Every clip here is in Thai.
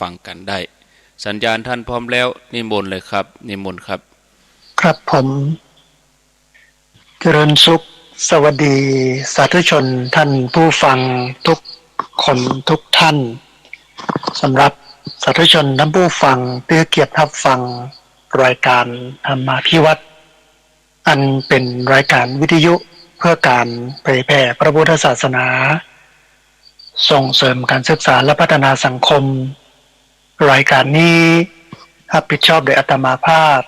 ฟังกันได้สัญญาณท่านพร้อมแล้วนิมนต์เลยครับนิมนต์ครับครับผมเจริญสุขสวัสดีสาธุชนท่านผู้ฟังทุกคนทุกท่านสำหรับสาธุชนท่านผู้ฟังที่เกียรติรับฟังรายการธรรมาภิวัตน์อันเป็นรายการวิทยุเพื่อการเผยแผ่พระพุทธศาสนาส่งเสริมการศึกษาและพัฒนาสังคมรายการนี้รับผิดชอบโดยอาตมาภาพ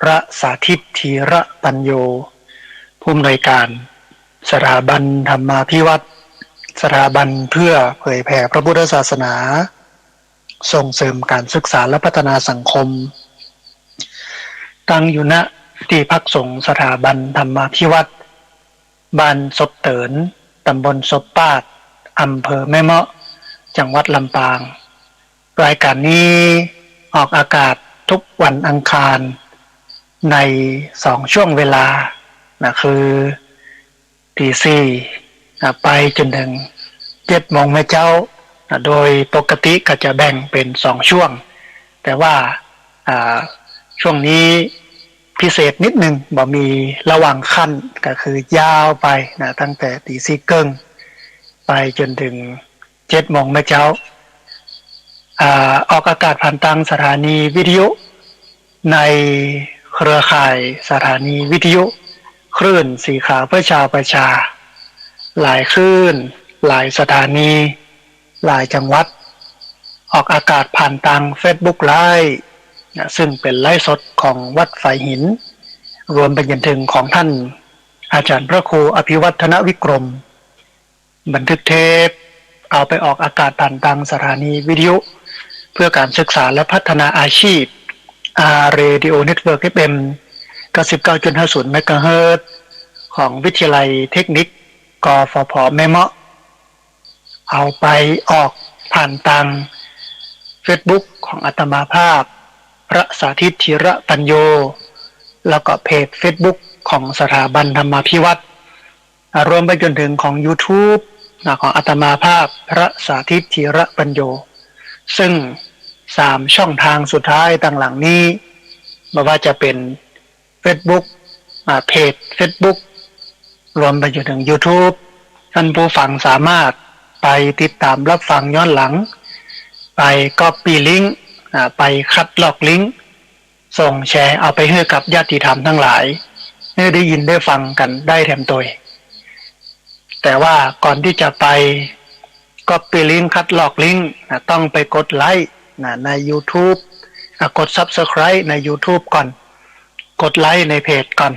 พระสาธิตธีระปัญโยผู้อำนวยการสถาบันธรรมาภิวัตน์สถาบันเพื่อเผยแผ่พระพุทธศาสนาส่งเสริมการศึกษาและพัฒนาสังคมตั้งอยู่ณที่พักสงฆ์สถาบันธรรมาภิวัตน์บ้านศพเตินตำบลศพปาดอำเภอแม่เมาะจังหวัดลำปางรายการนี้ออกอากาศทุกวันอังคารใน2ช่วงเวลาคือตีสี่ไปจนถึง7 โมงแม่เจ้าโดยปกติก็จะแบ่งเป็น2ช่วงแต่ว่าช่วงนี้พิเศษนิดนึงบ่มีระหว่างขั้นก็คือยาวไปตั้งแต่ตีสี่ครึ่งไปจนถึง7 โมงแม่เจ้าออกอากาศผ่านทางสถานีวิทยุในเครือข่ายสถานีวิทยุคลื่นสีขาวเพื่อชาวประชาหลายคลื่นหลายสถานีหลายจังหวัดออกอากาศผ่านทาง Facebook Live ซึ่งเป็นไลฟ์สดของวัดฝายหินรวมไปจนถึงของท่านอาจารย์พระครูอภิวัฒนวิกรมบันทึกเทปเอาไปออกอากาศผ่านทางสถานีวิทยุเพื่อการศึกษาและพัฒนาอาชีพRadio Network FM 99.50 เมกะเฮิรตซ์ของวิทยาลัยเทคนิคกฟผแม่เมาะเอาไปออกผ่านทาง Facebook ของอาตมาภาพพระสาธิตธีระปัญโยแล้วก็เพจ Facebook ของสถาบันธรรมาภิวัตน์รวมไปจนถึงของ YouTube ของอาตมาภาพพระสาธิตธีระปัญโยซึ่ง3ช่องทางสุดท้ายต่างหลังนี้ไม่ว่าจะเป็น Facebook เพจ Facebook รวมไปจนถึง YouTube ท่านผู้ฟังสามารถไปติดตามรับฟังย้อนหลังไปcopyลิงก์ไปคัดลอกลิงก์ส่งแชร์เอาไปให้กับญาติธรรมทั้งหลายให้ได้ยินได้ฟังกันได้แถมตัวแต่ว่าก่อนที่จะไปcopyลิงก์คัดลอกลิงก์ต้องไปกดไลค์ใน YouTube กด Subscribe ใน YouTube ก่อนกดไลค์ในเพจก่อน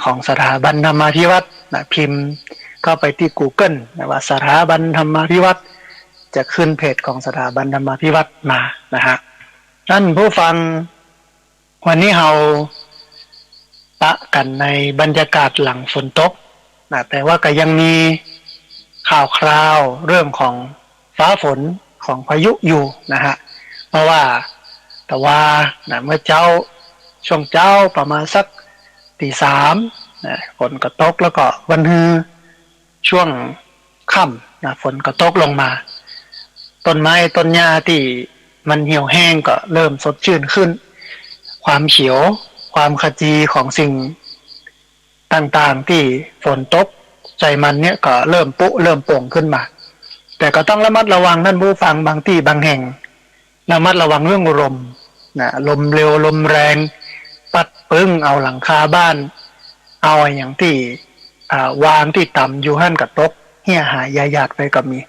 ของสถาบันธรรมาภิวัตน์พิมพ์เข้าไปที่ Google ว่าสถาบันธรรมาภิวัตน์จะขึ้นเพจของสถาบันธรรมาภิวัตน์มานะฮะท่านผู้ฟังวันนี้เราปะกันในบรรยากาศหลังฝนตกแต่ว่าก็ยังมีข่าวคราวเรื่องของฟ้าฝนของพายุอยู่นะฮะเพราะว่าแต่ว่าเมื่อช่วงเจ้าประมาณสักตีสามฝนก็ตกแล้วก็วันฮือช่วงค่ำฝนก็ตกลงมาต้นไม้ต้นหญ้าที่มันเหี่ยวแห้งก็เริ่มสดชื่นขึ้นความเขียวความขจีของสิ่งต่างๆที่ฝนตกใจมันเนี่ยก็เริ่มปุเริ่มโป่งขึ้นมาแต่ก็ต้องระมัดระวังท่านผู้ฟังบางที่บางแห่งระมัดระวังเรื่องลมลมเร็วลมแรงปัดปึ้งเอาหลังคาบ้านเอาอย่างที่วางที่ต่ำอยู่หั่นกับตกเหี้ยหายยาหยาดไปก็มี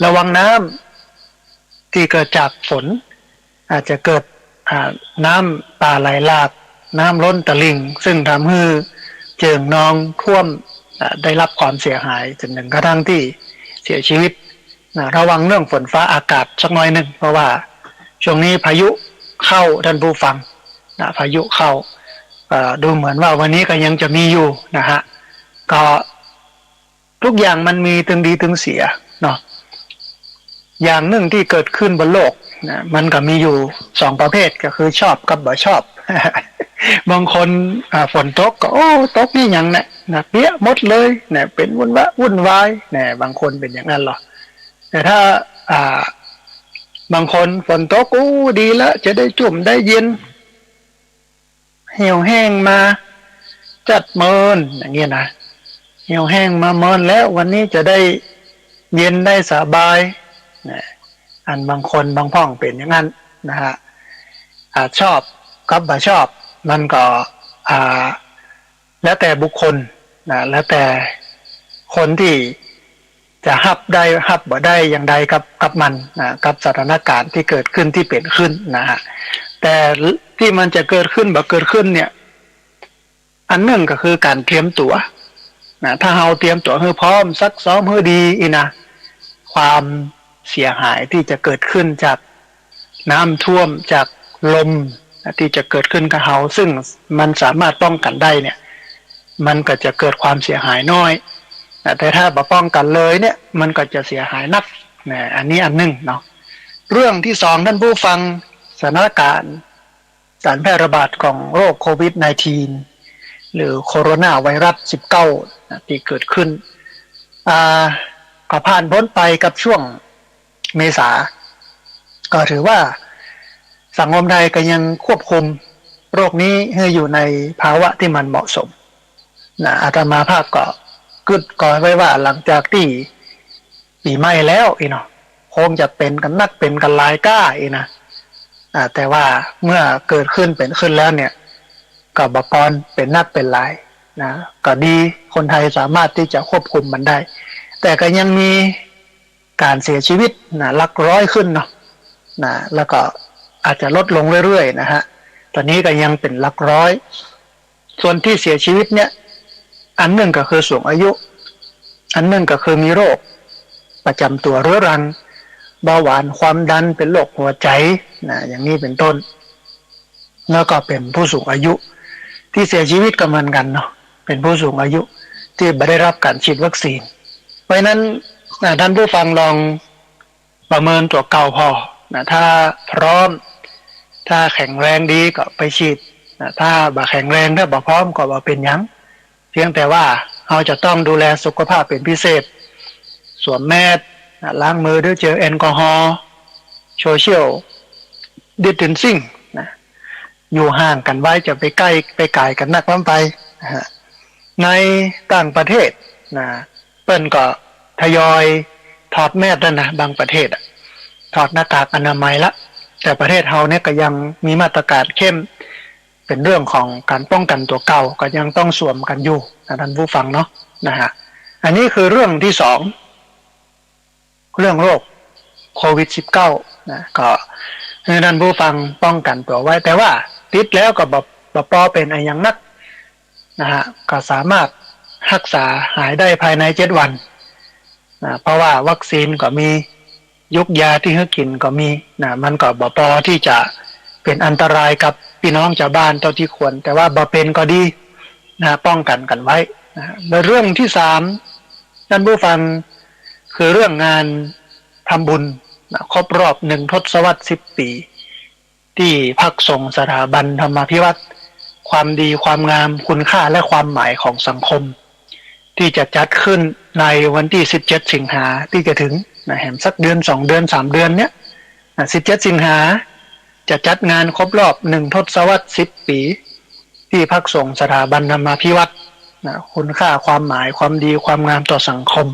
ระวังน้ำที่เกิดจากฝนอาจจะเกิดน้ำป่าไหลหลากน้ำล้นตลิ่งซึ่งทำให้เจิ่งนองท่วมได้รับความเสียหายจนถึงกระทั่งที่เสียชีวิตระวังเรื่องฝนฟ้าอากาศสักหน่อยหนึ่งเพราะว่าช่วงนี้พายุเข้าท่านผู้ฟังพายุเข้าดูเหมือนว่าวันนี้ก็ยังจะมีอยู่นะฮะก็ทุกอย่างมันมีตึงดีตึงเสียเนาะอย่างหนึ่งที่เกิดขึ้นบนโลกมันก็มีอยู่2ประเภทก็คือชอบกับบ่ชอบ บางคนฝนตกก็โอ้ตกนี่อย่างนะเปี้ยหมดเลยเป็นวุ่นวายบางคนเป็นอย่างนั้นหรอแต่ถ้า บางคนฝนตกอู้ดีแล้วจะได้จุ่มได้เย็นเหี่ยวแห้งมาจัดเมินอย่างเงี้ยนะเหี่ยวแห้งมาเมินแล้ววันนี้จะได้เย็นได้สบายนะอันบางคนบางพ่องเป็นอย่างนั้นนะฮะอาจชอบกับบ่ชอบมันก็แล้วแต่บุคคลนะแล้วแต่คนที่จะฮับได้ฮับบ่ได้อย่างใดกับมันนะกับสถานการณ์ที่เกิดขึ้นที่เป็นขึ้นนะฮะแต่ที่มันจะเกิดขึ้นบ่เกิดขึ้นเนี่ยอันหนึ่งก็คือการเตรียมตัวนะถ้าเราเตรียมตัวให้พร้อมซักซ้อมให้ดีอีนะความเสียหายที่จะเกิดขึ้นจากน้ำท่วมจากลมที่จะเกิดขึ้นกับเราซึ่งมันสามารถป้องกันได้เนี่ยมันก็จะเกิดความเสียหายน้อยแต่ถ้าบ่ป้องกันเลยเนี่ยมันก็จะเสียหายนักนะอันนี้อันหนึ่งเนาะเรื่องที่สองท่านผู้ฟังสถานการณ์การแพร่ระบาดของโรคโควิด -19 หรือโคโรนาไวรัส 19 ที่เกิดขึ้นก็ผ่านพ้นไปกับช่วงเมษาก็ถือว่าสังคมไทยก็ยังควบคุมโรคนี้ให้อยู่ในภาวะที่มันเหมาะสมนะอาตมาภาพก็กึดก่อนไว้ว่าหลังจากที่ปีใหม่แล้วเนาะคงจะเป็นกันนักเป็นกันหลายก้านะแต่ว่าเมื่อเกิดขึ้นเป็นขึ้นแล้วเนี่ยก็บ่ปอนเป็นนักเป็นหลายนะก็ดีคนไทยสามารถที่จะควบคุมมันได้แต่ก็ยังมีการเสียชีวิตนะหลักร้อยขึ้นเนาะนะแล้วก็อาจจะลดลงเรื่อยๆนะฮะตอนนี้ก็ยังเป็นหลักร้อยส่วนที่เสียชีวิตเนี่ยอันหนึ่งก็คือสูงอายุอันหนึ่งก็คือมีโรคประจำตัวเรื้อรังเบาหวานความดันเป็นโรคหัวใจนะอย่างนี้เป็นต้นแล้วก็เป็นผู้สูงอายุที่เสียชีวิตก็เหมือนกันเนาะเป็นผู้สูงอายุที่ไม่ได้รับการฉีดวัคซีนเพราะนั้นท่านผู้ฟังลองประเมินตัวเก่าพอนะถ้าพร้อมถ้าแข็งแรงดีก็ไปฉีดนะถ้าบ่แข็งแรงถ้าบ่พร้อมก็บ่เป็นหยังเพียงแต่ว่าเราจะต้องดูแลสุขภาพเป็นพิเศษสวมแมสล้างมือด้วยเจลแอลกอฮอล์โซเชียลดิสแทนซิ่งนะอยู่ห่างกันไว้จะไปใกล้ไปไกลกันนักล้ำไปนะฮะในต่างประเทศนะเปิ้นก็ทยอยถอดแมสแล้วนะบางประเทศถอดหน้ากากอนามัยละแต่ประเทศเฮาเนี่ยก็ยังมีมาตรการเข้มเป็นเรื่องของการป้องกันตัวเก่าก็ยังต้องสวมกันอยู่นะท่านผู้ฟังเนาะนะฮะอันนี้คือเรื่องที่สองเรื่องโรคโควิด -19 นะก็ให้ท่านผู้ฟังป้องกันตัวไว้แต่ว่าติดแล้วก็บ่ปอเป็นอะไรอย่างนักนะฮะก็สามารถรักษาหายได้ภายใน7 วันนะเพราะว่าวัคซีนก็มียุกยาที่ให้กินก็มีนะมันก็บ่พอที่จะเป็นอันตรายกับพี่น้องชาวบ้านเท่าที่ควรแต่ว่าบ่เป็นก็ดีนะป้องกันกันไว้นะและเรื่องที่3ท่านผู้ฟังคือเรื่องงานทำบุญนะครบรอบ1 ทศวรรษ 10 ปีที่พักสงฆ์สถาบันธรรมาภิวัตรความดีความงามคุณค่าและความหมายของสังคมที่จะจัดขึ้นในวันที่17 สิงหาที่จะถึงนะแหมสักเดือน2 เดือน3 เดือนเนี้ย17 สิงหาจะจัดงานครบรอบ1 ทศวรรษ 10 ปีที่พักสงฆ์สถาบันธรรมาภิวัตรนะคุณค่าความหมายความดีความงามต่อสังคม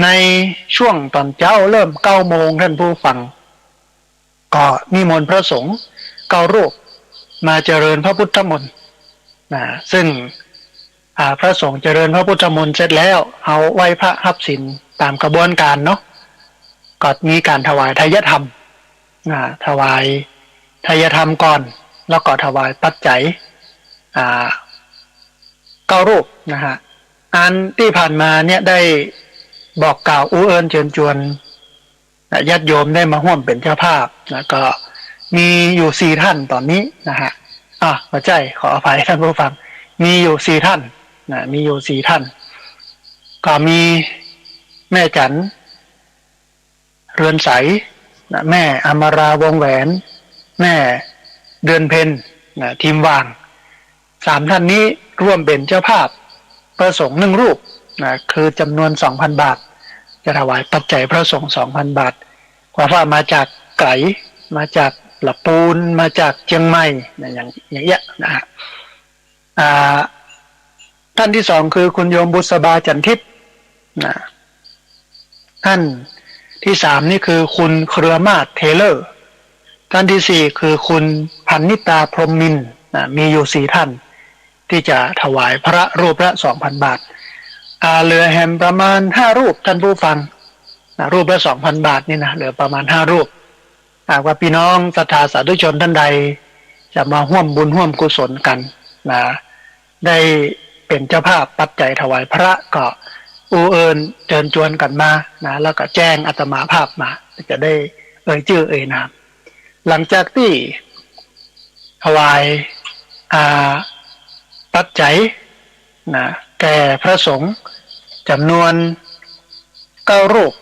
ในช่วงตอนเช้าเริ่ม9 โมงท่านผู้ฟังก็นิมนต์พระสงฆ์9 รูปมาเจริญพระพุทธมนต์นะซึ่งพระสงฆ์เจริญพระพุทธมนต์เสร็จแล้วเอาไหว้พระรับศีลตามกระบวนการเนาะก็มีการถวายทายธรรมถวายทายธรรมก่อนแล้วก็ถวายปัจจัย9 รูปนะฮะอันที่ผ่านมาเนี่ยได้บอกกล่าวอู้เอิญเชิญชวนญาติโยมได้มาร่วมเป็นเจ้าภาพนะก็มีอยู่4 ท่านตอนนี้นะฮะขอใจขออภัยท่านผู้ฟังมีอยู่4 ท่านนะมีอยู่4 ท่านก็มีแม่จันเรือนใสนะแม่อมราวงแหวนแม่เดือนเพ็ญนะทีมวาง3 ท่านนี้ร่วมเป็นเจ้าภาพพระสงฆ์1 รูปนะคือจำนวน 2,000 บาทจะถวายปัจจัยพระสงฆ์ 2,000 บาท ว่ามาจากไก่มาจากละปูนมาจากเชียงใหม่นะอย่างเงี้ยนะฮะท่านที่สองคือคุณโยมบุษบาจันทิพย์นะท่านที่สามนี่คือคุณเครือมาศเทเลอร์ท่านที่สี่คือคุณพันนิตาพรหมมินทร์นะมีอยู่สี่ท่านที่จะถวายพระรูปละ 2,000 บาทเหลือแฮมประมาณ5รูปท่านผู้ฟังนะรูปละ 2,000 บาทนี่นะเหลือประมาณ5รูปว่าพี่น้องศรัทธาสาธุชนท่านใดจะมาร่วมบุญร่วมกุศลกันนะได้เป็นเจ้าภาพปัจจัยถวายพระก็เอิญเชิญชวนกันมานะแล้วก็แจ้งอาตมาภาพมาจะได้ชื่อนามหลังจากที่ถวายปัจจัยนะแก่พระสงฆ์จำนวน9รูป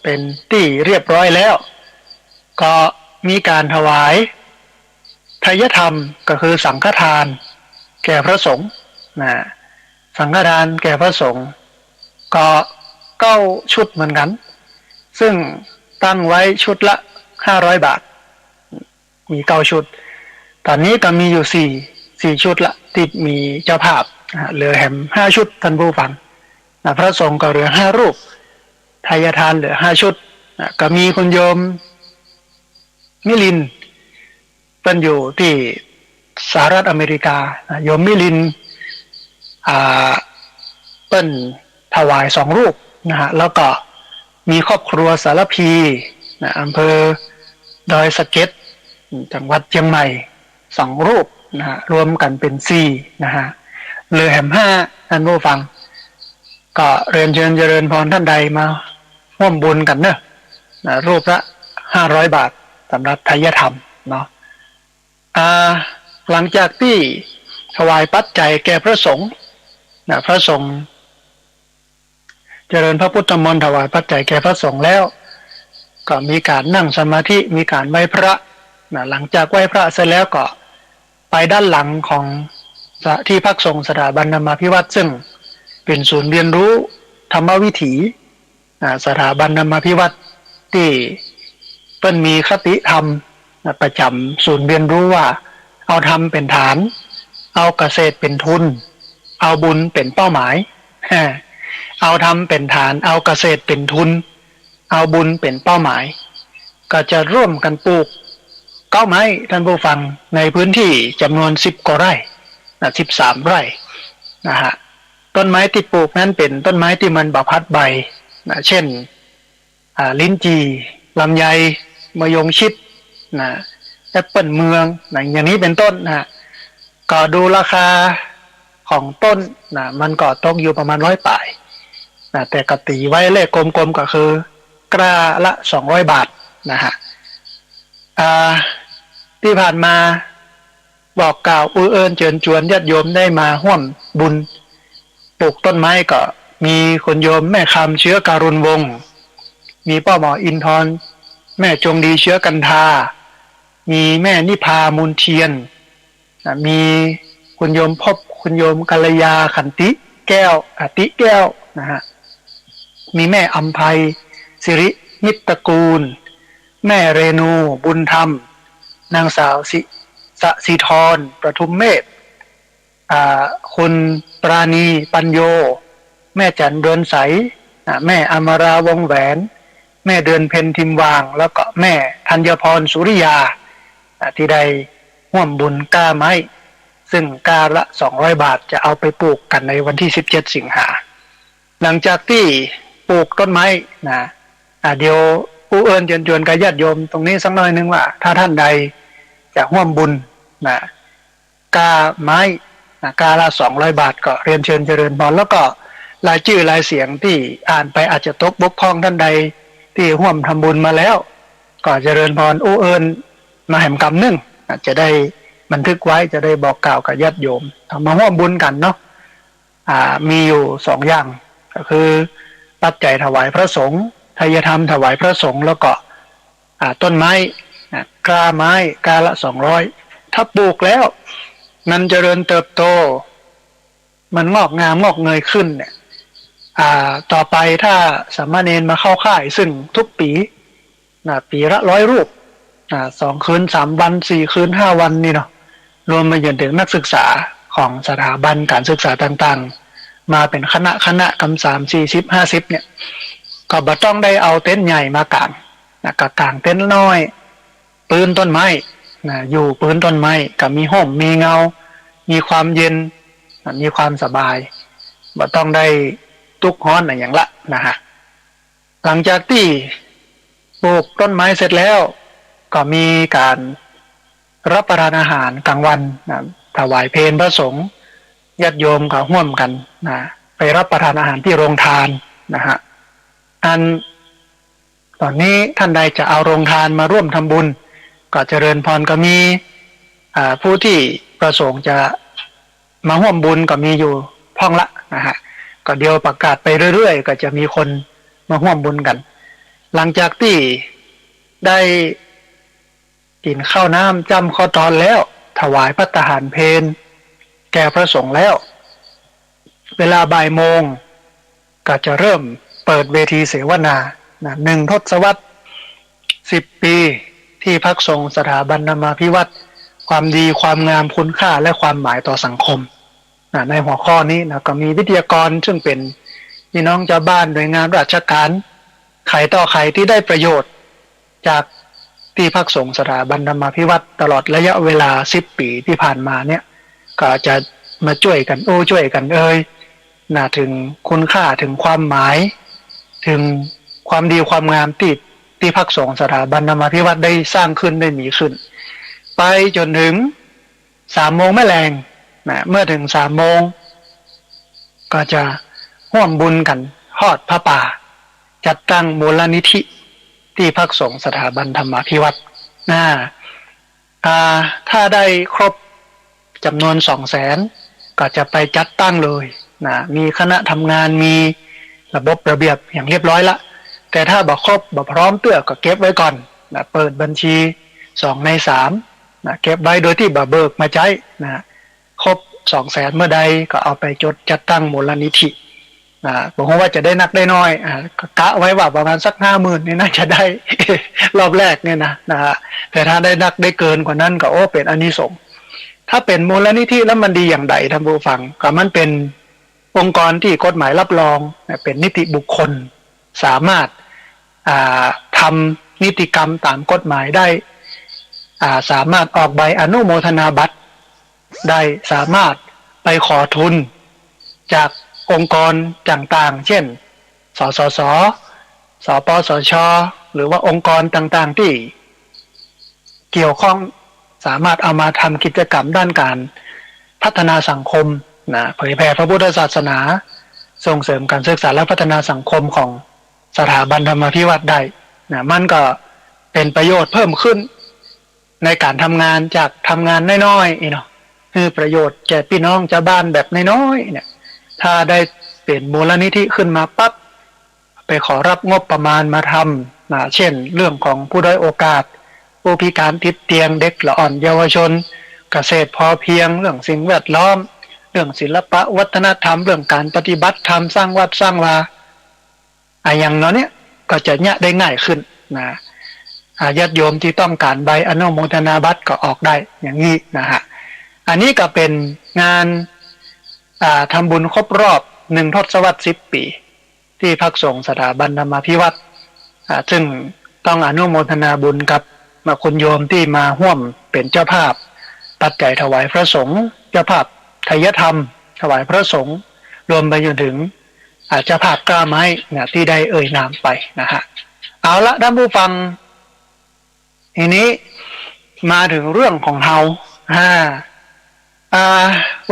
เป็นที่เรียบร้อยแล้วก็มีการถวายทายธรรมก็คือสังฆทานแก่พระสงฆ์นะสังฆทานแก่พระสงฆ์ก็9ชุดเหมือนกันซึ่งตั้งไว้ชุดละ500 บาทมี9ชุดตอนนี้ก็มีอยู่4ชุดละที่มีเจ้าภาพเหลือแฮม5ชุดท่านผู้ฟังนะพระสงฆ์ก็เหลือ5รูปทายทานเหลือ5ชุดนะก็มีคุณโยมมิลินเป็นอยู่ที่สหรัฐอเมริกาโยมมิลินเป็นถวาย2รูปนะฮะแล้วก็มีครอบครัวสารพีนะอำเภอดอยสะเก็ดจังหวัดเชียงใหม่2รูปนะฮะรวมกันเป็น4นะฮะเหลือแฮม5ท่านผู้ฟังก็เรียนเชิญเจริญพรท่านใดมาร่วมบุญกันเนอะนะรูปละ500 บาทสำหรับทายธรรมเนาะหลังจากที่ถวายปัจจัยแก่พระสงฆ์นะพระสงฆ์เจริญพระพุทธมนต์ถวายปัจจัยแก่พระสงฆ์แล้วก็มีการนั่งสมาธิมีการไหว้พระนะหลังจากไหว้พระเสร็จแล้วก็ไปด้านหลังของที่พักสงฆ์สถาบันธรรมาภิวัตรซึ่งเป็นศูนย์เรียนรู้ธรรมวิถีสถาบันธรรมาภิวัตรที่เพิ่นมีคติธรรมประจำศูนย์เรียนรู้ว่าเอาธรรมเป็นฐานเอาเกษตรเป็นทุนเอาบุญเป็นเป้าหมายเอาธรรมเป็นฐานเอาเกษตรเป็นทุนเอาบุญเป็นเป้าหมายก็จะร่วมกันปลูก9 ไม้ท่านผู้ฟังในพื้นที่จำนวน10 กว่าไร่13 ไร่นะฮะต้นไม้ที่ปลูกนั้นเป็นต้นไม้ที่มันบำพัดใบนะเช่นลิ้นจี่ลำไยมะยงชิดนะแอปเปิลเมืองนะอย่างนี้เป็นต้นนะก็ดูราคาของต้นนะมันก็ตกอยู่ประมาณ100 บาทนะแต่กตีไว้เลขกลมๆก็คือกล้าละ200 บาทนะฮะที่ผ่านมาบอกกล่าวเอิญเชิญชวนญาติโยมได้มาร่วมบุญปลูกต้นไม้ก็มีคนโยมแม่คำเชื้อการุณวงศ์มีป้าหมออินทร์แม่จงดีเชื้อกันทามีแม่นิพามูลเทียนมีคุณโยมพบคุณโยมกัลยาขันติแก้วติแก้วนะฮะมีแม่อัมภัยสิริมิตรกูลแม่เรนูบุญธรรมนางสาวสศิธรประทุมเมธคุณปราณีปัญโยแม่จันเดือนใสแม่อมราวงแหวนแม่เดือนเพ็ญทิมวางแล้วก็แม่ธัญพรสุริยาที่ได้ร่วมบุญก้าไม้ซึ่งก้าละ200 บาทจะเอาไปปลูกกันในวันที่17 สิงหาหลังจากที่ปลูกต้นไม้นะเดี๋ยวผู้เอิญเชิญชวนกับญาติโยมตรงนี้สักหน่อยนึงว่าถ้าท่านใดจะร่วมบุญนะกาไม้นะกาละ200 บาทก็เรียนเชิญเจริญพรแล้วก็รายชื่อรายเสียงที่อ่านไปอาจจะตกบกพร่องท่านใดที่ร่วมทำบุญมาแล้วก็เจริญพรเอิญมาแห่มกำนึงจะได้บันทึกไว้จะได้บอกกล่าวกับญาติโยมทำมาร่วมบุญกันเนาะมีอยู่2 อย่างก็คือปัจจัยถวายพระสงฆ์ทายธรรมถวายพระสงฆ์แล้วก็ต้นไม้กล้าไม้กาละ200ถ้าปลูกแล้วมันเจริญเติบโตมันงอกงามงอกเงยขึ้นเนี่ยต่อไปถ้าสามเณรมาเข้าค่ายซึ่งทุกปี ปีละ100 รูป2 คืน 3 วัน 4 คืน 5 วันนี่เนาะรวมมาจนถึงนักศึกษาของสถาบันการศึกษาต่างๆมาเป็นคณะกำ30 40 50เนี่ยก็บ่ต้องได้เอาเต็นท์ใหญ่มากางก็กางเต็นท์น้อยปืนต้นไม้อยู่ปืนต้นไม้ก็มีห่มมีเงามีความเย็นมีความสบายบ่ต้องได้ตุกฮ้อนอย่างละนะฮะหลังจากที่ปลูกต้นไม้เสร็จแล้วก็มีการรับประทานอาหารกลางวันถวายเพลพระสงฆ์ญาติโยมก็ร่วมกันไปรับประทานอาหารที่โรงทานนะฮะตอนนี้ท่านใดจะเอาโรงทานมาร่วมทำบุญก็เจริญพรก็มีผู้ที่ประสงค์จะมาร่วมบุญก็มีอยู่พ่องละนะฮะก็เดี๋ยวประกาศไปเรื่อยๆก็จะมีคนมาร่วมบุญกันหลังจากที่ได้กินข้าวน้ำจำข้อตอนแล้วถวายภัตตาหารเพลแก่พระสงฆ์แล้วเวลาบ่ายโมงก็จะเริ่มเปิดเวทีเสวนา1 ทศวรรษ 10 ปีที่พักสงฆ์สถาบันธรรมาภิวัตรความดีความงามคุณค่าและความหมายต่อสังคมในหัวข้อนี้ก็มีวิทยากรซึ่งเป็นพี่น้องชาวบ้านหน่วยงานราชการใครต่อใครที่ได้ประโยชน์จากที่พักสงฆ์สถาบันธรรมาภิวัตรตลอดระยะเวลา10 ปีที่ผ่านมาเนี่ยก็จะมาช่วยกันช่วยกันถึงคุณค่าถึงความหมายถึงความดีความงามที่พักสงฆ์สถาบันธรรมาภิวัตรได้สร้างขึ้นได้มีขึ้นไปจนถึง3 โมงแม่แรงเมื่อถึง3 โมงก็จะร่วมบุญกันทอดผ้าป่าจัดตั้งมูลนิธิที่พักสงฆ์สถาบันธรรมาภิวัตรถ้าได้ครบจำนวน 200,000 ก็จะไปจัดตั้งเลยมีคณะทำงานมีระบบระเบียบอย่างเรียบร้อยละแต่ถ้าบ่ครบบ่พร้อมเตื้อก็เก็บไว้ก่อนเปิดบัญชี2 ใน 3เก็บไว้โดยที่บ่เบิกมาใช้ครบ 200,000 เมื่อใดก็เอาไปจัดตั้งมูลนิธิผมว่าจะได้นักได้น้อยกะไว้ว่าประมาณสัก 50,000 นี่น่าจะได้ รอบแรกเนี่ยนะฮะแต่ถ้าได้นักได้เกินกว่านั้นก็เป็นอานิสงส์ถ้าเป็นมูลนิธิแล้วมันดีอย่างใดท่านผู้ฟังก็มันเป็นองค์กรที่กฎหมายรับรองเป็นนิติบุคคลสามารถทำนิติกรรมตามกฎหมายได้สามารถออกใบอนุโมทนาบัตรได้สามารถไปขอทุนจากองค์กรต่างๆเช่นสสส.สปสช.หรือว่าองค์กรต่างๆที่เกี่ยวข้องสามารถเอามาทำกิจกรรมด้านการพัฒนาสังคมเผยแผ่พระพุทธศาสนาส่งเสริมการศึกษาและพัฒนาสังคมของสถาบันธรรมาภิวัตรได้มันก็เป็นประโยชน์เพิ่มขึ้นในการทำงานจากทำงานน้อยๆคือประโยชน์แก่พี่น้องชาวบ้านแบบน้อยๆเนี่ยถ้าได้เปลี่ยนมูลนิธิขึ้นมาปั๊บไปขอรับงบประมาณมาทำเช่นเรื่องของผู้ด้อยโอกาสผู้พิการติดเตียงเด็กละอ่อนเยาวชนเกษตรพอเพียงเรื่องสิ่งแวดล้อมเรื่องศิลปะวัฒนธรรมเรื่องการปฏิบัติธรรมสร้างวัดสร้างวาอย่างนั้นเนี่ยก็จะได้ง่ายขึ้นญาติโยมที่ต้องการใบอนุโมทนาบัตรก็ออกได้อย่างนี้นะฮะอันนี้ก็เป็นงานทำบุญครบรอบ1 ทศวรรษ 10 ปีที่พักสงฆ์สถาบันธรรมาภิวัตรซึ่งต้องอนุโมทนาบุญกับคุณโยมที่มาร่วมเป็นเจ้าภาพปัจจัยถวายพระสงฆ์เจ้าภาพไทยธรรมถวายพระสงฆ์รวมไปจนถึงเจ้าภาพกล้าไม้ที่ได้นามไปนะฮะเอาละท่านผู้ฟังทีนี้มาถึงเรื่องของเฮา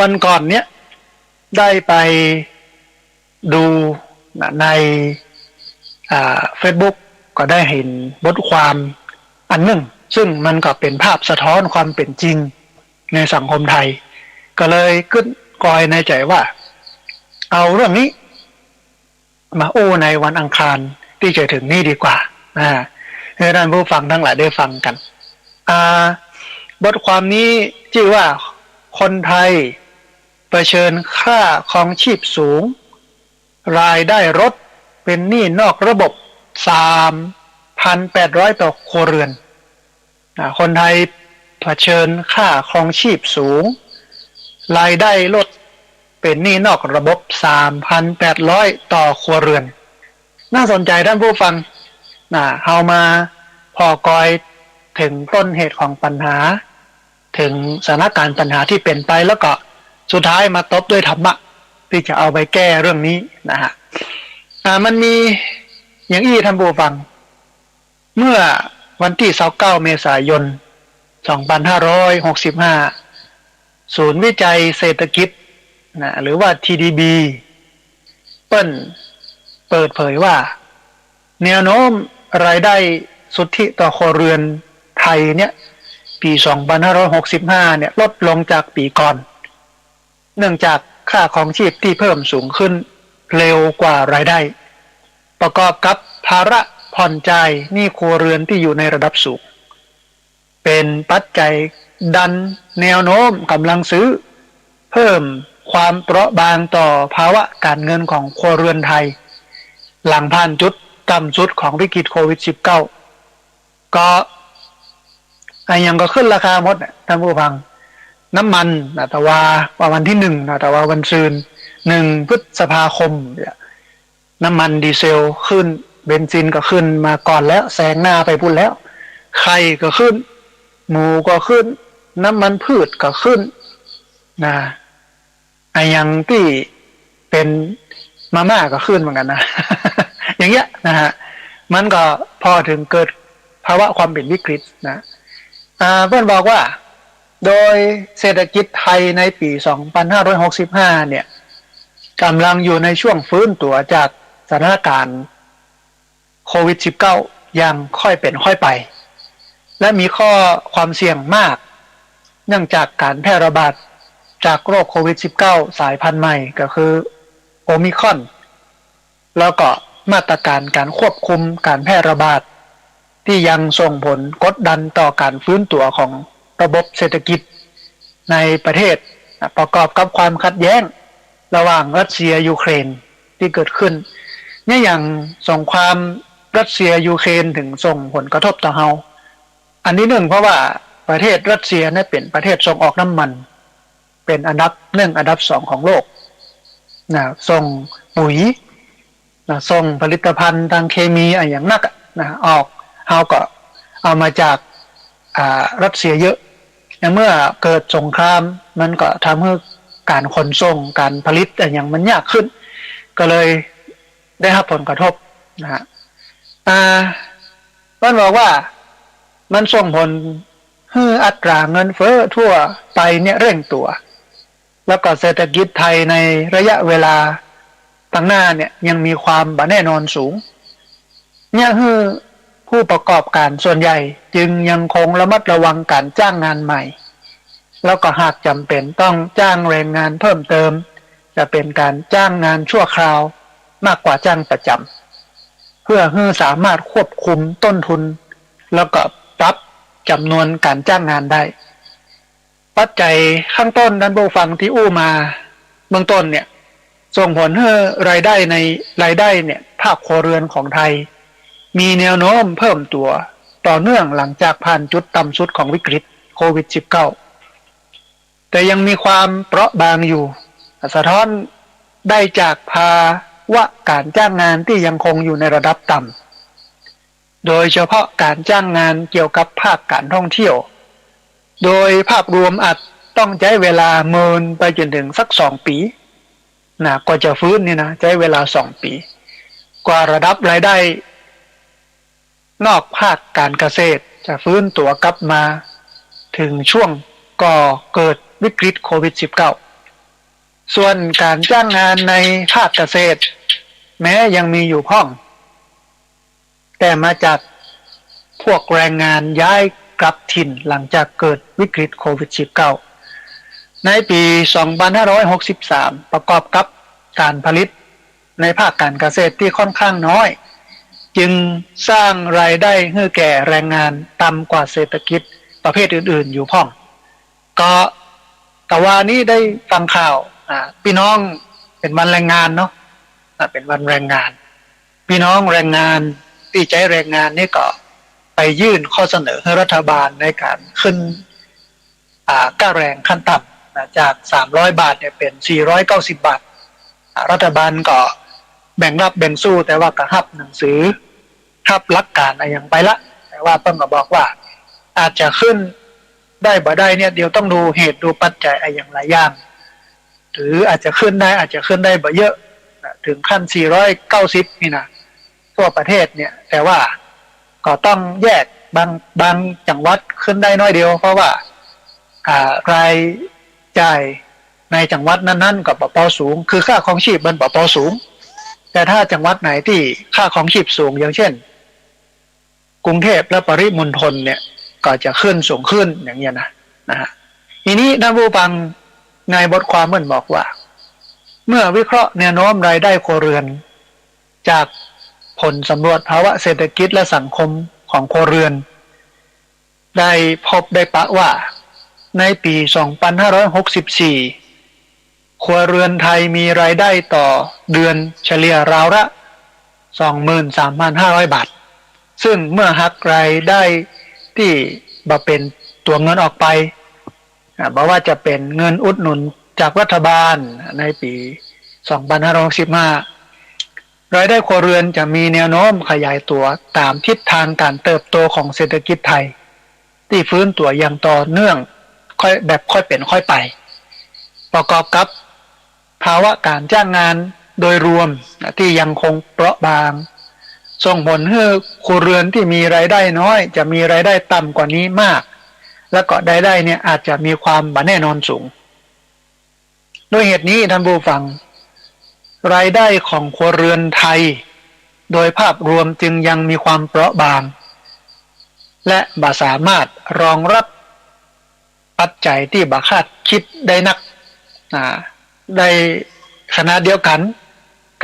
วันก่อนเนี้ยได้ไปดูในFacebook ก็ได้เห็นบทความอันหนึ่งซึ่งมันก็เป็นภาพสะท้อนความเป็นจริงในสังคมไทยก็เลยขึ้นกอยในใจว่าเอาเรื่องนี้มาในวันอังคารที่จะถึงนี้ดีกว่าให้ท่านผู้ฟังทั้งหลายได้ฟังกันบทความนี้ชื่อว่าคนไทยเผชิญค่าครองชีพสูงรายได้ลดเป็นหนี้นอกระบบ 3,800 ต่อครัวเรือนคนไทยเผชิญค่าครองชีพสูงรายได้ลดเป็นหนี้นอกระบบ 3,800 ต่อครัวเรือนน่าสนใจท่านผู้ฟังเอามาพอกอยถึงต้นเหตุของปัญหาถึงสถานการณ์ปัญหาที่เป็นไปแล้วก็สุดท้ายมาตบด้วยธรรมะที่จะเอาไปแก้เรื่องนี้นะฮะมันมีอย่างอี้ท่านผู้ฟังเมื่อวันที่29เมษายน2565ศูนย์วิจัยเศรษฐกิจหรือว่า TDB เปิดเผยว่าแนวโน้มรายได้สุทธิต่อครัวเรือนไทยเนี่ยปี2565เนี่ยลดลงจากปีก่อนเนื่องจากค่าครองชีพที่เพิ่มสูงขึ้นเร็วกว่ารายได้ประกอบกับภาระผ่อนจ่ายหนี้ครัวเรือนที่อยู่ในระดับสูงเป็นปัจจัยดันแนวโน้มกำลังซื้อเพิ่มความเปราะบางต่อภาวะการเงินของครัวเรือนไทยหลังผ่านจุดต่ำสุดของวิกฤตโควิด -19 ก็ยังก็ขึ้นราคาหมดท่านผู้ฟังน้ำมันแต่ว่าวันที่1แต่ว่าวันซืน1 พฤษภาคมน้ำมันดีเซลขึ้นเบนซินก็ขึ้นมาก่อนแล้วแซงหน้าไปพุ่นแล้วไข่ก็ขึ้นหมูก็ขึ้นน้ำมันพืชก็ขึ้นอย่างที่เป็นมาม่าก็ขึ้นเหมือนกันนะ อย่างเงี้ยนะฮะมันก็พอถึงเกิดภาวะความเป็นวิกฤตนะเพื่อนบอกว่าโดยเศรษฐกิจไทยในปี2565เนี่ยกำลังอยู่ในช่วงฟื้นตัวจากสถานการณ์โควิด -19 อย่างค่อยเป็นค่อยไปและมีข้อความเสี่ยงมากเนื่องจากการแพร่ระบาดจากโรคโควิด -19 สายพันธุ์ใหม่ก็คือโอมิครอนแล้วก็มาตรการการควบคุมการแพร่ระบาดที่ยังส่งผลกดดันต่อการฟื้นตัวของระบบเศรษฐกิจในประเทศประกอบกับความขัดแย้งระหว่างรัสเซียยูเครนที่เกิดขึ้นเนี่ยอย่างสงครามรัสเซียยูเครนถึงส่งผลกระทบต่อเฮาอันนี้เพราะว่าประเทศรัสเซียเนี่ยเป็นประเทศส่งออกน้ำมันเป็นอันดับ1อันดับ2ของโลกส่งปุ๋ยส่งผลิตภัณฑ์ทางเคมีอย่างนักออกเฮาก็เอามาจากรัสเซียเยอะเมื่อเกิดสงครามมันก็ทำให้การขนส่งการผลิตอย่างมันยากขึ้นก็เลยได้รับผลกระทบนะฮะมันบอกว่ามันส่งผลให้อัตราเงินเฟ้อทั่วไปเนี่ยเร่งตัวแล้วก็เศรษฐกิจไทยในระยะเวลาตั้งหน้าเนี่ยยังมีความบ่แน่นอนสูงเนี่ยคือผู้ประกอบการส่วนใหญ่จึงยังคงระมัดระวังการจ้างงานใหม่แล้วก็หากจำเป็นต้องจ้างแรงงานเพิ่มเติมจะเป็นการจ้างงานชั่วคราวมากกว่าจ้างประจำเพื่อให้สามารถควบคุมต้นทุนแล้วก็ปรับจำนวนการจ้างงานได้ปัจจัยข้างต้นนั้นผู้ฟังที่อู้มาเบื้องต้นเนี่ยส่งผลให้รายได้เนี่ยภาคครัวเรือนของไทยมีแนวโน้มเพิ่มตัวต่อเนื่องหลังจากผ่านจุดต่ำสุดของวิกฤตโควิด -19 แต่ยังมีความเปราะบางอยู่สะท้อนได้จากภาวะการจ้างงานที่ยังคงอยู่ในระดับต่ำโดยเฉพาะการจ้างงานเกี่ยวกับภาคการท่องเที่ยวโดยภาพรวมอาจต้องใช้เวลาเมินไปจนถึงสัก2 ปีกว่าจะฟื้นนี่นะใช้เวลา2 ปีกว่าระดับรายได้นอกภาคการเกษตรจะฟื้นตัวกลับมาถึงช่วงก่อเกิดวิกฤตโควิด -19 ส่วนการจ้างงานในภาคเกษตรแม้ยังมีอยู่พ้องแต่มาจากพวกแรงงานย้ายกลับถิ่นหลังจากเกิดวิกฤตโควิด -19 ในปี2563ประกอบกับการผลิตในภาคการเกษตรที่ค่อนข้างน้อยจึงสร้างรายได้ให้แก่แรงงานต่ำกว่าเศรษฐกิจประเภทอื่นๆอยู่พ้องก็แต่ว่านี้ได้ฟังข่าวพี่น้องเป็นวันแรงงานเนาะเป็นวันแรงงานพี่น้องแรงงาน ที่ใจแรงงานนี่ก็ไปยื่นข้อเสนอให้รัฐบาลในการขึ้นค่าแรงขั้นต่ำจาก300 บาทเนี่ยเป็น490 บาทรัฐบาลก็แบ่งรับแบ่งสู้แต่ว่าก็รับหนังสือรับหลักการอะไรอย่างไปละแต่ว่าเพิ่งก็บอกว่าอาจจะขึ้นได้บ่ได้เนี่ยเดี๋ยวต้องดูเหตุดูปัจจัยอะไรอย่างหลายอย่างหรืออาจจะขึ้นได้อาจจะขึ้นได้บ่เยอะถึงขั้น490นี่นะทั่วประเทศเนี่ยแต่ว่าก็ต้องแยกบางจังหวัดขึ้นได้น้อยเดียวเพราะว่ารายจ่ายในจังหวัดนั้นๆกับปปสูงคือค่าครองชีพมันปปสูงแต่ถ้าจังหวัดไหนที่ค่าครองชีพสูงอย่างเช่นกรุงเทพและปริมณฑลเนี่ยก็จะขึ้นสูงขึ้นอย่างเงี้ยนะฮะทีนี้ท่านผู้ฟังในบทความมันบอกว่าเมื่อวิเคราะห์แนวโน้มรายได้ครัวเรือนจากผลสำรวจภาวะเศรษฐกิจและสังคมของครัวเรือนได้พบได้ปะว่าในปี 2564 ครัวเรือนไทยมีรายได้ต่อเดือนเฉลี่ยราวละ 23,500 บาทซึ่งเมื่อหักรายได้ที่บ่เป็นตัวเงินออกไปบอกว่าจะเป็นเงินอุดหนุนจากรัฐบาลในปี 2565 รายได้ครัวเรือนจะมีแนวโน้มขยายตัวตามทิศทางการเติบโตของเศรษฐกิจไทยที่ฟื้นตัวอย่างต่อเนื่องค่อยเป็นค่อยไปประกอบกับภาวะการจ้างงานโดยรวมที่ยังคงเปราะบางส่งผลให้ครัวเรือนที่มีรายได้น้อยจะมีรายได้ต่ำกว่านี้มากและก็รายได้เนี่ยอาจจะมีความบ่แน่นอนสูงด้วยเหตุนี้ท่านผู้ฟังรายได้ของครัวเรือนไทยโดยภาพรวมจึงยังมีความเปราะบางและบ่สามารถรองรับปัจจัยที่บ่คาดคิดได้นักในขณะเดียวกัน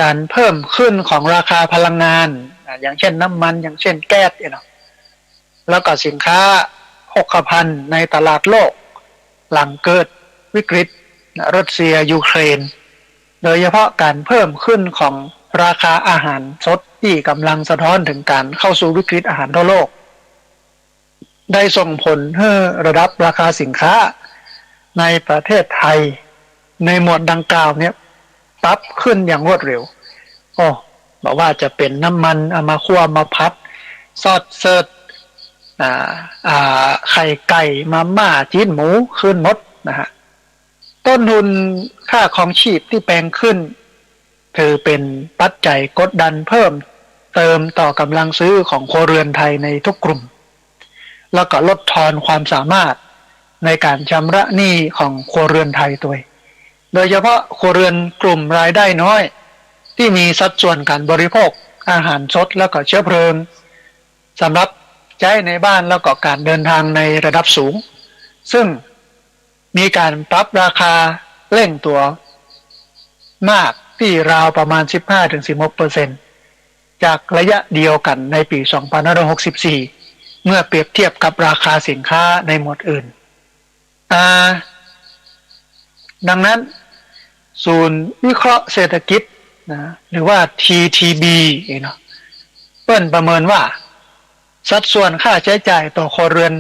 การเพิ่มขึ้นของราคาพลังงานอย่างเช่นน้ำมันอย่างเช่นแก๊สแล้วก็สินค้าหกพันในตลาดโลกหลังเกิดวิกฤตรัสเซียยูเครนโดยเฉพาะการเพิ่มขึ้นของราคาอาหารสดที่กำลังสะท้อนถึงการเข้าสู่วิกฤตอาหารทั่วโลกได้ส่งผลให้ระดับราคาสินค้าในประเทศไทยในหมวดดังกล่าวเนี่ยปรับขึ้นอย่างรวดเร็วบอกว่าจะเป็นน้ำมันเอามาคั่วมาพัดซอสเสิร์ชไข่ไก่มาม่าจีนหมูขึ้นหมดนะฮะต้นทุนค่าครองชีพที่แพงขึ้นถือเป็นปัจจัยกดดันเพิ่มเติมต่อกำลังซื้อของครัวเรือนไทยในทุกกลุ่มแล้วก็ลดทอนความสามารถในการชำระหนี้ของครัวเรือนไทยโดยเฉพาะครัวเรือนกลุ่มรายได้น้อยที่มีสัดส่วนการบริโภคอาหารสดแล้วก็เชื้อเพลิงสำหรับใช้ในบ้านแล้วก็การเดินทางในระดับสูงซึ่งมีการปรับราคาเร่งตัวมากที่ราวประมาณ 15-16% จากระยะเดียวกันในปี 2564 เมื่อเปรียบเทียบกับราคาสินค้าในหมวดอื่นดังนั้นศูนย์วิเคราะห์เศรษฐกิจหรือว่า TTB เปิ้นประเมินว่าสัดส่วนค่าใช้จ่ายต่อครัวเรือน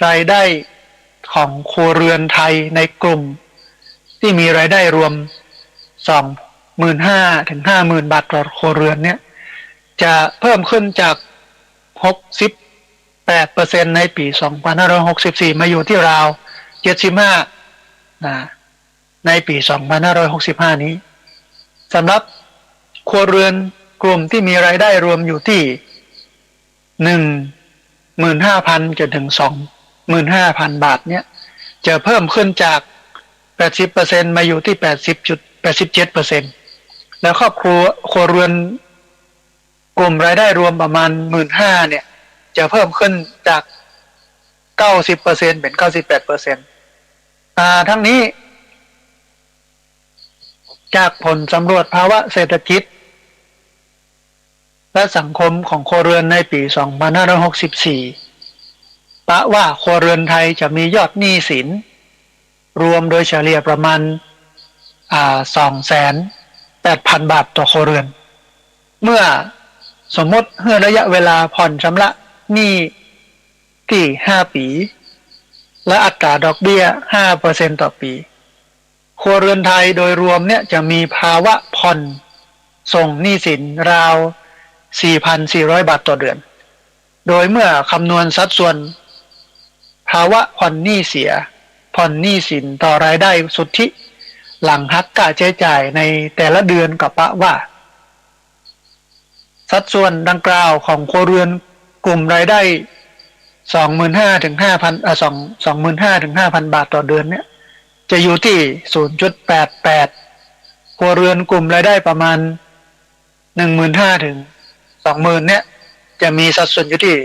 รายได้ของครัวเรือนไทยในกลุ่มที่มีรายได้รวม 25,000 ถึง 50,000 บาทต่อครัวเรือนเนี่ยจะเพิ่มขึ้นจาก 68% ในปี 2564 มาอยู่ที่ราว 75 ในปี 2565 นี้สำหรับครัวเรือนกลุ่มที่มีรายได้รวมอยู่ที่ 15,000 จนถึง 25,000 บาทเนี่ยจะเพิ่มขึ้นจาก 80% มาอยู่ที่ 80.87% แล้วครอบครัวเรือนกลุ่มรายได้รวมประมาณ 15,000 เนี่ยจะเพิ่มขึ้นจาก 90% เป็น 98% ทั้งนี้จากผลสำรวจภาวะเศรษฐกิจและสังคมของครัวเรือนในปี 2564 ปะว่าครัวเรือนไทยจะมียอดหนี้สินรวมโดยเฉลี่ยประมาณ280,000 บาทต่อครัวเรือนเมื่อ สมมติเมื่อระยะเวลาผ่อนชำระหนี้ที่5 ปีและอัตราดอกเบี้ย 5% ต่อปีครัวเรือนไทยโดยรวมเนี่ยจะมีภาวะผ่อนส่งหนี้สินราว 4,400 บาทต่อเดือนโดยเมื่อคำนวณสัดส่วนภาวะผ่อนหนี้เสียผ่อนหนี้สินต่อรายได้สุทธิหลังหักค่าใช้จ่ายในแต่ละเดือนกับปะว่าสัดส่วนดังกล่าวของครัวเรือนกลุ่มรายได้ 25,000 ถึง 5,000 25,000 ถึง 5,000 บาทต่อเดือนเนี่ยจะอยู่ที่ 0.88 ครัวเรือนกลุ่มรายได้ประมาณ 15,000 ถึง 20,000 เนี่ยจะมีสัดส่วนอยู่ที่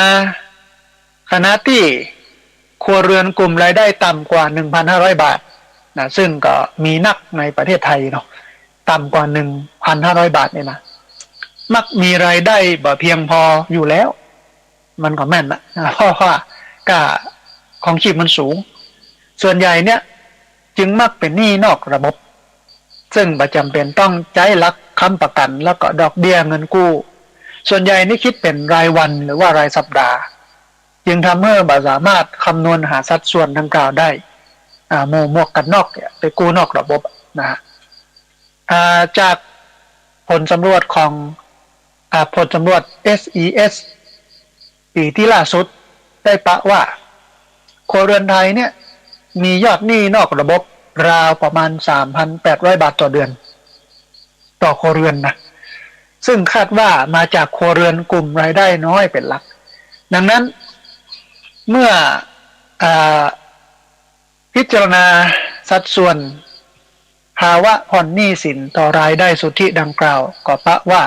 0.95 ขณะที่ครัวเรือนกลุ่มรายได้ต่ำกว่า 1,500 บาทนะซึ่งก็มีนักในประเทศไทยเนาะต่ำกว่า 1,500 บาทเนี่ยนะมักมีรายได้บ่เพียงพออยู่แล้วมันก็แม่นนะเพราะว่าค่าของชีพมันสูงส่วนใหญ่เนี่ยจึงมักเป็นหนี้นอกระบบซึ่งประจำเป็นต้องใช้หลักค้ำประกันแล้วก็ดอกเบี้ยเงินกู้ส่วนใหญ่นี่คิดเป็นรายวันหรือว่ารายสัปดาห์จึงทำให้บ่สามารถคำนวณหาสัดส่วนดังกล่าวได้หมวกกันนอกไปกู้นอกระบบนะฮะจากผลสำรวจของผลสำรวจ SES ปีที่ล่าสุดได้ปะว่าครัวเรือนไทยเนี่ยมียอดหนี้นอกระบบราวประมาณ 3,800 บาทต่อเดือนต่อครัวเรือนนะซึ่งคาดว่ามาจากครัวเรือนกลุ่มรายได้น้อยเป็นหลักดังนั้นเมื่อพิจารณาสัดส่วนภาวะผ่อนหนี้สินต่อรายได้สุทธิดังกล่าวก็ปะว่า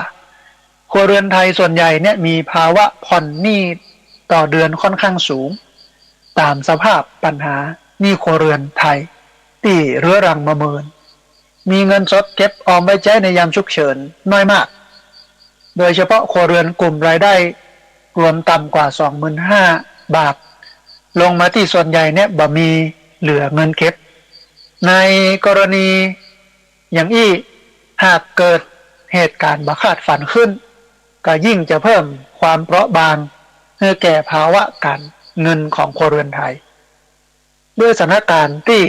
ครัวเรือนไทยส่วนใหญ่เนี่ยมีภาวะผ่อนหนี้ต่อเดือนค่อนข้างสูงตามสภาพปัญหาหนี้ครัวเรือนไทยที่เรื้อรังมาเมินมีเงินสดเก็บออมไว้ใช้ในยามฉุกเฉินน้อยมากโดยเฉพาะครัวเรือนกลุ่มรายได้รวมต่ำกว่า 25,000 บาทลงมาที่ส่วนใหญ่เนี่ยบ่มีเหลือเงินเก็บในกรณีอย่างอี้หากเกิดเหตุการณ์บ่คาดฝันขึ้นก็ยิ่งจะเพิ่มความเปราะบางให้แก่ภาวะการเงินของครัวเรือนไทยด้วยสถานการณ์ที่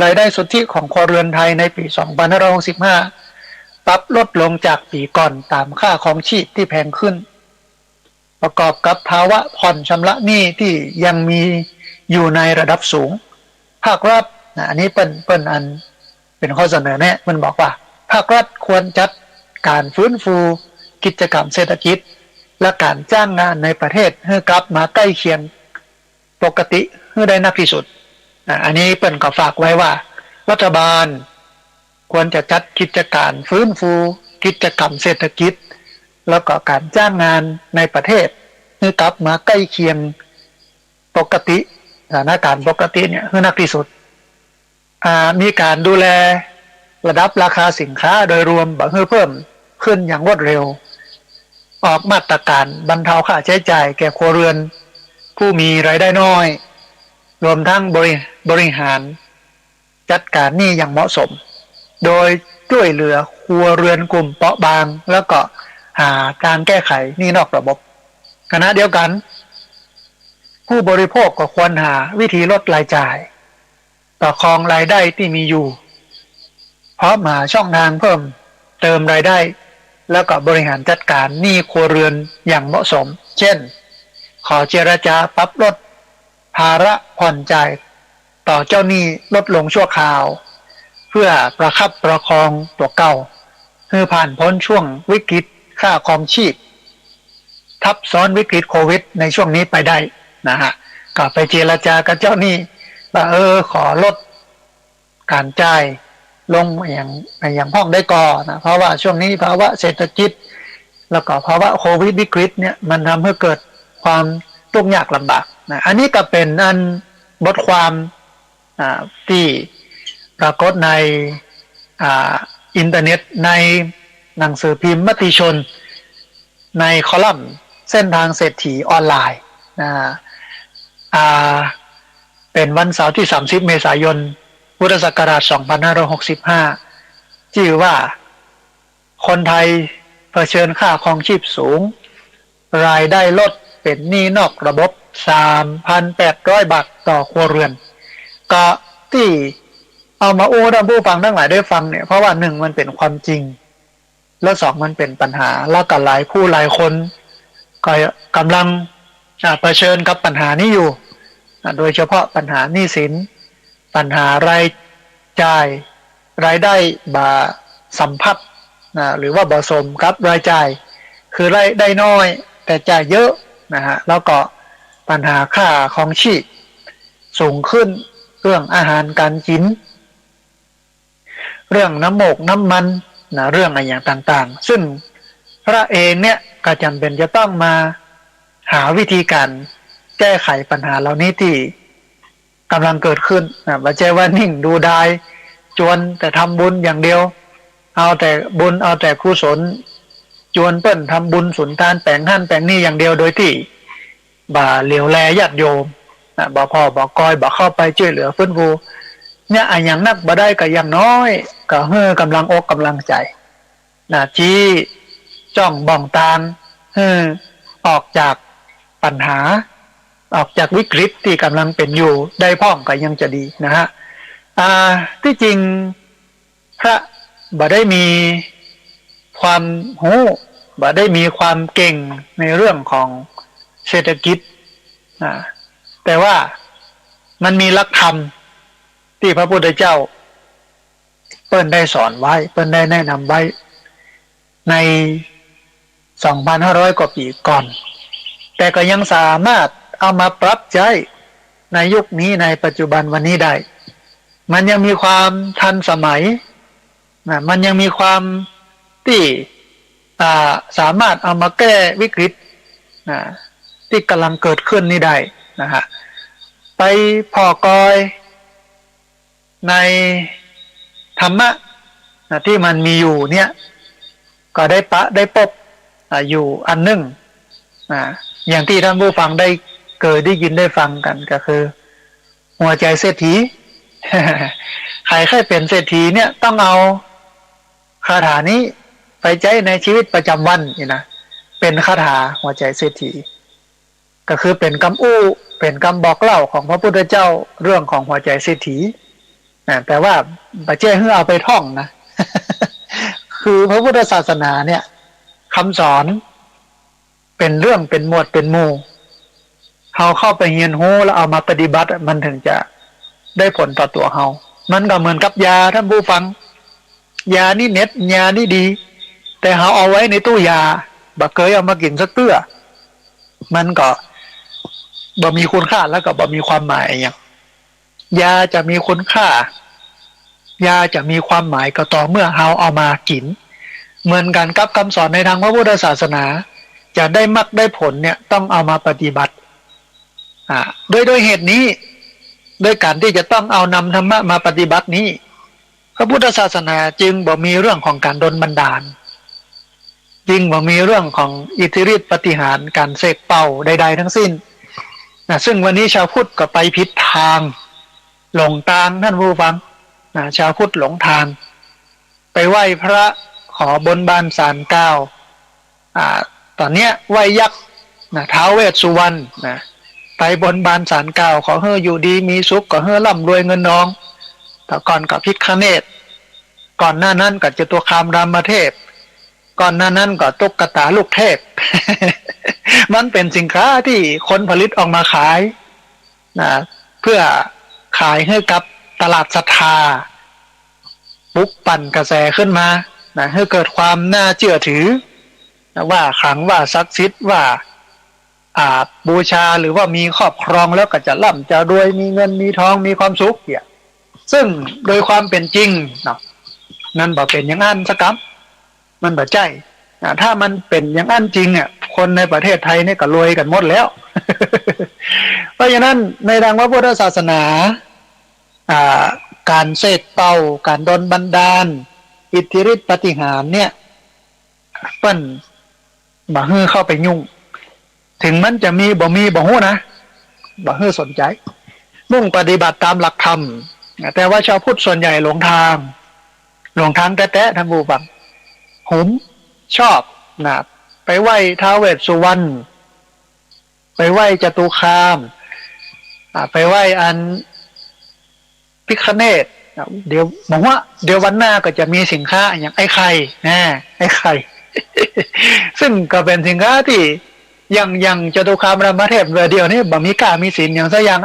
รายได้สุทธิของครัวเรือนไทยในปี 2565 ปรับลดลงจากปีก่อนตามค่าของชีพที่แพงขึ้นประกอบกับภาวะผ่อนชำระหนี้ที่ยังมีอยู่ในระดับสูงภาครัฐอันนี้เป็นอันเป็นข้อเสนอแนะมันบอกว่าภาครัฐควรจัดการฟื้นฟูกิจกรรมเศรษฐกิจและการจ้างงานในประเทศให้กลับมาใกล้เคียงปกติให้ได้นักที่สุดอันนี้เปิ้นก็ฝากไว้ว่ารัฐบาลควรจะจัดกิจการฟื้นฟูกิจกรรมเศรษฐกิจแล้วก็การจ้างงานในประเทศให้กลับมาใกล้เคียงปกติสถานการณ์ปกติเนี่ยให้นักที่สุดมีการดูแลระดับราคาสินค้าโดยรวมให้เพิ่มขึ้นอย่างรวดเร็วออกมาตรการบรรเทาค่าใช้จ่ายแก่ครัวเรือนผู้มีรายได้น้อยรวมทั้งบริหารจัดการหนี้อย่างเหมาะสมโดยช่วยเหลือครัวเรือนกลุ่มเปราะบางแล้วก็หาการแก้ไขหนี้นอกระบบขณะเดียวกันผู้บริโภคก็ควรหาวิธีลดรายจ่ายต่อครองรายได้ที่มีอยู่เพราะหาช่องทางเพิ่มเติมรายได้แล้วก็บริหารจัดการหนี้ครัวเรือนอย่างเหมาะสมเช่นขอเจรจาปรับลดภาระผ่อนจ่ายต่อเจ้าหนี้ลดลงชั่วคราวเพื่อประคับประคองตัวเก่าให้ผ่านพ้นช่วงวิกฤตค่าครองชีพทับซ้อนวิกฤตโควิดในช่วงนี้ไปได้นะฮะก็ไปเจรจากับเจ้าหนี้ว่าขอลดการจ่ายลงอย่างพ้องได้ก่อนนะเพราะว่าช่วงนี้ภาวะเศรษฐกิจแล้วก็ภาวะโควิดวิกฤตเนี่ยมันทำให้เกิดความทุกข์ยากลำบากนะอันนี้ก็เป็นอันบทความที่ปรากฏในอินเทอร์เน็ตในหนังสือพิมพ์มติชนในคอลัมน์เส้นทางเศรษฐีออนไลน์นะเป็นวันเสาร์ที่30 เมษายนพุทธศักราช 2565ชื่อว่า คนไทยเผชิญค่าครองชีพสูงรายได้ลดเป็นหนี้นอกระบบ 3,800 บาทต่อครัวเรือนก็ที่เอามาอู้ท่านผู้ฟังทั้งหลายได้ฟังเนี่ยเพราะว่าหนึ่งมันเป็นความจริงแล้วสองมันเป็นปัญหาแล้วก็หลายผู้หลายคนก็กำลังเผชิญกับปัญหานี้อยู่โดยเฉพาะปัญหาหนี้สินปัญหารายจ่ายรายได้บ่สัมพัทธ์หรือว่าบ่สมกับรายจ่ายคือรายได้น้อยแต่จ่ายเยอะนะฮะแล้วก็ปัญหาค่าของชีพสูงขึ้นเรื่องอาหารการกินเรื่องน้ำโมกน้ำมันนะเรื่องอะไรอย่างต่างๆซึ่งพระเองเนี่ยก็จำเป็นจะต้องมาหาวิธีการแก้ไขปัญหาเหล่านี้ที่กำลังเกิดขึ้นนะไม่ใช่ว่านิ่งดูดายจวนแต่ทำบุญอย่างเดียวเอาแต่บุญเอาแต่กุศลจวนเปิ้นทำบุญสุนทานแปลงหั่นแปลงนี่อย่างเดียวโดยที่บ่าเหลียวแลญาติโยมนะบ่พ่อบ่กอยบ่เข้าไปช่วยเหลือฟื้นฟูเนี่ยอย่างนักบ่ได้ก็อย่างน้อยก็เฮือกำลังอกกำลังใจนะที่จ้องบ่องตางออกจากปัญหาออกจากวิกฤตที่กำลังเป็นอยู่ได้พ้องก็ยังจะดีนะฮะที่จริงพระบ่ได้มีความรู้บ่ได้มีความเก่งในเรื่องของเศรษฐกิจแต่ว่ามันมีหลักธรรมที่พระพุทธเจ้าเปิ้นได้สอนไว้เปิ้นได้แนะนำไว้ใน 2,500 กว่าปีก่อนแต่ก็ยังสามารถเอามาปรับใช้ในยุคนี้ในปัจจุบันวันนี้ได้มันยังมีความทันสมัยมันยังมีความที่สามารถเอามาแก้วิกฤตที่กำลังเกิดขึ้นนี้ได้นะฮะไปพอกอยในธรรมะที่มันมีอยู่เนี่ยก็ได้พบอยู่อันหนึ่งอย่างที่ท่านผู้ฟังได้เคยได้ยินได้ฟังกันก็คือหัวใจเศรษฐี ใครเป็นเศรษฐีเนี่ยต้องเอาคาถานี้ไปใช้ในชีวิตประจำวันนี่นะเป็นคาถาหัวใจเศรษฐีก็คือเป็นคำอู้เป็นคำบอกเล่าของพระพุทธเจ้าเรื่องของหัวใจเศรษฐีแต่ว่าประเจ้ให้เอาไปท่องนะ คือพระพุทธศาสนาเนี่ยคำสอนเป็นเรื่องเป็นหมวดเป็นหมู่เราเข้าไปเรียนรู้แล้วเอามาปฏิบัติมันถึงจะได้ผลต่อตัวเรามันก็เหมือนกับยาท่านผู้ฟังยานี่เน็ตยานี่ดีแต่เราเอาไว้ในตู้ยาบ่เคยเอามากินสักเตื้อมันก็บ่มีคุณค่าแล้วก็บ่มีความหมายอย่างยาจะมีคุณค่ายาจะมีความหมายก็ต่อเมื่อเราเอามากินเหมือนกันกับคำสอนในทางพระพุทธศาสนาจะได้มรรคได้ผลเนี่ยต้องเอามาปฏิบัติโดยเหตุนี้โดยการที่จะต้องเอานำธรรมะมาปฏิบัตินี้พระพุทธศาสนาจึงบ่มีเรื่องของการดลบันดาลจึงบ่มีเรื่องของอิทธิฤทธิปาฏิหาริย์การเสกเป่าใดๆทั้งสิ้นซึ่งวันนี้ชาวพุทธก็ไปผิดทางหลงทางท่านผู้ฟังชาวพุทธหลงทางไปไหว้พระขอบนบานศาลเก้าตอนเนี้ยไหว้ยักษ์ท้าวเวสสุวรรณไปบนบานศาลเก้าขอให้อยู่ดีมีสุขขอให้ร่ำรวยเงินทองแต่ก่อนกับพิฆเนศก่อนหน้านั้นก็จตุคามรามเทพก่อนหน้านั้นก็ตุ๊กตาลูกเทพ มันเป็นสินค้าที่คนผลิตออกมาขายเพื่อขายให้กับตลาดศรัทธาปลุกปั่นกระแสขึ้นมาให้เกิดความน่าเชื่อถือว่าขลังว่าศักดิ์สิทธิ์ว่าบูชาหรือว่ามีครอบครองแล้วก็จะร่ำจะรวยมีเงินมีทองมีความสุขเนี่ยซึ่งโดยความเป็นจริงนั่นบ่เป็นอย่างนั้นสักคำมันบ่ใช่ถ้ามันเป็นอย่างนั้นจริงเนี่ยคนในประเทศไทยเนี่ยก็รวยกันหมดแล้ว เพราะฉะนั้นในทางพระพุทธศาสนาการเสกเป่าการดลบันดาลอิทธิฤทธิปาฏิหาริย์เนี่ยเปิ้นบ่ฮื้อเข้าไปยุ่งถึงมันจะมีบ่มีบ่ฮู้นะบ่ฮื้อสนใจมุ่งปฏิบัติตามหลักธรรมแต่ว่าชาวพุทธส่วนใหญ่หลงทางแท้ๆท่านผู้ฟัง หุมชอบนะไปไหว้ท้าวเวสสุวรรณไปไหว้จตุคามไปไหว้อันพิฆเนศเดี๋ยวบอกว่าเดี๋ยววันหน้าก็จะมีสินค้าอย่างไอ้ไข่นะไอ้ไข่ ซึ่งก็เป็นสินค้าที่ยังจตุคามรามเทพเดียวนี่บ่มีกล้ามีสินอย่างซะอย่าง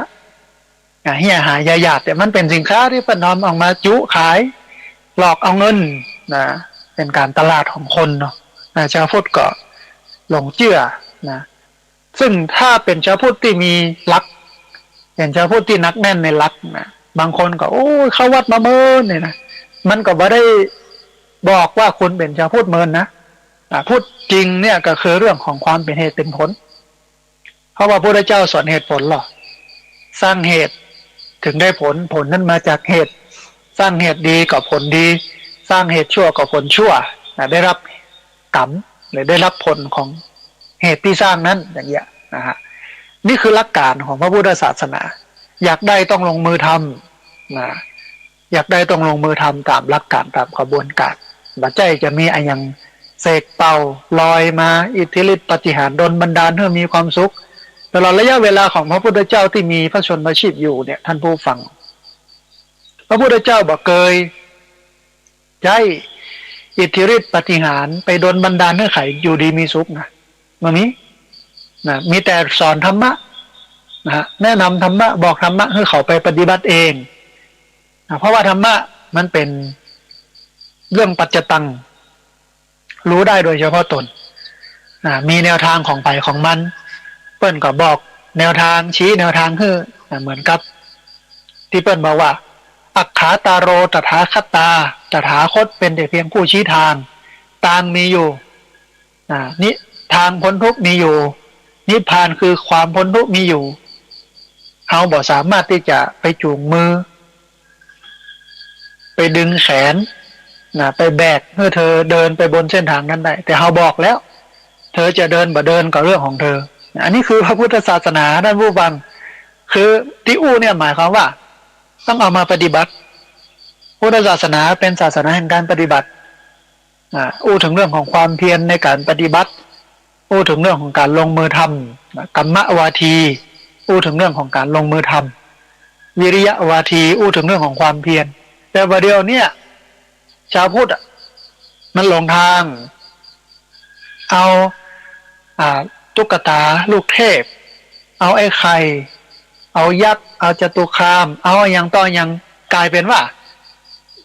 เฮียหายาหยาดแต่มันเป็นสินค้าที่ปนอมออกมาจุขายหลอกเอาเงินนะเป็นการตลาดของคนเนาะชาวพุทธก็หลงเชื่อนะซึ่งถ้าเป็นชาวพุทธที่มีลักเป็นชาวพุทธที่นักแน่นในลักนะบางคนก็โอ้เข้าวัดมาเมินเนี่ยนะมันก็บ่ได้บอกว่าคุณเป็นชาวพุทธเมินนะพูดจริงเนี่ยก็คือเรื่องของความเป็นเหตุเป็นผลเพราะว่าพระพุทธเจ้าสอนเหตุผลหรอสร้างเหตุถึงได้ผลนั้นมาจากเหตุสร้างเหตุดีก็ผลดีสร้างเหตุชั่วก็ผลชั่วได้รับกรรมหรือได้รับผลของเหตุที่สร้างนั้นอย่างเงี้ยนะฮะนี่คือหลักการของพระพุทธศาสนาอยากได้ต้องลงมือทำนะอยากได้ต้องลงมือทำตามหลักการตามกระบวนการบัจจัยจะมีอะไรอย่างเสกเป่าลอยมาอิทธิฤทธิปาฏิหาริย์ดลบันดาลให้มีความสุขตลอดระยะเวลาของพระพุทธเจ้าที่มีพระชนมชีพอยู่เนี่ยท่านผู้ฟังพระพุทธเจ้าบอกเคยใช้อิทธิฤทธิปาฏิหาริย์ไปดลบันดาลให้ใครอยู่ดีมีสุขนะมันมีแต่สอนธรรมะนะแนะนำธรรมะบอกธรรมะให้เขาไปปฏิบัติเองเพราะว่าธรรมะมันเป็นเรื่องปัจจตังรู้ได้โดยเฉพาะตนมีแนวทางของไปของมันเปิ้นก็บอกแนวทางชี้แนวทางคือเหมือนกับที่เปิ้นบอกว่าอักขาตาโรตถาคตาตถาคตเป็นแต่เพียงผู้ชี้ทางทางมีอยู่นี่ทางพ้นทุกข์มีอยู่นิพพานคือความพ้นทุกข์มีอยู่เราบ่สามารถที่จะไปจูงมือไปดึงแขนไปแบกเพื่อเธอเดินไปบนเส้นทางนั้นได้แต่เราบอกแล้วเธอจะเดินบ่เดินก็เรื่องของเธออันนี้คือพระพุทธศาสนาท่านผู้ฟังคือที่อู้เนี่ยหมายความว่าต้องเอามาปฏิบัติพุทธศาสนาเป็นศาสนาแห่งการปฏิบัติอู้ถึงเรื่องของความเพียรในการปฏิบัติอู้ถึงเรื่องของการลงมือทำกัมมะวาทีอู้ถึงเรื่องของการลงมือทำวิริยะวาทีอู้ถึงเรื่องของความเพียรแต่ประเดี๋ยวเนี่ยชาวพุทธมันหลงทางเอาตุ๊กตาลูกเทพเอาไอ้ไข่เอายักษ์เอาจตุคามเอาอย่างต่ออย่างกลายเป็นว่า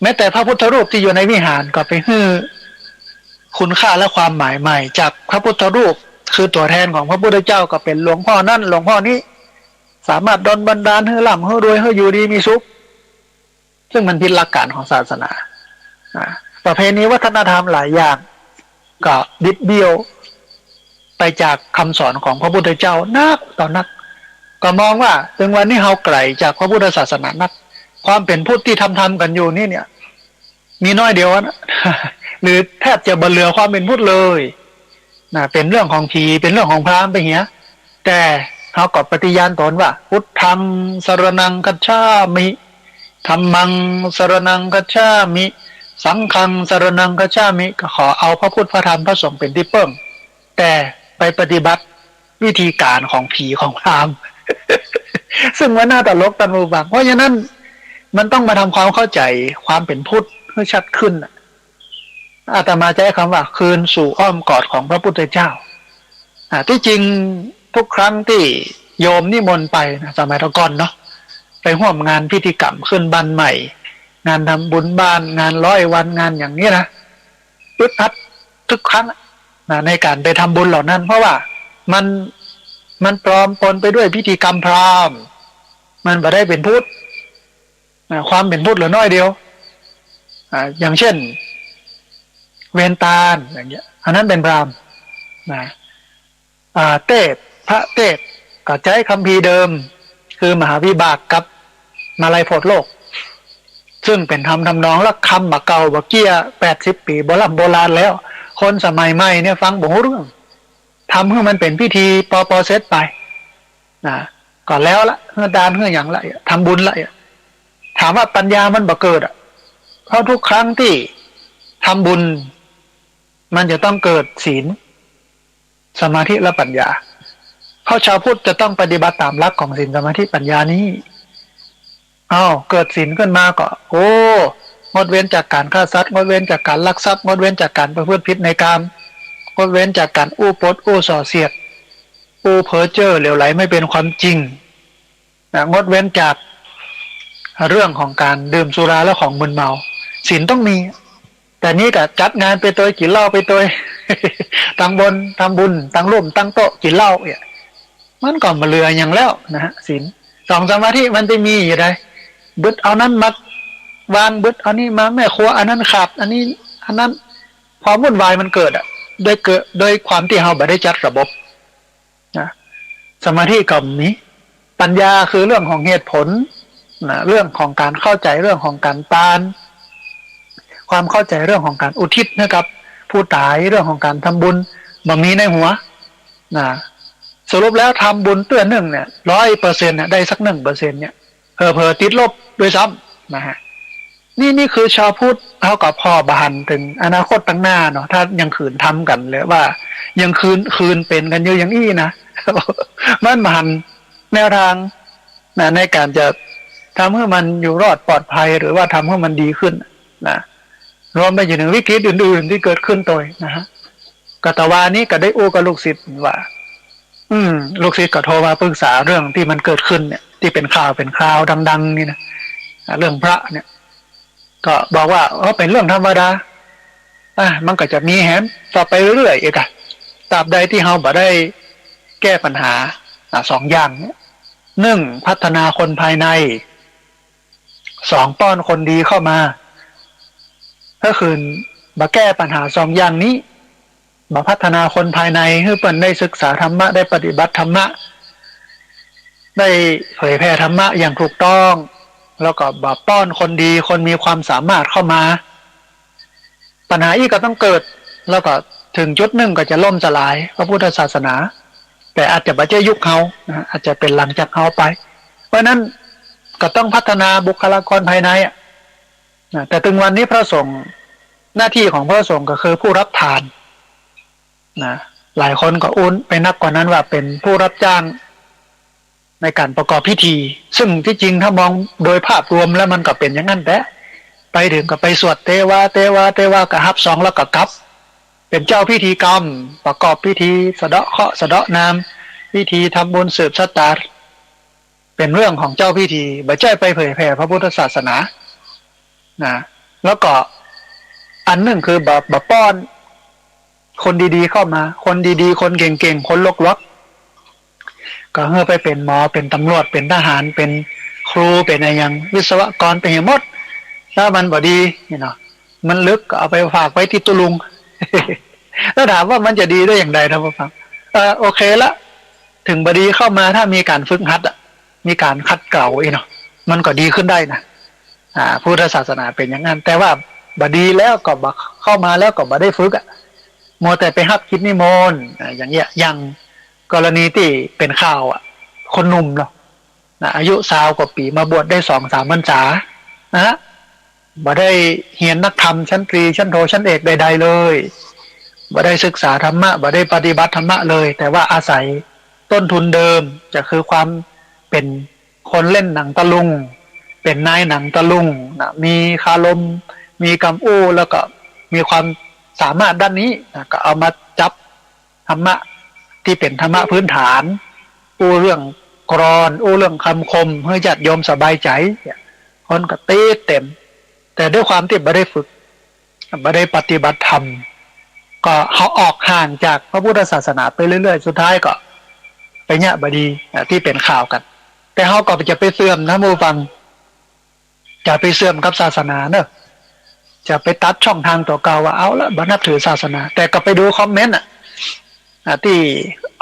แม้แต่พระพุทธรูปที่อยู่ในวิหารก็ไปฮื้อคุณค่าและความหมายใหม่จากพระพุทธรูปคือตัวแทนของพระพุทธเจ้าก็เป็นหลวงพ่อนั่นหลวงพ่อนี้สามารถดลบันดาลให้ร่ำให้รวยให้อยู่ดีมีสุขซึ่งมันผิดหลักการของศาสนาประเพณีวัฒนธรรมหลายอย่างก็บิดเบี้ยวไปจากคำสอนของพระพุทธเจ้านักต่อนักก็มองว่าถึงวันนี้เฮาไกลจากพระพุทธศาสนานักความเป็นพุทธที่ทำกันอยู่นี่เนี่ยมีน้อยเดียวนะหรือแทบจะบ่เหลือความเป็นพุทธเลยเป็นเรื่องของผีเป็นเรื่องของพราหมณ์ไปเหี้ยแต่เฮาก็ปฏิญาณตนว่าพุทธังสรณังคัจฉามิธัมมังสรณังคัจฉามิสังฆังสรณังคัจฉามิก็ขอเอาพระพุทธพระธรรมพระสงฆ์เป็นที่เพิ่มแต่ไปปฏิบัติวิธีการของผีของพราหมณ์ ซึ่งว่าน่าตลกตันบูบังเพราะฉะนั้นมันต้องมาทำความเข้าใจความเป็นพุทธให้ชัดขึ้นอาตมาใช้คำว่าคืนสู่อ้อมกอดของพระพุทธเจ้าที่จริงทุกครั้งที่โยมนิมนต์ไปนะสมัยก่อนเนาะไปร่วมงานพิธีกรรมขึ้นบ้านใหม่งานทำบุญบ้านงาน100 วันงานอย่างนี้นะอึดอัดทุกครั้งในการไปทำบุญเหล่านั้นเพราะว่ามันปลอมปนไปด้วยพิธีกรรมพราหมณ์มันไม่ได้เป็นพุทธความเป็นพุทธเหลือน้อยเดียวอย่างเช่นเวนตาลอย่างเงี้ยอันนั้นเป็นพราหมณ์เทพพระเทพก็ใช้คัมภีร์เดิมคือมหาวิบากกับมาลัยโพธิโลกซึ่งเป็นทำนองและคำบะเก่าบะเกี้ย80 ปีโบราณแล้วคนสมัยใหม่เนี่ยฟังบ่รู้เรื่องทำให้มันเป็นพิธีปอเซตไปก่อนแล้วละเฮือดานเฮืออย่างละทำบุญละถามว่าปัญญามันบ่เกิดเพราะทุกครั้งที่ทำบุญ มันจะต้องเกิดศีลสมาธิและปัญญาเพราะชาวพุทธจะต้องปฏิบัติตามหลักของศีลสมาธิปัญญานี้เกิดศีลขึ้นมาก็โอ้งดเว้นจากการฆ่าสัตว์งดเว้นจากการลักทรัพย์งดเว้นจากการประพฤติผิดในกามงดเว้นจากการอู้ปดอู้ส่อเสียดอู้เพ้อเจ้อเหลวไหลไม่เป็นความจริงงดเว้นจากเรื่องของการดื่มสุราและของมึนเมาศีลต้องมีแต่นี้ก็จัดงานไปตัวกินเหล้าไปตัว ตั้งบนทำบุญตั้งร่วมตั้งโต๊ะกินเหล้าเนี่ยมันก็มาเรืออย่างแล้วนะฮะศีลสองสมาธิมันจะมีอยู่ได้บึดเอานั้นมาวางบึดเอานี้มาแม่ครัวอันนั้นขาดอันนี้อันนั้นความวุ่นวายมันเกิดโดยความที่เราไม่ได้จัดระบบนะสมาธิก็มีปัญญาคือเรื่องของเหตุผลนะเรื่องของการเข้าใจเรื่องของการปานความเข้าใจเรื่องของการอุทิศนะครับผู้ตายเรื่องของการทำบุญบ่มีในหัวนะสรุปแล้วทำบุญตัวหนึ่งเนี่ย100%ได้สัก1%เนี่ยเผลอติดลบด้วยซ้ำนะฮะนี่คือชาวพุทธเท่ากับพ่อบานถึงอนาคตตั้งหน้าเนาะถ้ายังขืนทำกันเลยว่ายังคืนเป็นกันเยอะอย่างอี้นะมันบานแนวทางนะในการจะทำให้มันอยู่รอดปลอดภัยหรือว่าทำให้มันดีขึ้นนะรวมไปถึงวิกฤตอื่นๆที่เกิดขึ้นตัวนะฮะกตวานี้ก็ได้อู้กับลูกศิษย์ว่าลูกศิษย์ก็โทรมาปรึกษาเรื่องที่มันเกิดขึ้นเนี่ยที่เป็นข่าวดังๆนี่นะเรื่องพระเนี่ยก็บอกว่าเป็นเรื่องธรรมดามันก็จะมีแหมต่อไปเรื่อยๆอีกอะตราบใดที่เราบ่ได้แก้ปัญหา2 อย่างเนี่ย1พัฒนาคนภายใน2ป้อนคนดีเข้ามาก็คือบ่แก้ปัญหา2 อย่างนี้บ่พัฒนาคนภายในให้เพิ่นได้ศึกษาธรรมะได้ปฏิบัติธรรมะได้เผยแผ่ธรรมะอย่างถูกต้องแล้วก็บ่ป้อนคนดีคนมีความสามารถเข้ามาปัญหาอีกก็ต้องเกิดแล้วก็ถึงจุดหนึ่งก็จะล่มสลายพระพุทธศาสนาแต่อาจจะบ่ใช่ยุคเฮานะอาจจะเป็นหลังจากเฮาไปเพราะนั้นก็ต้องพัฒนาบุคลากรภายในแต่ถึงวันนี้พระสงฆ์หน้าที่ของพระสงฆ์ก็คือผู้รับทานนะหลายคนก็อุ้นไปนักกว่านั้นว่าเป็นผู้รับจ้างในการประกอบพิธีซึ่งที่จริงถ้ามองโดยภาพรวมแล้วมันก็เป็นอย่างนั้นแต่ไปถึงก็ไปสวดเทวากับฮับ2แล้วก็กลับเป็นเจ้าพิธีกรรมประกอบพิธีสะเดาะเคราะห์สะเดาะนามพิธีทำบุญสืบชะตาเป็นเรื่องของเจ้าพิธีบ่ใช่ไปเผยแผ่พระพุทธศาสนานะแล้วก็อันหนึ่งคือบ่ป้อนคนดีๆเข้ามาคนดีๆคนเก่งๆคนลกๆก็เพื่อไปเป็นหมอเป็นตำรวจเป็นทหารเป็นครูเป็นอะไรอย่างวิศวกรเป็นหมดถ้ามันบ่ดีมันลึกก็เอาไปฝากไว้ที่ตุลุง แล้วถามว่ามันจะดีได้อย่างไรท่านผู้ฟังโอเคละถึงบ่ดีเข้ามาถ้ามีการฝึกหัดมีการคัดเกลามันก็ดีขึ้นได้นะพุทธศาสนาเป็นอย่างนั้นแต่ว่าบ่ดีแล้วก็บ่เข้ามาแล้วก็บ่ได้ฝึกมัวแต่ไปฮับคิดนิมนต์อย่างเงี้ยอย่างกรณีที่เป็นข่าวคนหนุ่มเนาะอายุ20 กว่าปีมาบวชได้2-3 พรรษานะบ่ได้เรียนนักธรรมชั้นตรีชั้นโทชั้นเอกใดๆเลยบ่ได้ศึกษาธรรมะบ่ได้ปฏิบัติธรรมะเลยแต่ว่าอาศัยต้นทุนเดิมจะคือความเป็นคนเล่นหนังตะลุงเป็นนายหนังตะลุงนะมีคารมมีกำอู้แล้วก็มีความสามารถด้านนี้นะก็เอามาจับธรรมะที่เป็นธรรมะพื้นฐานอู้เรื่องกรอนอู้เรื่องคำคมให้ญาติโยมสบายใจคนก็ตีเต็มแต่ด้วยความที่ไม่ได้ฝึกไม่ได้ปฏิบัติธรรมก็เขาออกห่างจากพระพุทธศาสนาไปเรื่อยๆสุดท้ายก็ไปเนี่ยบดีที่เป็นข่าวกันแต่เขาก็จะไปเสื่อมนะมูฟังจะไปเสื่อมกับศาสนาเนอะจะไปตัดช่องทางตัวเก่าว่าเอาละบันับถือศาสนาแต่ก็ไปดูคอมเมนต์ที่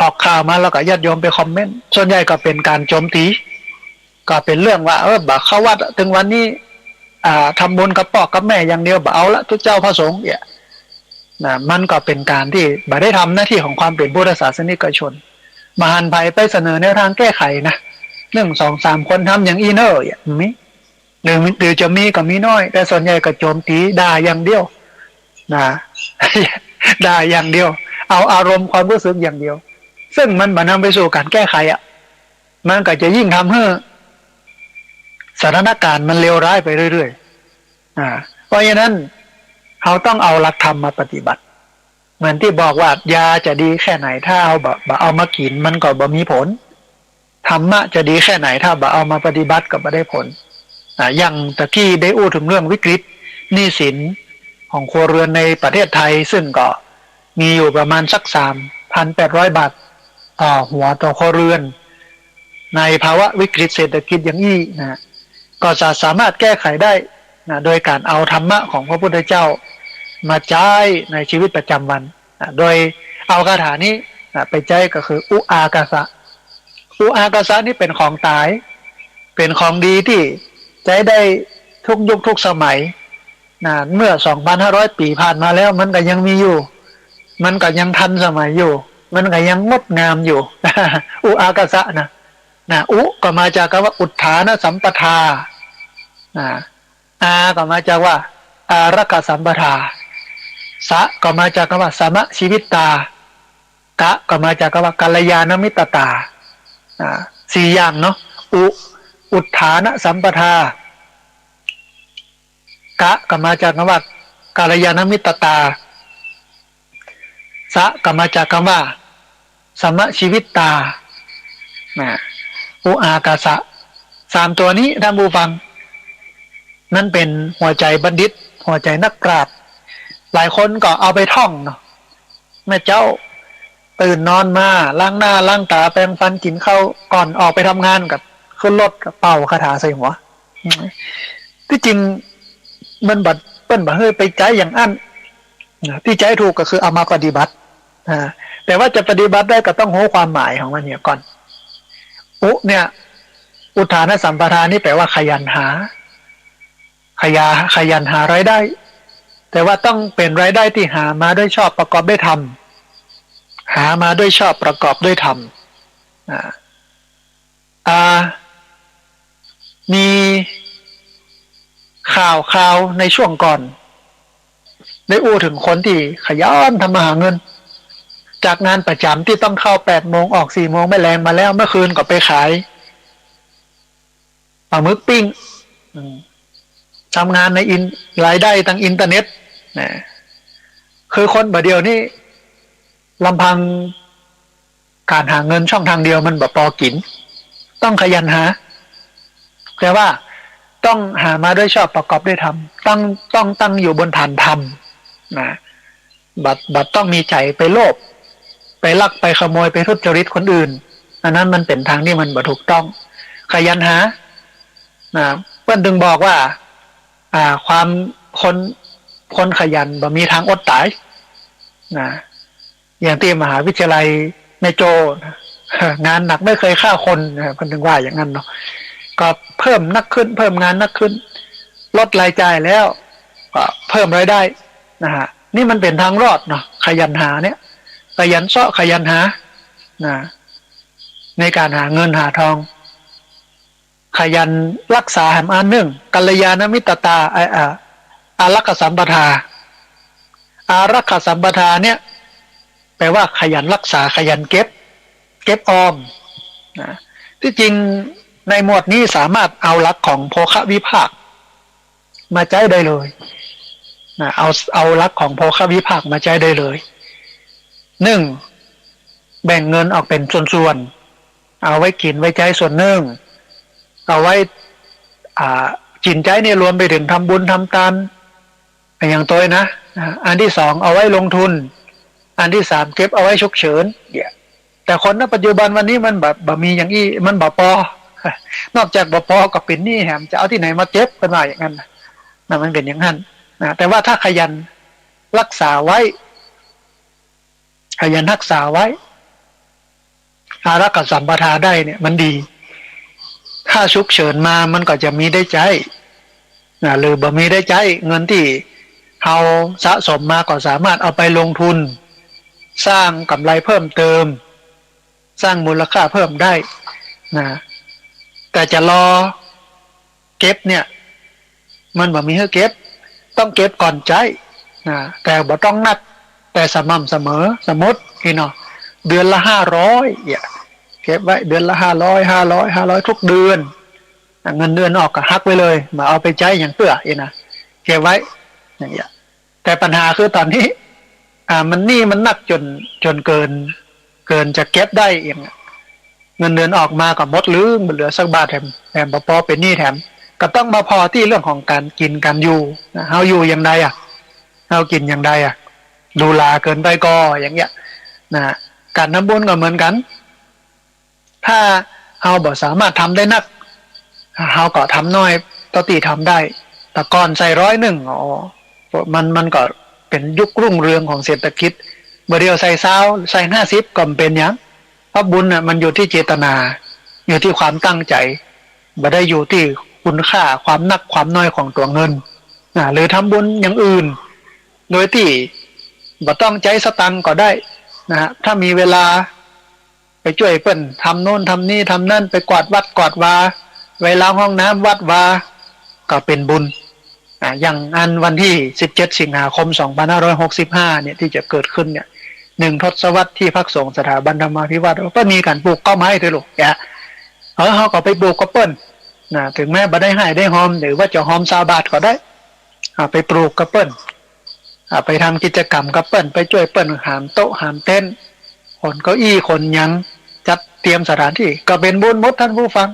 ออกข่าวมาแล้วก็ญาติโยมไปคอมเมนต์ส่วนใหญ่ก็เป็นการโจมตีก็เป็นเรื่องว่าบักเข้าวัดถึงวันนี้ทำบุญกับพ่อกับแม่อย่างเดียวบ่เอาละทุกเจ้าพระสงฆ์เนี่ยมันก็เป็นการที่บ่ได้ทำหน้าที่ของความเป็นพุทธศาสนิกชนมหันต์ไผไปเสนอแนวทางแก้ไขนะ1 2 3คนทำอย่างอีเนอร์มีหรือจะมีก็มีน้อยแต่ส่วนใหญ่ก็โจมตีด่าอย่างเดียวนะ ด่าอย่างเดียวเอาอารมณ์ความรู้สึกอย่างเดียวซึ่งมันนำไปสู่การแก้ไขอ่ะมันก็จะยิ่งทำให้สถานการณ์มันเลวร้ายไปเรื่อยๆเพราะฉะนั้นเขาต้องเอาหลักธรรมมาปฏิบัติเหมือนที่บอกว่ายาจะดีแค่ไหนถ้าเอาเอามากินมันก็บ่มีผลธรรมะจะดีแค่ไหนถ้าเอามาปฏิบัติก็ไม่ได้ผลอย่างตะกี้ได้อู้ถึงเรื่องวิกฤตหนี้สินของครัวเรือนในประเทศไทยซึ่งก็มีอยู่ประมาณสัก3,800 บาทต่อหัวต่อครัวเรือนในภาวะวิกฤตเศรษฐกิจอย่างนี้นะก็จะสามารถแก้ไขได้นะโดยการเอาธรรมะของพระพุทธเจ้ามาใช้ในชีวิตประจำวันนะโดยเอาคาถานี้นะไปใช้ก็คืออุอากาสะอุอากาสะนี่เป็นของตายเป็นของดีที่ใช้ได้ทุกยุคทุกสมัยนะเมื่อ 2,500 ปีผ่านมาแล้วมันก็ยังมีอยู่มันก็ยังทันสมัยอยู่มันก็ยังงดงามอยู่ อุอากาสะนะอุก็มาจากคำว่าอุทธานสัมปทาอาก็มาจากว่าอารักสัมปทาสะก็มาจากคำว่าสมะชีวิตตากะก็มาจากคำว่ากัลยาณมิตรตา4อย่างเนาะอุทธานสัมปทากะก็มาจากคำว่ากัลยาณมิตรตาสะก็มาจากคำว่าสมะชีวิตตาอุอากาสะ3ตัวนี้ท่านผู้ฟังนั่นเป็นหัวใจบัณฑิตหัวใจนักปราชญ์หลายคนก็เอาไปท่องเนาะแม่เจ้าตื่นนอนมาล้างหน้าล้างตาแปรงฟันกินข้าวก่อนออกไปทำงานกับขึ้นรถกับเป่าคาถาใส่หัวที่จริงมันบัดเปิ้นบ่เฮ้ยไปใจอย่างอั้นที่ใจถูกก็คือเอามาปฏิบัติแต่ว่าจะปฏิบัติได้ก็ต้องรู้ความหมายของมันเนี่ยก่อนอุเนี่ยอุทานสัมปทานนี่แปลว่าขยันหาขยันหารายได้แต่ว่าต้องเป็นรายได้ที่หามาด้วยชอบประกอบด้วยธรรมหามาด้วยชอบประกอบด้วยธรรมมีข่าวในช่วงก่อนได้อู้ถึงคนที่ขยันทำมาหาเงินจากงานประจำที่ต้องเข้า8 โมงออก4 โมงไม่แรงมาแล้วเมื่อคืนก็ไปขายปลาหมึกปิ้งทำงานในรายได้ทางอินเทอร์เน็ตนะคือคนแบบเดียวนี่ลำพังการหาเงินช่องทางเดียวมันแบบพอกินต้องขยันหาแต่ว่าต้องหามาด้วยชอบประกอบด้วยธรรมต้องตั้งอยู่บนฐานธรรมนะบัดต้องมีใจไปโลภไปลักไปขโมยไปทุจริตคนอื่นอันนั้นมันเป็นทางที่มันบ่ถูกต้องขยันหาเพื่อนดึงบอกว่าความคนขยันบ่มีทางอดตายอย่างที่มหาวิทยาลัยในโจงานหนักไม่เคยฆ่าคนเพื่อนดึงว่าอย่างนั้นเนาะก็เพิ่มนักขึ้นเพิ่มงานนักขึ้นลดรายจ่ายแล้วก็เพิ่มรายได้นี่มันเป็นทางรอดเนาะขยันหาเนี่ยขยันเสาะขยันหาในการหาเงินหาทองขยันรักษาแหมอันหนึ่งกัลยาณมิตรตาอารักขสัมปทาอารักขสัมปทาเนี่ยแปลว่าขยันรักษาขยันเก็บออมที่จริงในหมวดนี้สามารถเอาหลักของโภควิภาคมาใช้ได้เลยเอาหลักของโภควิภาคมาใช้ได้เลย1แบ่งเงินออกเป็นส่วนๆเอาไว้กินไว้ใช้ส่วนหนึ่งเอาไว้จินใจเนี่ยรวมไปถึงทำบุญทำทานอย่างตัวนะอันที่2เอาไว้ลงทุนอันที่3เก็บเอาไว้ฉุกเฉินแต่คนณปัจจุบันวันนี้มันแบบมีอย่างนี้มันบ่พอนอกจากบ่พอก็เป็นหนี้แถมจะเอาที่ไหนมาเก็บกันว่าอย่างนั้นมันเป็นอย่างนั้นแต่ว่าถ้าขยันรักษาไว้ขยันรักษาไว้อารักขสัมปทาได้เนี่ยมันดีถ้าฉุกเฉินมามันก็จะมีได้ใจหรือบ่มีได้ใจเงินที่เราสะสมมาก็สามารถเอาไปลงทุนสร้างกำไรเพิ่มเติมสร้างมูลค่าเพิ่มได้แต่จะรอเก็บเนี่ยมันบ่มีให้เก็บต้องเก็บก่อนใจแต่บ่ต้องนัด แต่สม่ำเสมอสมมติพี่น้องเดือนละ500เนี่ยเก็บไว้เดือนละ500ทุกเดือนเงินเดือนออกก็หักไว้เลยมาเอาไปใช้อย่างเตื้อเองนะเก็บไว้อย่างเงี้ยแต่ปัญหาคือตอนนี้มันหนี้มันหนักจนเกินจะเก็บได้เองเงินเดือนออกมาก็หมดลืมเหลือสักบาทแถมพอเป็นหนี้แถมก็ต้องมาพอที่เรื่องของการกินการอยู่เฮาอยู่อย่างไรเฮากินอย่างไรดูลาเกินไปก็อย่างเงี้ยนะการทำบุญก็เหมือนกัน ถ้าเฮาบ่สามารถทำได้นักเฮาก็ทำน้อยตติทำได้แต่ก่อนใส่100มันก็เป็นยุครุ่งเรืองของเศรษฐกิจเมื่อเดียวใส่20ใส่50ก็เป็นอย่างเพราะบุญมันอยู่ที่เจตนาอยู่ที่ความตั้งใจบ่ได้อยู่ที่คุณค่าความนักความน้อยของตัวเงินหรือทำบุญอย่างอื่นโดยที่บ่ต้องใจสตังก็ได้นะฮะถ้ามีเวลาไปช่วยเปิ้นทำโน่นทำนี่ทำนั่นไปกวาดวัดกวาดวาไว้ล้างห้องน้ำวัดวาก็เป็นบุญอย่างอันวันที่17สิงหาคม2565เนี่ยที่จะเกิดขึ้นเนี่ย1 ทศวรรษที่พักสงฆ์สถาบันธรรมาภิวัตน์ก็มีการปลูกต้นไม้ด้วยลูกเขาก็ไปปลูกก็เปิ้นถึงแม้บ่ได้ให้ได้หอมหรือว่าจะหอม20 บาทก็ได้ไปปลูกก็เปิ้นไปทำกิจกรรมก็เปิ้นไปช่วยเปิ้นหามโต๊ะหามเต็นท์คนเก้าอี้คนยังจัดเตรียมสถานที่ก็เป็นบุญหมดท่านผู้ฟัง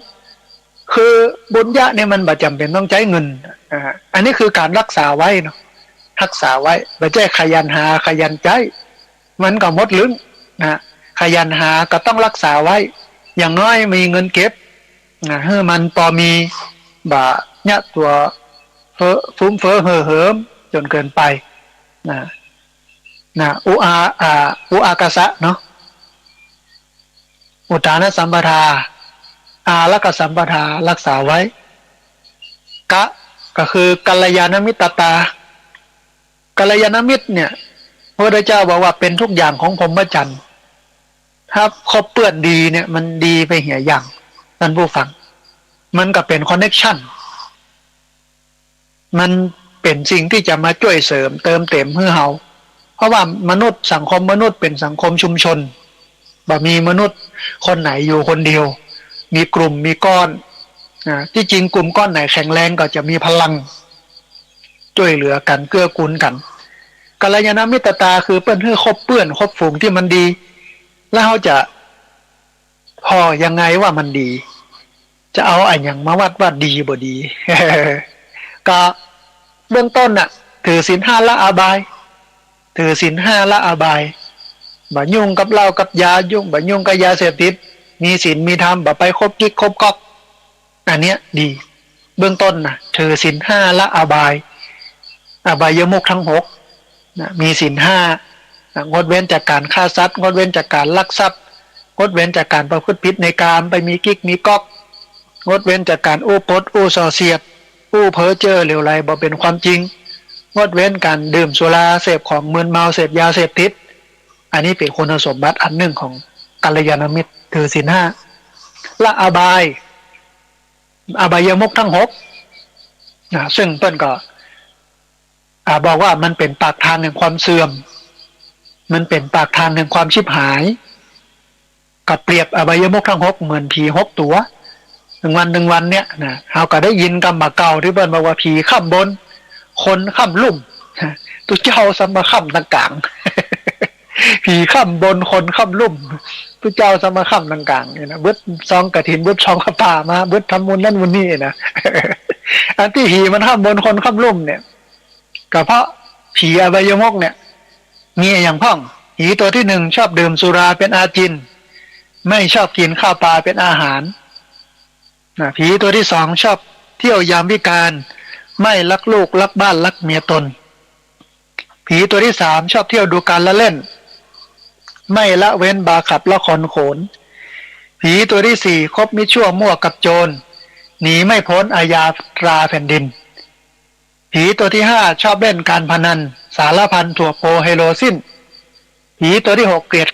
คือบุญญะเนี่ยมันบ่จำเป็นต้องใช้เงินอันนี้คือการรักษาไว้เนาะรักษาไว้บ่ใช่ขยันหาขยันใจมันก็หมดลึงขยันหาก็ต้องรักษาไว้อย่างน้อยมีเงินเก็บให้มันพอมีบ่เนี่ยตัวฟุ้มเฟ้อเห่อเหิมจนเกินไปอุอากาสะเนาะอุทานสัมปทาละกสัมปทารักษาไว้ก็คือกัลยาณมิตรตากัลยาณมิตรเนี่ยพระพุทธเจ้าบอกว่าเป็นทุกอย่างของพรหมจรรย์ถ้าคบเปื้อนดีเนี่ยมันดีไปเหี่ยอย่างท่านผู้ฟังมันก็เป็นคอนเนคชั่นมันเป็นสิ่งที่จะมาช่วยเสริมเติมเต็มให้เฮาเพราะว่ามนุษย์สังคมมนุษย์เป็นสังคมชุมชนบ่มีมนุษย์คนไหนอยู่คนเดียวมีกลุ่มมีก้อนที่จริงกลุ่มก้อนไหนแข็งแรงก็จะมีพลังช่วยเหลือกันเกื้อกูลกันกัลยาณมิตรตาคือเปิ้นให้คบเปื้อนคบฝูงที่มันดีแล้วเขาจะพอยังไงว่ามันดีจะเอาอันอย่างมาวัดว่าดีบ่ดี ก็เบื้องต้นถือศีล5ละอบายถือศีล5ละอบายบ่ยุ่งกับเหล้ากับยาบ่ยุ่งกับยาเสพติดมีศีลมีธรรมบ่ไปคบกิ๊กคบก๊อกอันเนี้ยดีเบื้องต้นถือศีล5ละอบายมุขทั้ง6มีศีล5งดเว้นจากการฆ่าสัตว์งดเว้นจากการลักทรัพย์งดเว้นจากการประพฤติผิดในกามไปมีกิ๊กมีก๊อกงดเว้นจากการอู้ปดอู้ส่อเสียดอู้เพ้อเจ้อเหลวไหลบ่เป็นความจริงงดเว้นการดื่มสุราเสพของมึนเมาเสพยาเสพติดอันนี้เป็นคุณสมบัติอันหนึ่งของกัลยาณมิตรถือศีล5ละอบายมุขทั้ง6ซึ่งเปิ้นก็บอกว่ามันเป็นปากทางแห่งความเสื่อมมันเป็นปากทางแห่งความชิบหายกับเปรียบอบายมุขทั้ง6เหมือนผี6ตัวหนึ่งวันเนี่ยเราก็ได้ยินคำเก่าที่เปิ้นบอกว่าผีข้ามบนคนข้ามลุ่มตุเจ้าสมมาข้ามต่างกลาง ผีข้ามบนคนข้ามลุ่มตุเจ้าสมมาข้ามต่างกลางเนี่ยนะเบิดซองกฐินเบิดซองกระป่ามาเบิดทำบุญนั่นบุญนี่นะ อันที่ผีมันข้ามบนคนข้ามลุ่มเนี่ยก็เพราะผีอบายมุขเนี่ยมีอย่างพ่องผีตัวที่1ชอบดื่มสุราเป็นอาจินไม่ชอบกินข้าวปลาเป็นอาหารผีตัวที่2ชอบเที่ยวยามวิกาลไม่รักลูกรักบ้านรักเมียตนผีตัวที่3ชอบเที่ยวดูการละเล่นไม่ละเว้นบาขับละครโขนผีตัวที่4คบมิตรชั่วมั่วกับโจรหนีไม่พ้นอาญาตราแผ่นดินผีตัวที่5ชอบเล่นการพนันสารพันถั่วโพไฮโลซินผีตัวที่6เกลียด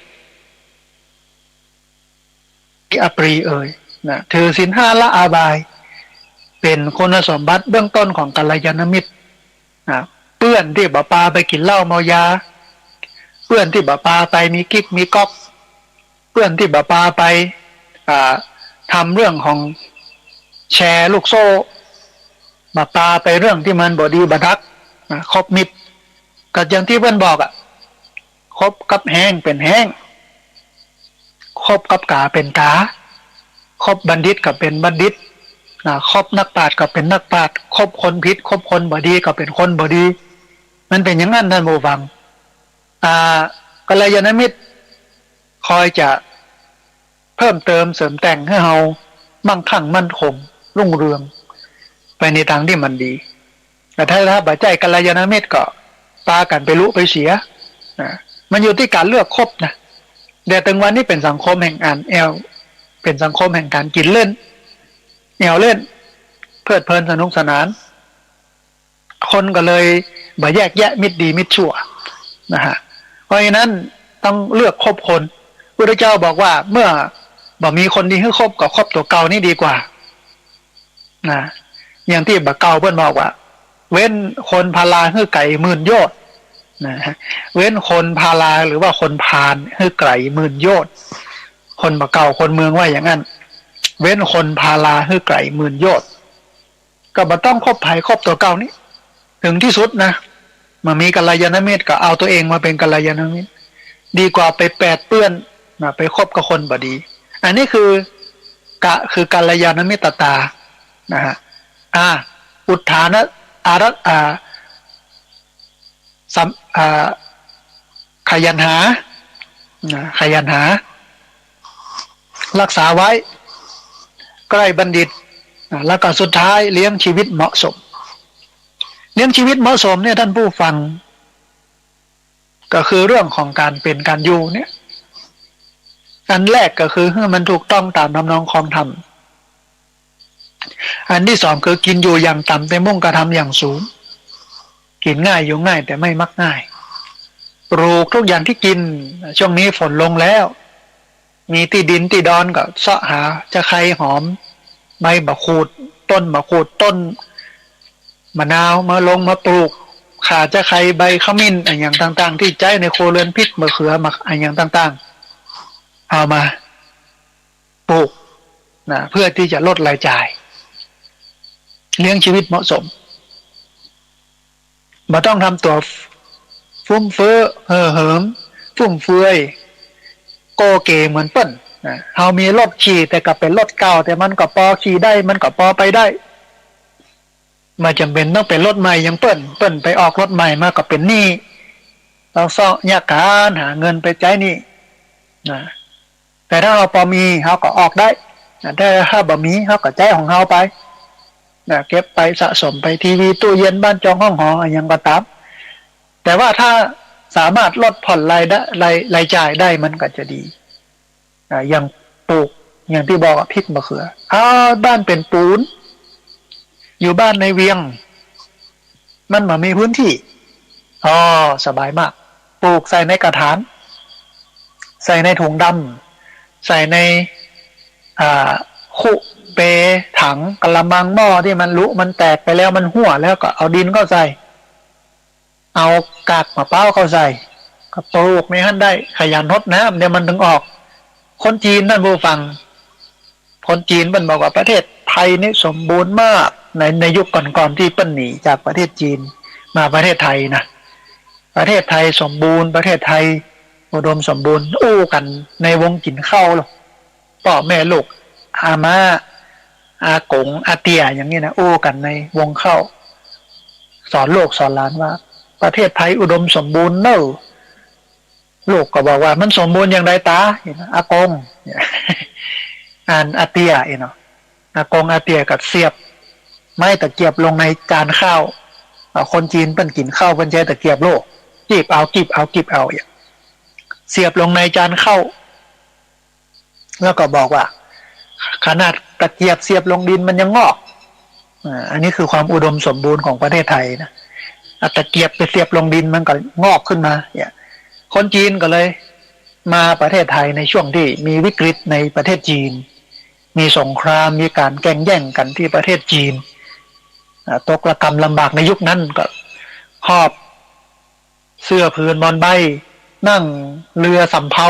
อปรีถือศีล5ละอบายเป็นคุณสมบัติเบื้องต้นของกัลยาณมิตรเปื้อนที่บ่ปาไปกินเหล้าเมายา เพื่อนที่บ่ปาไปมีกิ๊กมีก๊อกเพื่อนที่บ่ปาไปทำเรื่องของแชร์ลูกโซ่บ่ปาไปเรื่องที่มันบ่ดีบ่ทักคบมิตรก็อย่างที่เพื่อนบอกคบกับแห้งเป็นแห้งคบกับกาเป็นกาคบบัณฑิตก็เป็นบัณฑิตคบนักปราชญ์ก็เป็นนักปราชญ์คบคนผิดคบคนบ่ดีก็เป็นคนบ่ดีมันเป็นอย่างนั้นท่านผู้ฟังกัลยาณมิตรคอยจะเพิ่มเติมเสริมแต่งให้เรามั่งคั่งมั่นคงรุ่งเรืองไปในทางที่มันดีแต่ถ้าบ่ใจกัลยาณมิตรก็ปากันไปรู้ไปเสียมันอยู่ที่การเลือกคบนะเดี๋ยวถึงวันนี้เป็นสังคมแห่งแอลเป็นสังคมแห่งการกินเล่นแอวเล่นเพลิดเพลินสนุกสนานคนก็เลยบ่แยกแยะมิตรดีมิตรชั่วนะฮะเพราะฉะนั้นต้องเลือกคบคนพระเจ้าบอกว่าเมื่อบ่มีคนดีให้คบก็คบตัวเก่านี่ดีกว่านะอย่างที่บ่เก่าเพิ่นบอกว่าเว้นคนพาลาให้ไก่หมื่นโยชน์นะฮะเว้นคนพาลาหรือว่าคนพาลให้ไก่หมื่นโยชน์คนบ่เก่าคนเมืองว่าอย่างนั้นเว้นคนพาลาให้ไก่หมื่นโยชน์ก็บ่ต้องคบไผคบตัวเก่านี้ถึงที่สุดนะมามีกัลยาณมิตรก็เอาตัวเองมาเป็นกัลยาณมิตรดีกว่าไปแปดเปื้อนไปคบกับคนบ่ดีอันนี้คือกัลยาณมิตรตานะฮะอุทานะขยันหารักษาไว้ใกล้บัณฑิตแล้วก็สุดท้ายเลี้ยงชีวิตเหมาะสมเลี้ยงชีวิตเหมาะสมเนี่ยท่านผู้ฟังก็คือเรื่องของการเป็นการอยู่เนี่ยอันแรกก็คือให้มันถูกต้องตามทำนองครองธรรมอันที่สองคือกินอยู่อย่างต่ำแต่มุ่งกระทำอย่างสูงกินง่ายอยู่ง่ายแต่ไม่มักง่ายปลูกทุกอย่างที่กินช่วงนี้ฝนลงแล้วมีที่ดินที่ดอนก็เสาะหาจะไคร้หอมใบมะขูดต้นมะขูดต้นมะนาวมาลงมาปลูกขาจะไคร้ใบขมิ้นอะไรอย่างต่างๆที่ใช้ในครัวเรือนพริกมะเขือมะอะไรอย่างต่างๆเอามาปลูกนะเพื่อที่จะลดรายจ่ายเลี้ยงชีวิตเหมาะสมบ่ต้องทำตัวฟุ่มเฟ้อเหิมฟุ่มเฟือยโกเกเหมือนเปิ้นเฮามีรถขี่แต่ก็เป็นรถเก่าแต่มันก็พอขี่ได้มันก็พอไปได้ไม่จำเป็นต้องเป็นรถใหม่อย่างเปิ้นไปออกรถใหม่มาก็เป็นหนี้ต้องซ่อยากการหาเงินไปใช้หนี้นะแต่ถ้าเราพอมีเฮาก็ออกได้แต่ถ้าบ่มีเฮาก็ใช้ของเฮาไปเก็บไปสะสมไปทีวีตู้เย็นบ้านจองห้องหออะไรอย่างก็ตามแต่ว่าถ้าสามารถลดผ่อนรายจ่ายได้มันก็จะดีอย่างปลูกอย่างที่บอกพริกมะเขือบ้านเป็นปูนอยู่บ้านในเวียงมันไม่มีพื้นที่สบายมากปลูกใส่ในกระถางใส่ในถุงดำใส่ในคุเปถังกระมังหม้อที่มันมันแตกไปแล้วมันหัวแล้วก็เอาดินเข้าใส่เอากากมะพร้าวเข้าใส่ก็ปลูกในหั่นได้ขยันรดน้ำเดี๋ยวมันถึงออกคนจีนนั่นผู้ฟังคนจีนมันบอกว่าประเทศไทยนี่สมบูรณ์มากในยุคก่อนๆที่เปิ้นหนีจากประเทศจีนมาประเทศไทยนะประเทศไทยสมบูรณ์ประเทศไทยอุดมสมบูรณ์อู้กันในวงกินข้าวหรอกพ่อแม่ลูกอาม่าอากงอาเตียอย่างนี้นะอู้กันในวงข้าวสอนโลกสอนหลานว่าประเทศไทยอุดมสมบูรณ์เนอะลูกก็บอกว่ามันสมบูรณ์อย่างไรตาอากงอาเตียเนาะอากงอาเตียกับเสียบไม้ตะเกียบลงในจานข้าวคนจีนเปิ้นกินข้าวเปิ้นใช้ตะเกียบโลกกีบเอาเสียบลงในจานข้าวแล้วก็บอกว่าขนาดตะเกียบเสียบลงดินมันยังงอกอันนี้คือความอุดมสมบูรณ์ของประเทศไทยนะตะเกียบไปเสียบลงดินมันก็งอกขึ้นมาเนี่ยคนจีนก็เลยมาประเทศไทยในช่วงที่มีวิกฤตในประเทศจีนมีสงครามมีการแข่งแย่งกันที่ประเทศจีนตกระกำลำบากในยุคนั้นก็หอบเสื้อผืนบอนใบ นั่งเรือสำเภา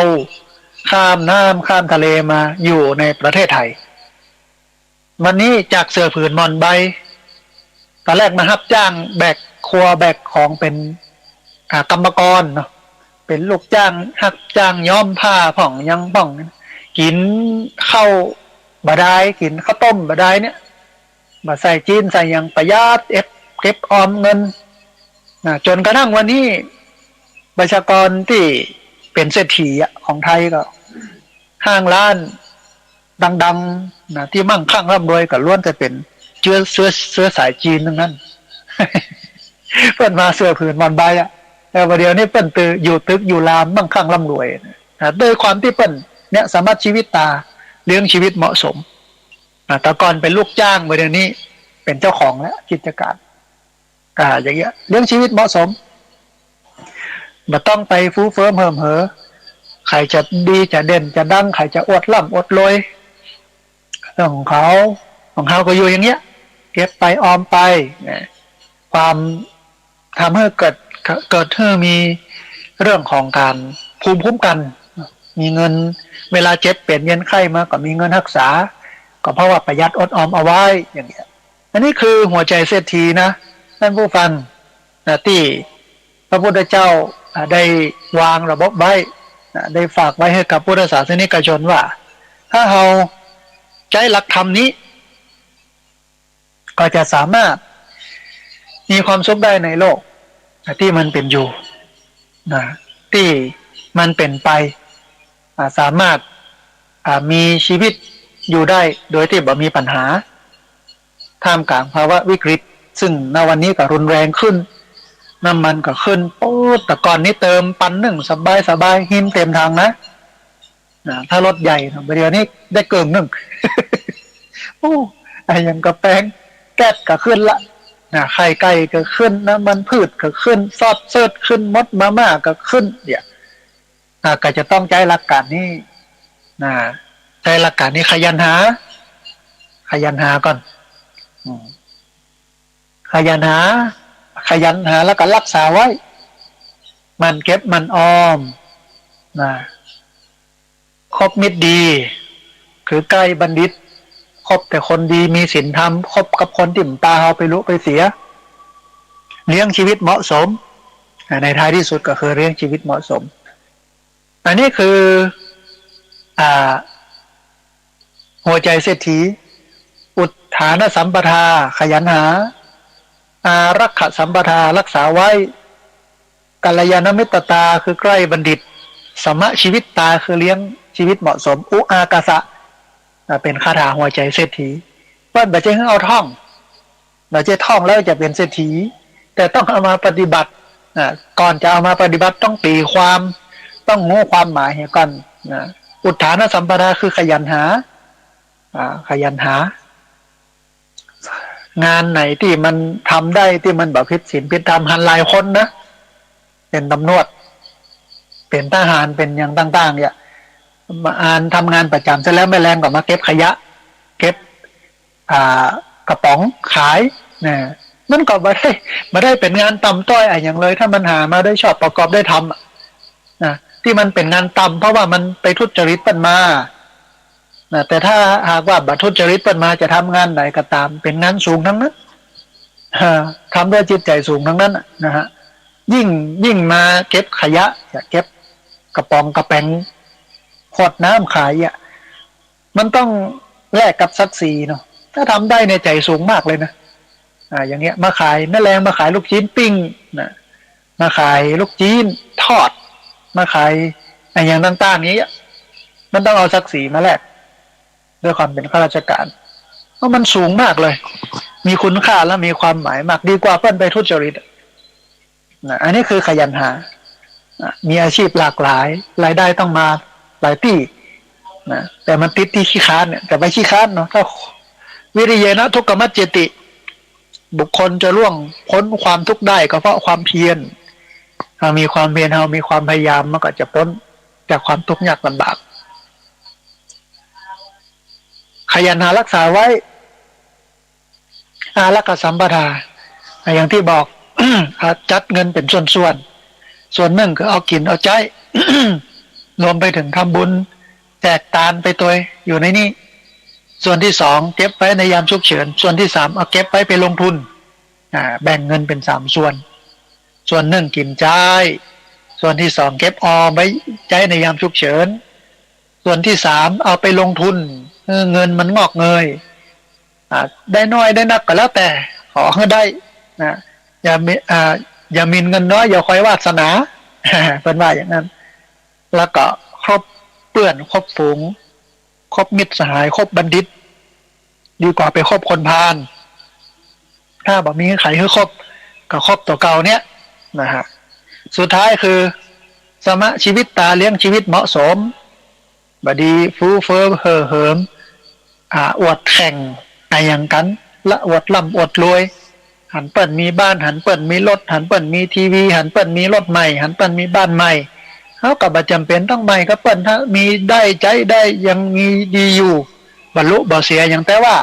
ข้ามน้ำข้ามทะเลมาอยู่ในประเทศไทยวันนี้จากเสือผืนมอนใบตอนแรกมารับจ้างแบกครัวแบกของเป็นกรรมกรเนาะเป็นลูกจ้างหักจ้างย้อมผ้าผ่องยังผ่องกินข้าวบะไดกินข้าวต้มบะไดเนี่ยมาใส่จีนใส่ยังประหยัดเก็บออมเงินจนกระทั่งวันนี้ประชากรที่เป็นเศรษฐีของไทยก็ห้างร้านดังๆที่มั่งคั่งร่ำรวยก็ล้วนแต่เป็นเชื้อสายจีนทั้งนั้น เปิ้นมาเสื้อผืนมอนใบแต่ประเดี๋ยวนี้เปิ้นอยู่ตึกอยู่รามมั่งคั่งร่ำรวยด้วยความที่เปิ้นเนี่ยสามารถชีวิตตาเลี้ยงชีวิตเหมาะสมแต่ก่อนเป็นลูกจ้างประเดี๋ยวนี้เป็นเจ้าของแล้วกิจการอย่างเงี้ยเลี้ยงชีวิตเหมาะสมไม่ต้องไปฟูเฟิร์มเหิมเหอใครจะดีจะเด่นจะดังใครจะอวดล่ำอวดรวยเรื่องของเขาก็อยู่อย่างเงี้ยเก็บไปออมไปความทำให้เกิดให้มีเรื่องของการภูมิคุ้มกันมีเงินเวลาเจ็บเปลี่ยนเย็นไข้มาก็มีเงินรักษาก็เพราะว่าประหยัดอดออมเอาไว้อย่างเงี้ยอันนี้คือหัวใจเศรษฐีนะท่านผู้ฟังที่พระพุทธเจ้าได้วางระบบไว้ได้ฝากไว้ให้กับพุทธศาสนิกชนว่าถ้าเราใช้หลักธรรมนี้ก็จะสามารถมีความสุขได้ในโลกที่มันเป็นอยู่ที่มันเป็นไปสามารถมีชีวิตอยู่ได้โดยที่บ่มีปัญหาท่ามกลางภาวะวิกฤตซึ่งณวันนี้ก็รุนแรงขึ้นน้ำมันก็ขึ้นโอ้แต่ก่อนนี้เติมปันหนึ่งสบายหินเต็มทางนะถ้ารถใหญ่เดี๋ยวนี้ได้เกินหนึ่ง โอ้ไอ้ยังกระแปงแก๊สก็ขึ้นละไข่ไก่ก็ขึ้นน้ำมันพืชก็ขึ้นซอสเซิร์ชขึ้นมดมาม่าก็ขึ้นเดี๋ยวก็จะต้องใช้หลักการนี้ใช้หลักการนี้ขยันหาก่อนขยันหาแล้วก็รักษาไว้มันเก็บมันออมคบมิตรดีคือใกล้บัณฑิตคบแต่คนดีมีศีลธรรมคบกับคนที่ตาเอาไปรู้ไปเสียเลี้ยงชีวิตเหมาะสมในท้ายที่สุดก็คือเลี้ยงชีวิตเหมาะสมอันนี้คือหัวใจเศรษฐีอุทธานสัมปทาขยันหาอารักขสัมปทารักษาไว้กัลยาณมิตรตาคือใกล้บัณฑิตสมะชีวิตตาคือเลี้ยงชีวิตเหมาะสมอุอากาสะเป็นคาถาหัวใจเศรษฐีว่าบัจเจให้เอาท่องบัจเจท่องแล้วจะเป็นเศรษฐีแต่ต้องเอามาปฏิบัติก่อนจะเอามาปฏิบัติต้องตีความต้องงูความหมายให้ก่อนอุทธานสัมปทาคือขยันหางานไหนที่มันทำได้ที่มันแบบผิดศีลผิดธรรมหันหลายคนนะเป็นตำรวจเป็นทหารเป็นอย่างต่างๆเนี่ยมาทำงานประจำเสร็จแล้วไม่แรงก็มาเก็บขยะเก็บกระป๋องขายเนี่ยมันก็ไม่ได้เป็นงานต่ำต้อยอะไรอย่างเลยถ้ามันหามาได้ชอบประกอบได้ทำที่มันเป็นงานต่ำเพราะว่ามันไปทุจริตเป็นมาแต่ถ้าหากว่าบัตรทุจริตเป็นมาจะทำงานไหนก็ตามเป็นงานสูงทั้งนั้นทำด้วยจิตใจสูงทั้งนั้นนะฮะยิ่งมาเก็บขยะเก็บกระป๋องกระแปงขวดน้ำขายมันต้องแลกกับศักดิ์ศรีเนาะถ้าทำได้ในใจสูงมากเลยนะอย่างเงี้ยมาขายแม่แรงมาขายลูกชิ้นปิ้งมาขายลูกชิ้นทอดมาขายอย่างต่างๆนี้มันต้องเอาศักดิ์ศรีมาแลกด้วยความเป็นข้าราชการเพราะมันสูงมากเลยมีคุณค่าและมีความหมายมากดีกว่าเพิ่นไปทุจริตอันนี้คือขยันหามีอาชีพหลากหลายรายได้ต้องมาหลายที่แต่มันติดที่ขี้ค้านเนี่ยแต่ไม่ขี้ค้านเนาะถ้าวิริยนะทุกขมัจเจติบุคคลจะล่วงพ้นความทุกข์ได้ก็เพราะความเพียรมีความเพียรมีความพยายามมันก็จะพ้นจากความทุกข์ยากลำบากขยันหารักษาไว้อารักขสัมปทาอย่างที่บอก จัดเงินเป็นส่วน ส่วนหนึ่งคือเอากินเอาใจ รวมไปถึงทำบุญแจกทานไปตัวอยู่ในนี้ส่วนที่สองเก็บไว้ในยามฉุกเฉินส่วนที่สามเอาเก็บไว้ไปลงทุนแบ่งเงินเป็น3 ส่วนหนึ่งกินใจส่วนที่สองเก็บออมไว้ใจในยามฉุกเฉินส่วนที่สามเอาไปลงทุนเงินมันงอกเงยได้น้อยได้นักก็แล้วแต่ขอให้ได้นะอย่ามีเงินน้อยอย่าคอยวาสนา เป็นว่าอย่างนั้นแล้วก็ครบเปื้อนครบฝูงครบมิตรสหายครบบัณฑิตดีกว่าไปคบคนพาลถ้าบอกมีใครให้คบก็คบตัวเก่าเนี้ยนะฮะสุดท้ายคือสมะชีวิตตาเลี้ยงชีวิตเหมาะสมบดีฟูเฟ้อเห่อเหิมอวดแข่งอะไรอย่างกันละอวดล่ำอวดรวยหันเปิ่นมีบ้านหันเปิ่นมีรถหันเปิ่นมีทีวีหันเปิ่นมีรถใหม่หันเปิ่นมีบ้านใหม่เขากับจำเป็นต้องใหม่ก็เปิ่นถ้ามีได้ใจได้ยังมีดีอยู่บรรลุบ่เสียอย่างแต่ว่า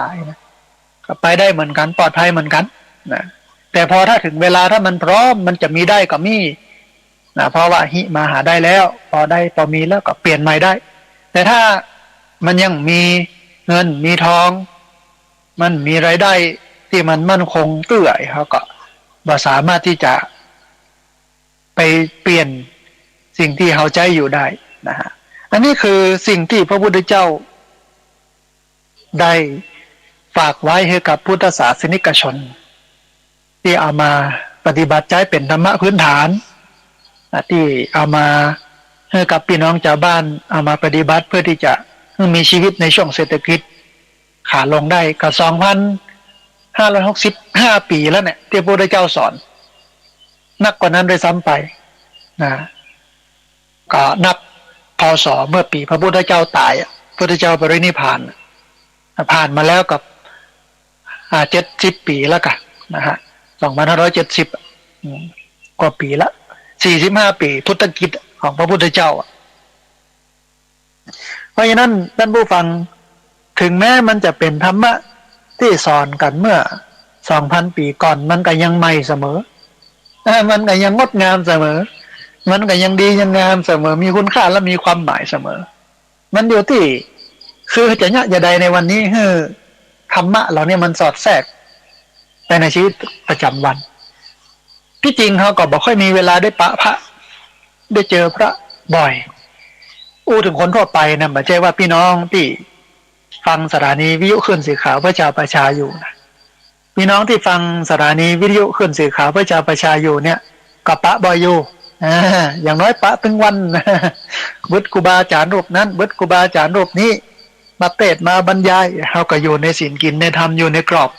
ก็ไปได้เหมือนกันปลอดภัยเหมือนกันนะแต่พอถ้าถึงเวลาถ้ามันพร้อมมันจะมีได้ก็มีนะเพราะว่าหิมาหาได้แล้วพอได้พอมีแล้วก็เปลี่ยนใหม่ได้แต่ถ้ามันยังมีเงินมีทองมันมีรายได้ที่มันมั่นคงเตื้อยเขาก็บ่สามารถที่จะไปเปลี่ยนสิ่งที่เขาใจอยู่ได้นะฮะอันนี้คือสิ่งที่พระพุทธเจ้าได้ฝากไว้ให้กับพุทธศาสนิกชนที่เอามาปฏิบัติใจเป็นธรรมะพื้นฐานที่เอามาให้กับพี่น้องชาวบ้านเอามาปฏิบัติเพื่อที่จะมีชีวิตในช่วงเศรษฐกิจขาลงได้ก็2,565 ปีแล้วเนี่ยที่พระพุทธเจ้าสอนนักกว่านั้นด้วยซ้ำไปนะก็นับพศเมื่อปีพระพุทธเจ้าตายพระพุทธเจ้าปรินิพพานผ่านมาแล้วกับ70 ปีแล้วกันนะฮะ2570กว่าปีละ45 ปีพุทธกิจของพระพุทธเจ้าเพราะฉะนั้นท่านผู้ฟังถึงแม้มันจะเป็นธรรมะที่สอนกันเมื่อ 2,000 ปีก่อนมันก็ยังใหม่เสมอมันก็ยังงดงามเสมอมันก็ยังดียังงามเสมอมีคุณค่าและมีความหมายเสมอมันอยู่ที่คือจะเนี่ยจะใดในวันนี้ธรรมะเราเนี่ยมันสอดแทรกไปในชีวิตประจำวันที่จริงเขาก็บอกค่อยมีเวลาได้ปะพระได้เจอพระบ่อยถึงคนทั่วไปนะไม่ใช่ว่าพี่น้องที่ฟังสถานีวิทยุคลื่นสีขาวพระเจ้าประชาอยู่นะพี่น้องที่ฟังสถานีวิทยุคลื่นสีขาวพระเจ้าประชาอยู่เนี่ยก็ปะบ่อยอยู่อย่างน้อยปะถึงวันบุตรครูบาอาจารย์รูปนั้นบุตรครูบาอาจารย์รูปนี้มาเทศน์มาบรรยายเขาก็อยู่ในศีลกินในธรรมอยู่ในกรอบ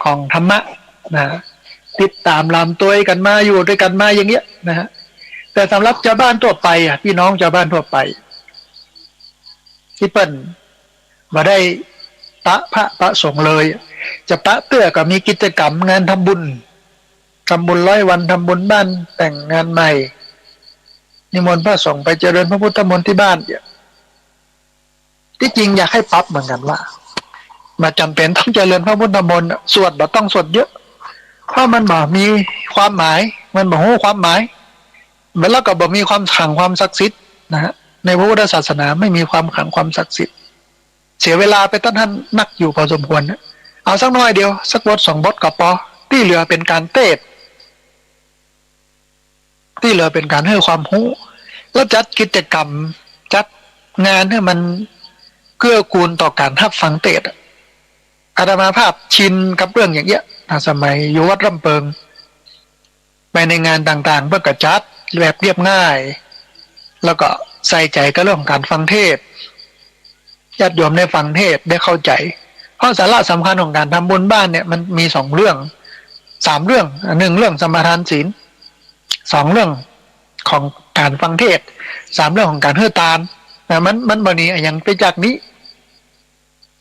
ของธรรมะนะติดตามลำตัวกันมาอยู่ด้วยกันมาอย่างเงี้ยนะฮะแต่สำหรับชาวบ้านทั่วไปพี่น้องชาวบ้านทั่วไปที่เปิ้นมาได้ปะพระประสงค์เลยจะปะเตื้อก็มีกิจกรรมงานทำบุญ100 วันทำบุญบ้านแต่งงานใหม่นิมนต์พระสงฆ์ไปเจริญพระพุทธมนต์ที่บ้านที่จริงอยากให้ปรับเหมือนกันว่ามาจำเป็นต้องเจริญพระพุทธมนต์สวดบ่ต้องสวดเยอะเพราะมันบ่มีความหมายมันบ่ฮู้ความหมายแล้วก็บ่มีความขลังความศักดิ์สิทธิ์นะฮะในพระพุทธศาสนาไม่มีความขลังความศักดิ์สิทธิ์เสียเวลาไปตั้งท่านนักอยู่พอสมควรเอาสักน้อยเดียวสักบท2 บทก็พอที่เหลือเป็นการเทศที่เหลือเป็นการให้ความรู้แล้วจัดกิจกรรมจัดงานให้มันเกื้อกูลต่อการรับฟังเทศอาตมาภาพชินกับเรื่องอย่างเงี้ยสมัยอยู่วัดลำเปิงไปในงานต่างๆเพื่อกระจัดแบบเรียบง่ายแล้วก็ใส่ใจกับเรื่องการฟังเทศญาติโยมได้ฟังเทศได้เข้าใจเพราะสาระสำคัญของการทำบุญบ้านเนี่ยมันมี2 เรื่อง3 เรื่อง1 เรื่องสมาทานศีล2 เรื่องของการฟังเทศ3 เรื่องของการให้ทานมันบ่หนีอย่างไปจากนี้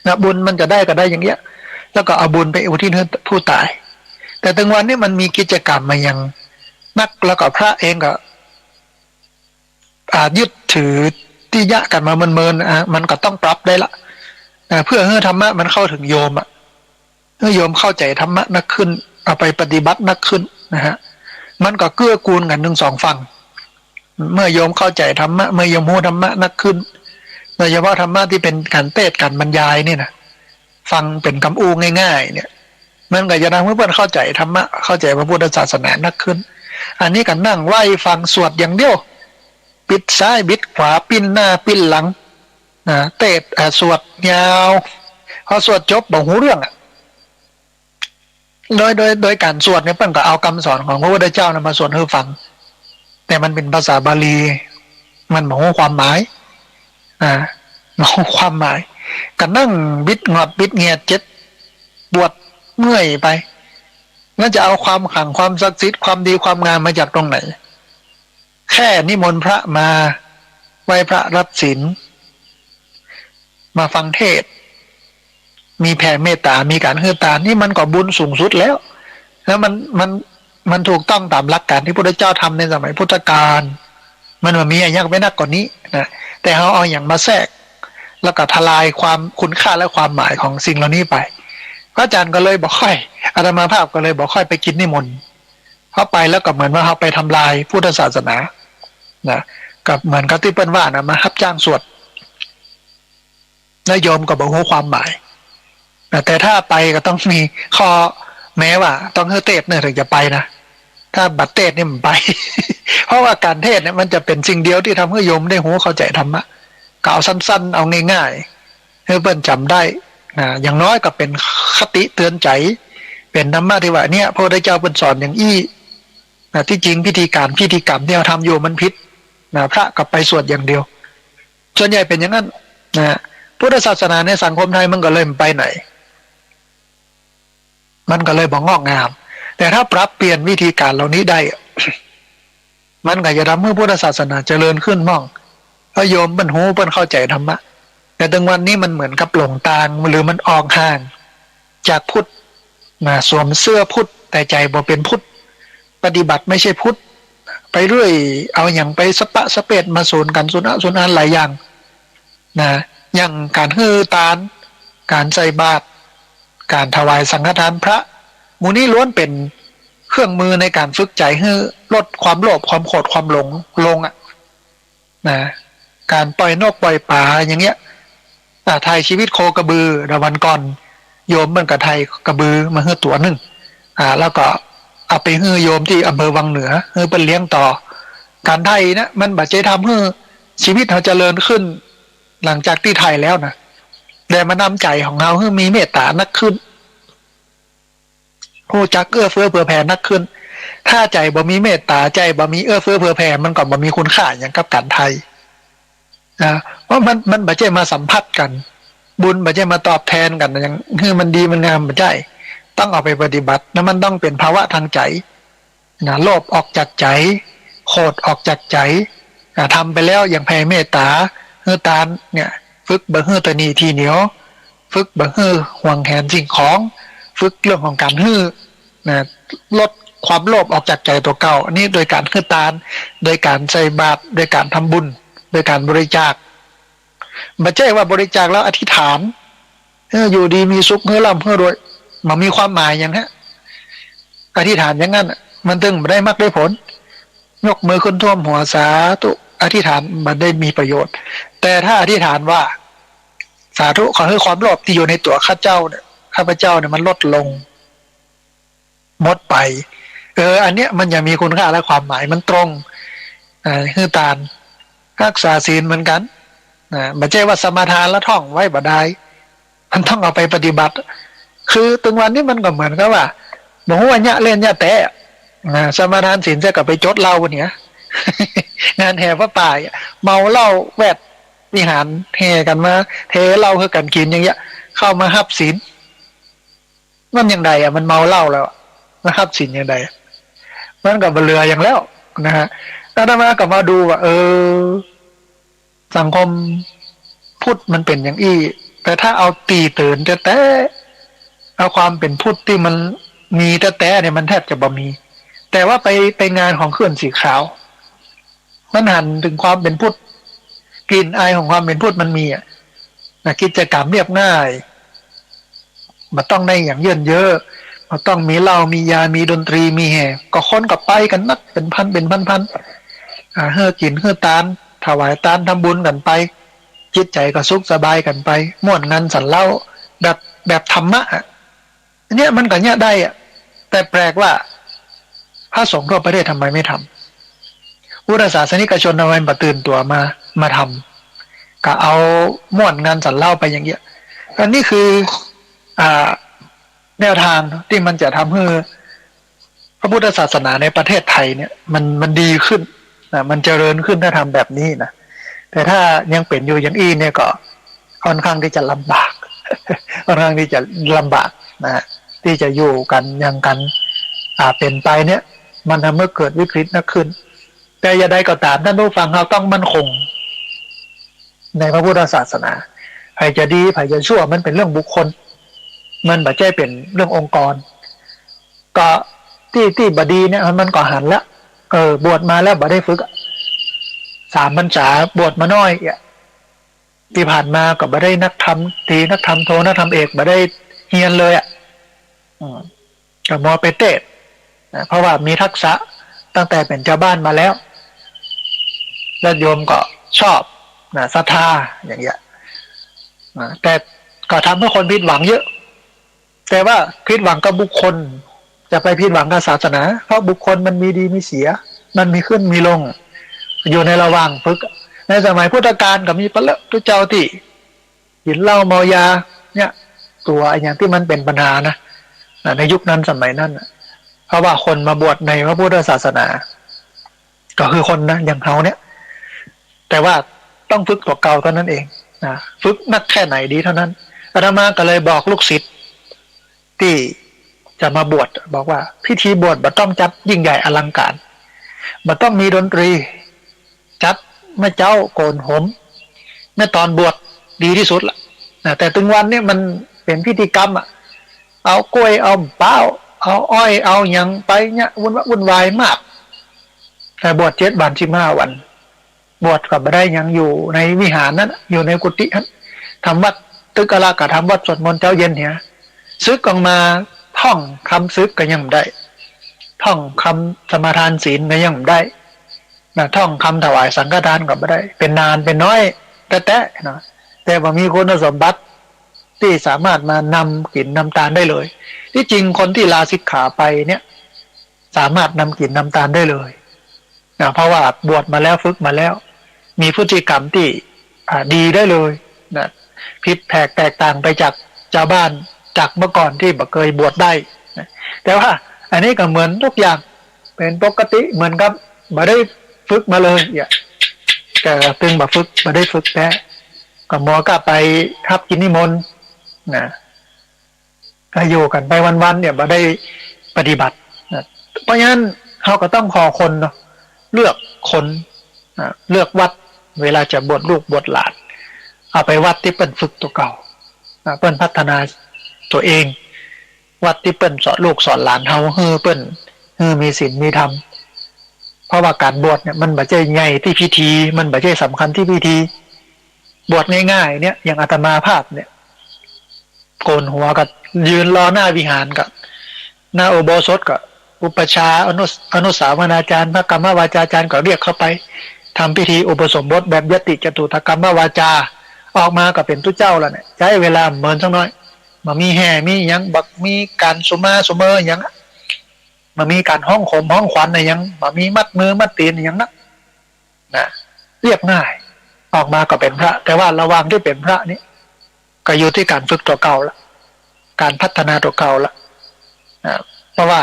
นะบุญมันจะได้ก็ได้อย่างเงี้ยแล้วก็เอาบุญไปอุทิศให้ผู้ตายแต่ถึงวันนี้มันมีกิจกรรมมาอย่างนักแล้วก็พระเองก็ยึดถือที่ยะกันมาเมินมันก็ต้องปรับได้ละเพื่อให้ธรรมะมันเข้าถึงโยมให้โยมเข้าใจธรรมะนักขึ้นเอาไปปฏิบัตินักขึ้นนะฮะมันก็เกื้อกูลกันทั้ง2 ฝั่ง เมื่อโยมเข้าใจธรรมะเมื่อโยมรู้ธรรมะนักขึ้นโดยเฉพาะธรรมะที่เป็นการเทศน์การบรรยายนี่นะฟังเป็นคำอู้ง่ายๆเนี่ยมันก็จะทำให้เพื่อนเข้าใจธรรมะเข้าใจพระพุทธศาสนานักขึ้นอันนี้ก็นั่งไหว้ฟังสวดอย่างเดียวปิดซ้ายปิดขวาปิ้นหน้าปิ้นหลังเทศสวดยาวพอสวดจบบอกหูเรื่องโดยการสวดเนี่ยเพิ่นก็เอาคำสอนของพระพุทธเจ้านะมาสวดให้ฟังแต่มันเป็นภาษาบาลีมันบอกความหมายบอกความหมายก็นั่งบิดงอดบิดเงียดเจ็ดปวดเมื่อยไปงั้นจะเอาความขลังความศักดิ์สิทธิ์ความดีความงามมาจากตรงไหนแค่นิมนต์พระมาไหว้พระรับศีลมาฟังเทศมีแผ่เมตตามีการเฮือตานี่มันก็บุญสูงสุดแล้วมันถูกต้องตามหลักการที่พระพุทธเจ้าทำในสมัยพุทธกาลมันมีอย่างยากไม่นักกว่านี้นะแต่เขาเอาอย่างมาแทรกแล้วก็ทลายความคุณค่าและความหมายของสิ่งเหล่านี้ไปพระอาจารย์ก็เลยบอกค่อยอาตมาภาพก็เลยบอกค่อยไปกินนิมนต์เพราะไปแล้วก็เหมือนว่าเขาไปทำลายพุทธศาสนานะกับเหมือนกับที่เปิ้นว่านะมารับจ้างสวดนายโยมก็บอกความหมายแต่ถ้าไปก็ต้องมีข้อแม้ว่าต้องเฮเทศเนี่ยถึงจะไปนะถ้าบัตรเทศเนี่ยมันไป เพราะว่าการเทศเนี่ยมันจะเป็นสิ่งเดียวที่ทำให้โยมได้หูเข้าใจธรรมะก็เอาสั้นๆเอาง่ายๆให้เปิ้นจำได้อย่างน้อยก็เป็นคติเตือนใจเป็นธรรมะที่ว่าเนี่ยพระพุทธเจ้าเปิ้นสอนอย่างอี้ที่จริงพิธีกรรมที่เราทำอยู่มันผิดพระกลับไปสวดอย่างเดียวส่วนใหญ่เป็นอย่างนั้นพุทธศาสนาในสังคมไทยมันก็เลยไปไหนมันก็เลยบอกงอกงามแต่ถ้าปรับเปลี่ยนวิธีการเหล่านี้ได้ มันก็จะทำให้พุทธศาสนาเจริญขึ้นมั่งเพราะโยมเปิ้นหูเปิ้นเข้าใจธรรมะแต่ถึงวันนี้มันเหมือนกับหลงทางหรือมันออกห่างจากพุทธสวมเสื้อพุทธแต่ใจบ่เป็นพุทธปฏิบัติไม่ใช่พุทธไปเรื่อยเอาอย่างไปสปะสเปดมาสูนกันสุนหลายอย่างอย่างการฮือตานการใส่บาตรการถวายสังฆทานพระมูนี้ล้วนเป็นเครื่องมือในการฝึกใจให้ลดความโลภความโกรธความหลงลงการปล่อยนกปล่อยปลาอย่างเงี้ยไทยชีวิตโคกระบือวันก่อนโยมมันกับไทยกระบือมาฮื้อตัวหนึ่งแล้วก็เอาไปฮื้อโยมที่อำเภอวังเหนือฮื้อเป็นเลี้ยงต่อการไทยนะมันบัดใจทำให้ชีวิตเราเจริญขึ้นหลังจากที่ไทยแล้วนะแต่มานำใจของเราให้มีเมตตานักขึ้นผู้จักเอื้อเฟื้อเผื่อแผ่นักขึ้นถ้าใจบ่มีเมตตาใจบ่มีเอื้อเฟื้อเผื่อแผ่มันก็บ่มีคุณค่าอย่างกับการไทยเพราะมันบ่ใช่มาสัมผัสกันบุญบ่ใช่มาตอบแทนกันอย่างคือมันดีมันงามบ่ใช่ต้องเอาไปปฏิบัติแล้วมันต้องเป็นภาวะทางใจโลภออกจากใจโกรธออกจากใจทำไปแล้วอย่างแผ่เมตตาเฮือตานเนี่ยฝึกบ่ฮื้อตะนีทีเหนียวฝึกบ่ฮื้อห่วงแหนสิ่งของฝึกเรื่องของการฮื้อลดความโลภออกจากใจตัวเก่าอันนี้โดยการฮื้อตานโดยการใส่บาตรโดยการทำบุญโดยการบริจาคไม่ใช่ว่าบริจาคแล้วอธิษฐานอยู่ดีมีสุขเฮื้อร่ำเฮื้อรวยมันมีความหมายอย่างนี้อธิษฐานอย่างนั้นมันถึงไม่ได้มากได้ผลยกมือขึ้นท่วมหัวสาธุอธิษฐานมันได้มีประโยชน์แต่ถ้าอธิษฐานว่าสาธุขอให้ความโลภที่อยู่ในตัวข้าพเจ้าเนี่ยมันลดลงหมดไปอันเนี้ยมันจะมีคุณค่าและความหมายมันตรงคือตาลรักษาศีลเหมือนกันไม่ใช่ว่าสมาทานแล้วท่องไว้บ่ได้มันต้องเอาไปปฏิบัติคือถึงวันนี้มันก็เหมือนกับว่าบอกว่าเนี่ยเล่นเนี่ยแต่สมาทานศีลจะกลับไปจดเหล้าวันเนี้ย งานแห่พระป่าเมาเหล้าแวดวิหารแห่กันมาเทเหล้าเพื่อกันกินอย่างเงี้ยเข้ามาหับศีลมันอย่างใดมันเมาเหล้าแล้วมาหับศีลอย่างใดมันกับเรืออย่างแล้วนะฮะแล้วถ้ามากับมาดูว่าสังคมพุทธมันเป็นอย่างอี้แต่ถ้าเอาตีตื่นแต่เอาความเป็นพุทธที่มันมีแต่เนี่ยมันแทบจะบ่มีแต่ว่าไปงานของเคลื่อนสีขาวมันหันถึงความเป็นพุทธกลิ่นอายของความเป็นพุทธมันมีกิจกรรมเรียบง่ายมันต้องได้อย่างเยินเยอะมันต้องมีเหล้ามียามีดนตรีมีแห่ก็คนกับไปกันนักเป็นพัน เฮือกินเฮือตานถวายตานทำบุญกันไปจิตใจก็สุขสบายกันไปม่วนงันสันเล่าแบบธรรมะเนี่ยมันก็เนี่ยได้อะแต่แปลกว่าพระสงฆ์ทั่วประเทศทำไมไม่ทำพุทธศาสนิกชนทำไมมาตื่นตัวมาทำก็เอาม่วนงานสันเล่าไปอย่างเงี้ยอันนี้คือแนวทางที่มันจะทำให้พระพุทธศาสนาในประเทศไทยเนี่ยมันดีขึ้นนะมันเจริญขึ้นถ้าทำแบบนี้นะแต่ถ้ายังเป็นอยู่อย่างอี้เนี่ยก็ค่อนข้างที่จะลำบาก ค่อนข้างที่จะลำบากนะที่จะอยู่กันยังกันเป็นไปเนี่ยมันทำให้เกิดวิกฤตนักขึ้นแต่อย่าใดก็ตามท่านผู้ฟังเราต้องมั่นคงในพระพุทธศาสนาใครจะดีใครจะชั่วมันเป็นเรื่องบุคคลมันไม่ใช่เป็นเรื่ององค์กรก็ที่บดีเนี่ยมันก็หันแล้วบวชมาแล้วบ่ได้ฝึก3 พรรษาบวชมาน้อยที่ผ่านมาก็บ่ได้นักธรรมตีนักธรรมโทนักธรรมเอกบ่ได้เฮียนเลยก็มัวไปเตะเพราะว่ามีทักษะตั้งแต่เป็นเจ้าบ้านมาแล้วแล้วโยมก็ชอบศรัทธาอย่างเงี้ยแต่ก็ทำให้คนผิดหวังเยอะแต่ว่าผิดหวังกับบุคคลจะไปผิดหวังกับศาสนาเพราะบุคคลมันมีดีมีเสียมันมีขึ้นมีลงอยู่ในระหว่างฝึกในสมัยพุทธกาลก็มีพระทุเจ้าที่กินเหล้าเมายาเนี่ยตัวอย่างที่มันเป็นปัญหานะในยุคนั้นสมัยนั้นเพราะว่าคนมาบวชในพระพุทธศาสนาก็คือคนนะอย่างเขาเนี่ยแต่ว่าต้องฝึกตัวเก่าเท่านั้นเองนะฝึกนักแค่ไหนดีเท่านั้นอาตมาก็เลยบอกลูกศิษย์ที่จะมาบวชบอกว่าพิธีบวชบ่ต้องจัดยิ่งใหญ่อลังการบ่ต้องมีดนตรีจัดแม่เจ้าโกนผมแม่ตอนบวชดีที่สุดละแต่ถึงวันนี้มันเป็นพิธีกรรมเอากล้วยเอาเป้าเอาอ้อยเอาหยังไปเนี่ยวุ่นวายมากแต่บวช7 วัน15 วันบวชก็ไม่ได้ยังอยู่ในวิหารนั้นอยู่ในกุฏินั้นทำวัดตึกอลากะทำวัดสวดมนต์เจ้าเย็นเนี่ยซึกออกมาท่องคำซึกก็ยังไม่ได้ท่องคำสมาทานศีลก็ยังไม่ได้ท่องคำถวายสังฆทานก็ไม่ได้เป็นนานเป็นน้อยแต่นะแต่ว่ามีคุณสมบัติที่สามารถมานำกลิ่นนำตาลได้เลยที่จริงคนที่ลาสิกขาไปเนี่ยสามารถนำกลิ่นนำตาลได้เลยนะเพราะว่าบวชมาแล้วฝึกมาแล้วมีพฤติกรรมที่ดีได้เลยนะผิดแตกต่างไปจากชาวบ้านจากเมื่อก่อนที่บ่เคยบวชได้นะแต่ว่าอันนี้ก็เหมือนทุกอย่างเป็นปกติเหมือนกับบ่ได้ฝึกมาเลยแต่ตึงบ่ฝึกบ่ได้ฝึกแต่ก็หมอก็ไปทับกินนิมนต์นะก็อยู่กันไปวันๆเนี่ยบ่ได้ปฏิบัตินะเพราะฉะนั้นเขาก็ต้องขอคนเนาะเลือกคนเลือกวัดเวลาจะบวชลูกบวชหลานเอาไปวัดที่เปิ้นฝึกตัวเก่าเปิ้นพัฒนาตัวเองวัดที่เปิ้นสอนลูกสอนหลานเฮาเปิ้นมีศีลมีธรรมเพราะว่าการบวชเนี่ยมันบ่ใช่ใหญ่ที่พิธีมันบ่ใช่สำคัญที่พิธีบวชง่ายๆเนี่ยอย่างอาตมาภาพเนี่ยโกนหัวก็ยืนรอหน้าวิหารกับหน้าอุโบสถก็อุปชาอนุสาวนาจารย์พระกรรมวาจาจารย์ก็เรียกเข้าไปทำพิธีอุปสมบทแบบยติจตุถกรรมวาจาออกมาก็เป็นตุเจ้าแล้วเนี่ยใช้เวลาเหมือนสักน้อยมามีแห่มียังบักมีการสุเมอยังมามีการห้องขมห้องขวัญอะไรยังมามีมัดมือมัดตีนอย่างนั้นนะเรียบง่ายออกมาก็เป็นพระแต่ว่าระหว่างที่เป็นพระนี้ก็อยู่ที่การฝึกตัวเก่าละการพัฒนาตัวเก่าละเพราะว่า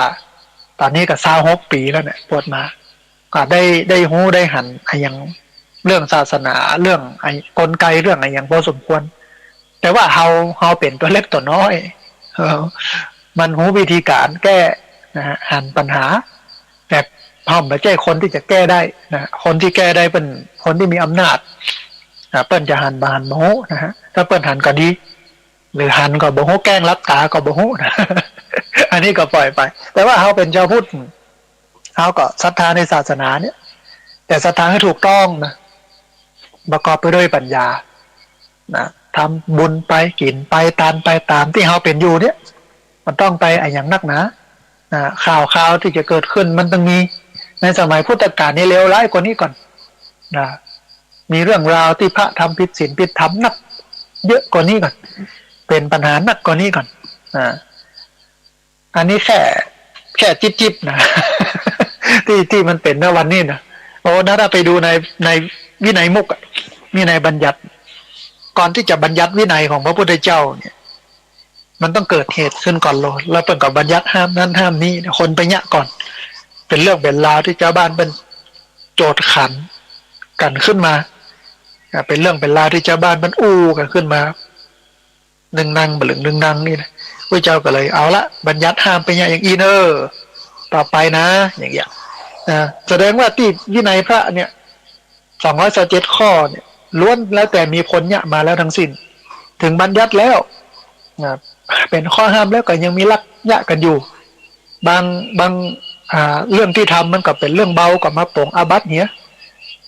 ตอนนี้ก็26 ปีแล้วเนี่ยบวชมาก็ได้หูได้หันอะไรอย่างเรื่องศาสนาเรื่องไอ้กลไกเรื่องอะไรอย่างพอสมควรแต่ว่าเฮาเป็นตัวเล็กตัวน้อยมันหูวิธีการแก้นะฮะหันปัญหาแต่เฮาไม่ใช่คนที่จะแก้ได้นะคนที่แก้ได้เป็นคนที่มีอำนาจเปิ้นจะหันบานบ่ฮู้นะฮะถ้าเปิ้นหันก็ดีหรือหันก็บ่ฮู้แกล้งรับตาก็บ่ฮู้นะอันนี้ก็ปล่อยไปแต่ว่าเฮาเป็นชาวพุทธเฮาก็ศรัทธาในศาสนาเนี่ยแต่ศรัทธาให้ถูกต้องนะประกอบไปด้วยปัญญานะทำบุญไปกินไปทานไปตามที่เฮาเป็นอยู่เนี่ยมันต้องไปอย่างนักหนาข่าวที่จะเกิดขึ้นมันต้องมี ในสมัยพุทธกาลนี่เลวร้ายกว่านี้ก่อนนะมีเรื่องราวที่พระทำผิดศีลผิดธรรมนักเยอะกว่านี้ก่อนเป็นปัญหานักกว่านี้ก่อนอันนี้แค่จิ๊บๆนะ ที่มันเป็นในวันนี้นะโอ้นะถ้าไปดูในวินัยมุกวินัยบัญญัติก่อนที่จะบัญญัติวินัยของพระพุทธเจ้าเนี่ยมันต้องเกิดเหตุขึ้นก่อนเลยแล้วเปิ่นกับบัญญัติห้ามนั้นห้ามนี้คนไปยะก่อนเป็นเรื่องเป็นราวที่ชาวบ้านเป็นโจทย์ขันกันขึ้นมาเป็นเรื่องเป็นราวที่ชาวบ้านมันอู้กันขึ้นมาหนึ่งนางบลึงหนึ่งนางนี่นะพระเจ้าก็เลยเอาละบัญญัติห้ามไปยะอย่างอีเนอร์ต่อไปนะอย่างเงี้ยแสดงว่าที่วินัยพระเนี่ย227ข้อเนี่ยล้วนแล้วแต่มีผลเนี่ยมาแล้วทั้งสิ้นถึงบัญญัติแล้วเป็นข้อห้ามแล้วก็ยังมีลักยะกันอยู่บางเรื่องที่ทำมันก็เป็นเรื่องเบาก็มาปรงอาบัติเนี้ย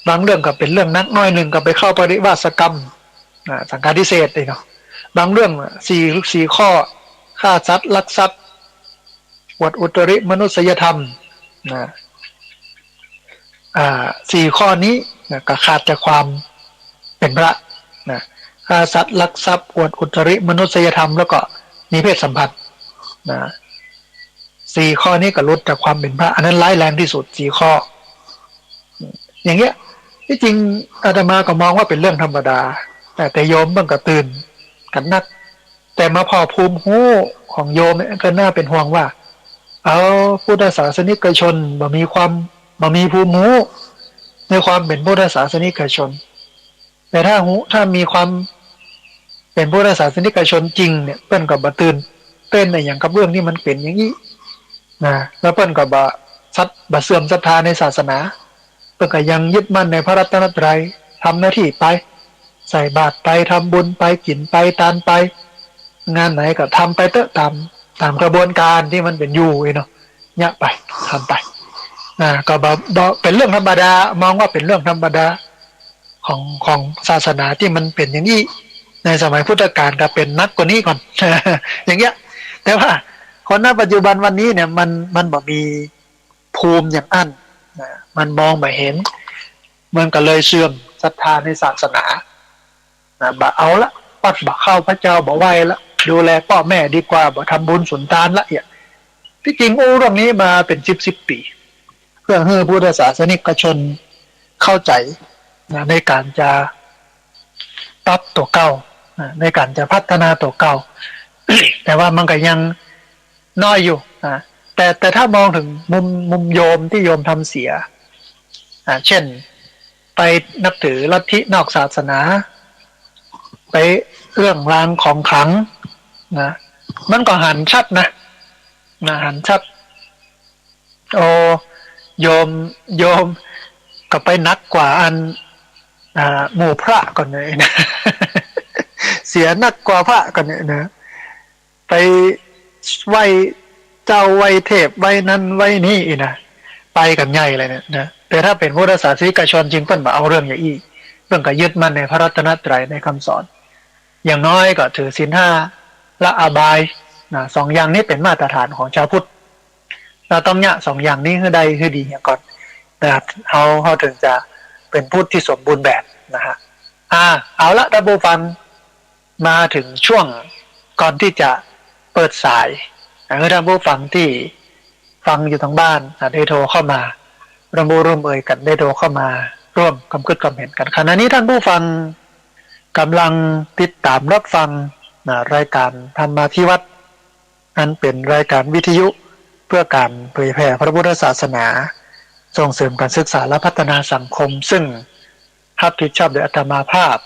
บางเรื่องก็เป็นเรื่องนักน้อยหนึ่งก็ไปเข้าปริวาสกรรมสังฆาทิเศษเลยเนาะบางเรื่องสี่ข้อฆ่าสัตว์ลักทรัพย์อวดอุตริมนุษยธรรมสี่ข้อนี้ก็ขาดจากความเป็นพระฆ่าสัตว์ลักทรัพย์อวดอุตริมนุษยธรรมแล้วก็มีเพศสัมพันธ์สี่ข้อนี้ก็ลดจากความเป็นพระอันนั้นร้ายแรงที่สุดสี่ข้ออย่างเงี้ยที่จริงอาตมาก็มองว่าเป็นเรื่องธรรมดาแต่โยมบางก็ตื่นกันนักแต่มาพอภูมิหูของโยมก็น่าเป็นห่วงว่าเอาพุทธศาสนิกชนบ่มีภูมิหูในความเป็นพุทธศาสนิกชนแต่ถ้ามีความเป็นพุทธศาสนิกชนจริงเนี่ยเปิ้นก็บ่ตื่นเต้นในอย่างกับเรื่องที่มันเป็นอย่างนี้นะแล้วเปิ้นก็บ่เสื่อมศรัทธาในศาสนาเปิ้นก็ยังยึดมั่นในพระรัตนตรัยทำหน้าที่ไปใส่บาตรไปทำบุญไปกินไปทานไปงานไหนก็ทำไปเถอะตามกระบวนการที่มันเป็นอยู่เนาะเนี่ยไปทำไปก็เป็นเรื่องธรรมดามองว่าเป็นเรื่องธรรมดาของศาสนาที่มันเป็นอย่างนี้ในสมัยพุทธกาลก็เป็นนักกว่านี้ก่อน อย่างเงี้ยแต่ว่าคนณปัจจุบันวันนี้เนี่ยมันบ่มีภูมิอย่างอั้นมันมองไม่เห็นมันก็เลยเสื่อมศรัทธาในศาสนาบ่เอาละปัดบ่เข้าพระเจ้าบ่ไหวละดูแลพ่อแม่ดีกว่าบ่ทำบุญสุนทานละที่จริงเรื่องนี้มาเป็น10 ปีเพื่อให้พุทธศาสนิกชนเข้าใจในการจะปรับตัวเก่าในการจะพัฒนาตัวเก่า แต่ว่ามันก็ยังน้อยอยู่แต่ถ้ามองถึงมุมโยมที่โยมทำเสียเช่นไปนับถือลัทธินอกศาสนาไปเรื่องรางของขลังมันก็หันชัดนะหันชัดโอ้โยมก็ไปนักกว่าอันหมู่พระก่อนเลยนะ เสียนักกว่าพระก่อนเนี่ยนะไปไหว้เจ้าไหว้เทพไหว้นั้นไหว้นี่นะไปกันใหญ่เลยเนี่ยนะแต่ถ้าเป็นพุทธศาสนิกชนจริงเพิ่นมาเอาเรื่องอย่างอี้เพิ่นก็ยึดมั่นในพระรัตนตรัยในคำสอนอย่างน้อยก็ถือศีล5ละอบายสองอย่างนี้เป็นมาตรฐานของชาวพุทธเราต้องเนี่ยสองอย่างนี้ให้ได้ให้ดีก่อนแต่เขาถึงจะเป็นพุทธที่สมบูรณ์แบบนะฮะเอาละท่านผู้ฟังมาถึงช่วงก่อนที่จะเปิดสายท่านผู้ฟังที่ฟังอยู่ทางบ้านได้โทรเข้ามาร่วมเอ่ยกันได้โทรเข้ามาร่วมกำคิดความเห็นกันขณะนี้ท่านผู้ฟังกำลังติดตามรับฟังรายการธรรมาภิวัตน์นั้นเป็นรายการวิทยุเพื่อการเผยแผ่พระพุทธศาสนาส่งเสริมการศึกษาและพัฒนาสังคมซึ่งรับผิดชอบโดยอาตมาภาพ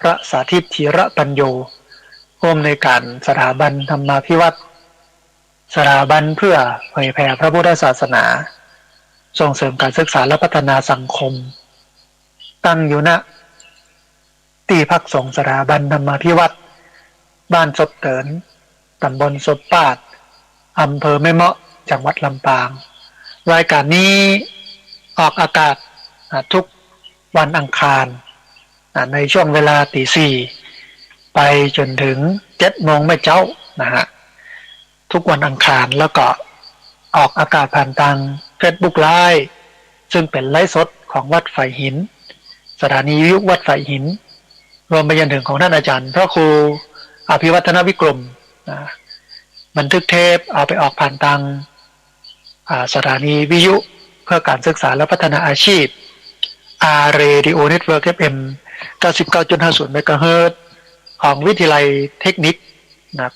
พระสาธิตธีระปัญโยผู้อำนวยการสถาบันธรรมาภิวัตน์สถาบันเพื่อเผยแผ่พระพุทธศาสนาส่งเสริมการศึกษาและพัฒนาสังคมตั้งอยู่ณที่พักสงฆ์สถาบันธรรมาภิวัตน์บ้านศพเตินตำบลศพปาดอำเภอแม่เมาะจังหวัดลำปางรายการนี้ออกอากาศทุกวันอังคารในช่วงเวลา 4:00 ไปจนถึง 7:00 นเจ้านะฮะทุกวันอังคารแล้วก็ออกอากาศผ่านทาง Facebook Live ซึ่งเป็นไลฟ์สดของวัดไฝหินสถานีวิทยุวัดไฝหินรวมไปจนถึงของท่านอาจารย์พระครูอภิวัฒนวิกรมบันทึกเทปเอาไปออกผ่านทางสถานีวิทยุเพื่อการศึกษาและพัฒนาอาชีพ R Radio Network FM 99.50 เมกะเฮิรตซ์ของวิทยาลัยเทคนิค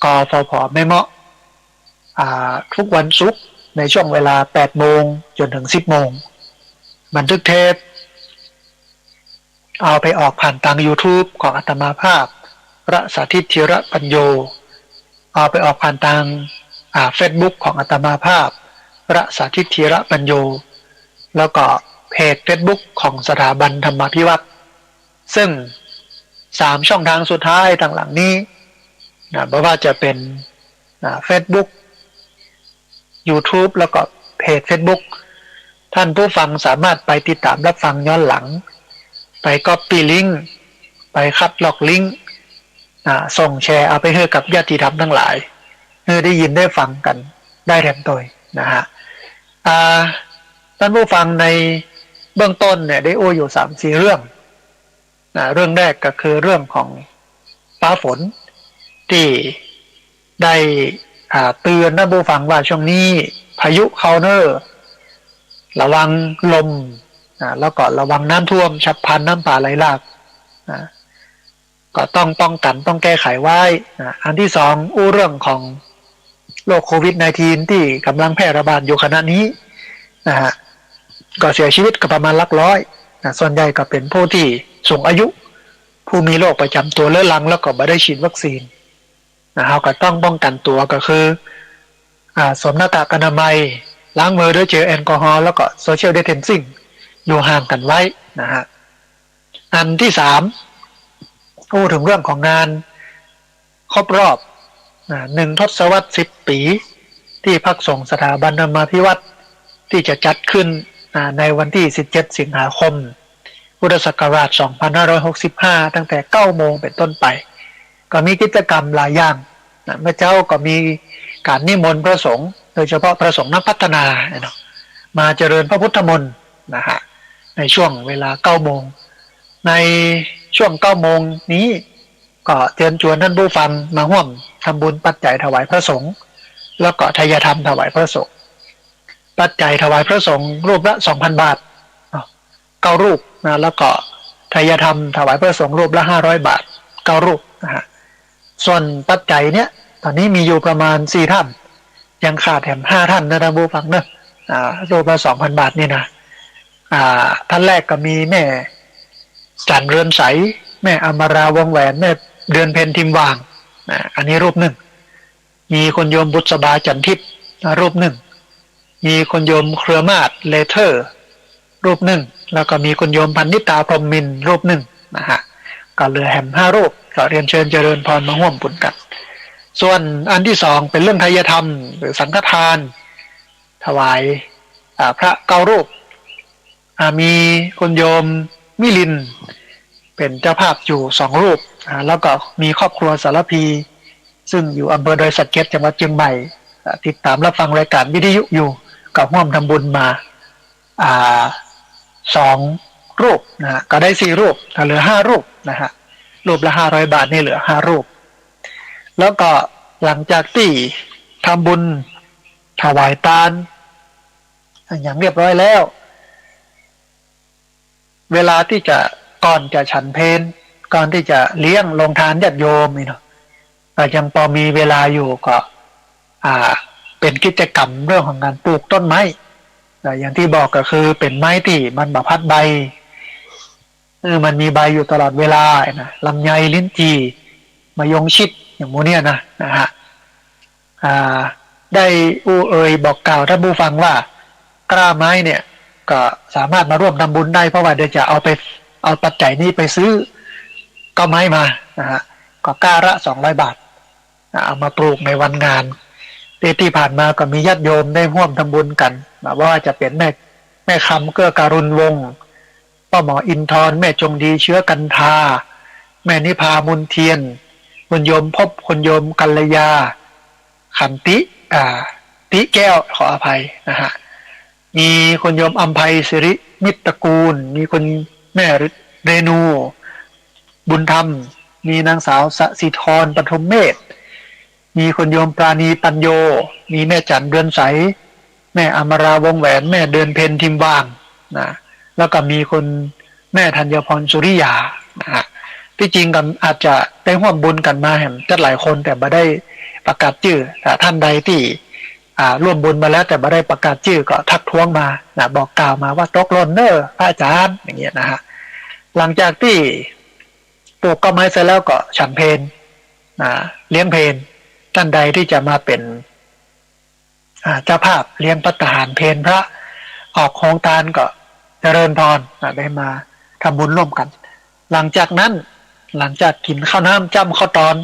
กฟผ.แม่เมาะทุกวันศุกร์ในช่วงเวลา 8 โมงจนถึง 10 โมงบันทึกเทปเอาไปออกผ่านทาง YouTube ของอาตมาภาพพระสาธิตธีระปัญโยเอาไปออกผ่านทางFacebook ของอาตมาภาพพระสาธิตธีระปัญโยแล้วก็เพจ Facebook ของสถาบันธรรมาภิวัตรซึ่ง3ช่องทางสุดท้ายทางหลังนี้ไม่ว่าจะเป็นFacebook YouTube แล้วก็เพจ Facebook ท่านผู้ฟังสามารถไปติดตามรับฟังย้อนหลังไปcopyลิงก์ไปคัดลอกลิงก์ส่งแชร์เอาไปให้กับญาติธรรมทั้งหลายเพื่อได้ยินได้ฟังกันได้แถมตัวนะฮะท่านผู้ฟังในเบื้องต้นเนี่ยได้อยู่ 3-4 เรื่องเรื่องแรกก็คือเรื่องของฟ้าฝนที่ได้เตือนท่านผู้ฟังว่าช่วงนี้พายุเข้าเนอระวังลมแล้วก็ระวังน้ำท่วมฉับพลันน้ำป่าไหลหลากก็ต้องป้องกันต้องแก้ไขไว้อันที่สองเรื่องของโรคโควิด -19 ที่กำลังแพร่ระบาดอยู่ขณะนี้นะฮะก็เสียชีวิตก็ประมาณหลักร้อยส่วนใหญ่ก็เป็นผู้ที่สูงอายุผู้มีโรคประจำตัวเรื้อรังแล้วก็ไม่ได้ฉีดวัคซีนเราก็ต้องป้องกันตัวก็คือสวมหน้ากากอนามัยล้างมือด้วยเจลแอลกอฮอล์แล้วก็โซเชียลดิสแทนซิ่งอยู่ห่างกันไว้นะฮะอันที่สามพูดถึงเรื่องของงานครบรอบ1 ทศวรรษ 10 ปีที่พักสงฆ์สถาบันธรรมาภิวัตรที่จะจัดขึ้นในวันที่ 17 สิงหาคม พุทธศักราช 2565 ตั้งแต่ 9 โมงเป็นต้นไปก็มีกิจกรรมหลายอย่างเมื่อเจ้าก็มีการนิมนต์พระสงฆ์โดยเฉพาะพระสงฆ์นักพัฒนามาเจริญพระพุทธมนต์นะฮะในช่วงเวลา 9 โมงในช่วง 9 โมงนี้ก็เชิญชวนท่านผู้ฟังมาร่วมทำบุญปัจจัยถวายพระสงฆ์แล้วก็ทายธรรมถวายพระสงฆ์ปัจจัยถวายพระสงฆ์รูปละ 2,000 บาท9 รูปนะแล้วก็ทายธรรมถวายพระสงฆ์รูปละ 500 บาท9 รูปนะฮะส่วนปัจจัยเนี้ยตอนนี้มีอยู่ประมาณ4 ท่านยังขาดแถม5 ท่านนะท่านผู้ฟังนะรูปละ 2,000 บาทนี่นะท่านแรกก็มีแม่จันเรือนใสแม่อมราวงแหวนแม่เดือนเพ็ญทิมวางอันนี้รูปหนึ่งมีคนโยมบุษบาจันทิพย์รูปหนึ่งมีคนโยมเครือมาศเลเทอร์รูปหนึ่งแล้วก็มีคนโยมพันนิตาพรหมมินทร์รูปหนึ่งนะฮะก็เหลือแหม5 รูปก็เรียนเชิญเจริญพรมาร่วมบุญกันส่วนอันที่สองเป็นเรื่องทายธรรมหรือสังฆทานถวายพระ9 รูปมีคนโยมมิลินเป็นเจ้าภาพอยู่2 รูปแล้วก็มีครอบครัวสารพีซึ่งอยู่อำเภอดอยสะเก็ดจังหวัดเชียงใหม่ติดตามรับฟังรายการวิทยุอยู่กับร่วมทำบุญมา2 รูปนะฮะก็ได้4 รูปเหลือ5 รูปนะฮะรูปละ500 บาทนี่เหลือ5 รูปแล้วก็หลังจากที่ทำบุญถวายทานอย่างเรียบร้อยแล้วเวลาที่จะก่อนจะฉันเพลก่อนที่จะเลี้ยงลงทานญาติโยมนี่เนาะยังพอมีเวลาอยู่ก็เป็นกิจกรรมเรื่องของการปลูกต้นไม้อย่างที่บอกก็คือเป็นไม้ที่มันบพัดใบมันมีใบอยู่ตลอดเวลานะลำไยลิ้นจี่มะยงชิดอย่างโมเนี้ยนะฮะได้บอกกล่าวท่านผู้ฟังว่ากล้าไม้เนี่ยก็สามารถมาร่วมทำบุญได้เพราะว่าเดี๋ยวจะเอาปัจจัยนี้ไปซื้อก็ไม้มานะฮะก็กล้าละ200 บาทเอามาปลูกในวันงานที่ผ่านมาก็มีญาติโยมได้ร่วมทำบุญกันว่าจะเป็นแม่คำเกื้อการุณวงศ์ป้าหมออินทร์แม่จงดีเชื้อกันทาแม่นิพามุนเทียนคุณโยมพบคุณโยมกัลยาขันติติแก้วขออภัยนะฮะ มีคุณโยมอัมภัยสิริมิตรกูลมีคุณแม่เรนูบุญธรรมมีนางสาวสศิธรปฐมเมธมีคุณโยมปราณีปัญโยมีแม่จันเดือนใสแม่อมราวงแหวนแม่เดือนเพ็ญทิมวางนะแล้วก็มีคุณแม่ธัญพรสุริยานะฮะที่จริงกันอาจจะได้ร่วมบุญกันมาแห่งจัดหลายคนแต่ไม่ได้ประกาศชื่อแต่ท่านใดที่ร่วมบุญมาแล้วแต่ไม่ได้ประกาศชื่อก็ทักท้วงมานะบอกกล่าวมาว่าตกหล่นเนอพระอาจารย์อย่างเงี้ยนะฮะหลังจากที่ปลูกต้นไม้เสร็จแล้วก็ฉันเพลนะเลี้ยงเพลท่านใดที่จะมาเป็นเจ้าภาพเลี้ยงภัตตาหารเพลพระออกโครงทานก็เจริญพรได้มาทำบุญร่วมกัน หลังจากนั้นหลังจากกินข้าวน้ำจ้ำข้าวตอน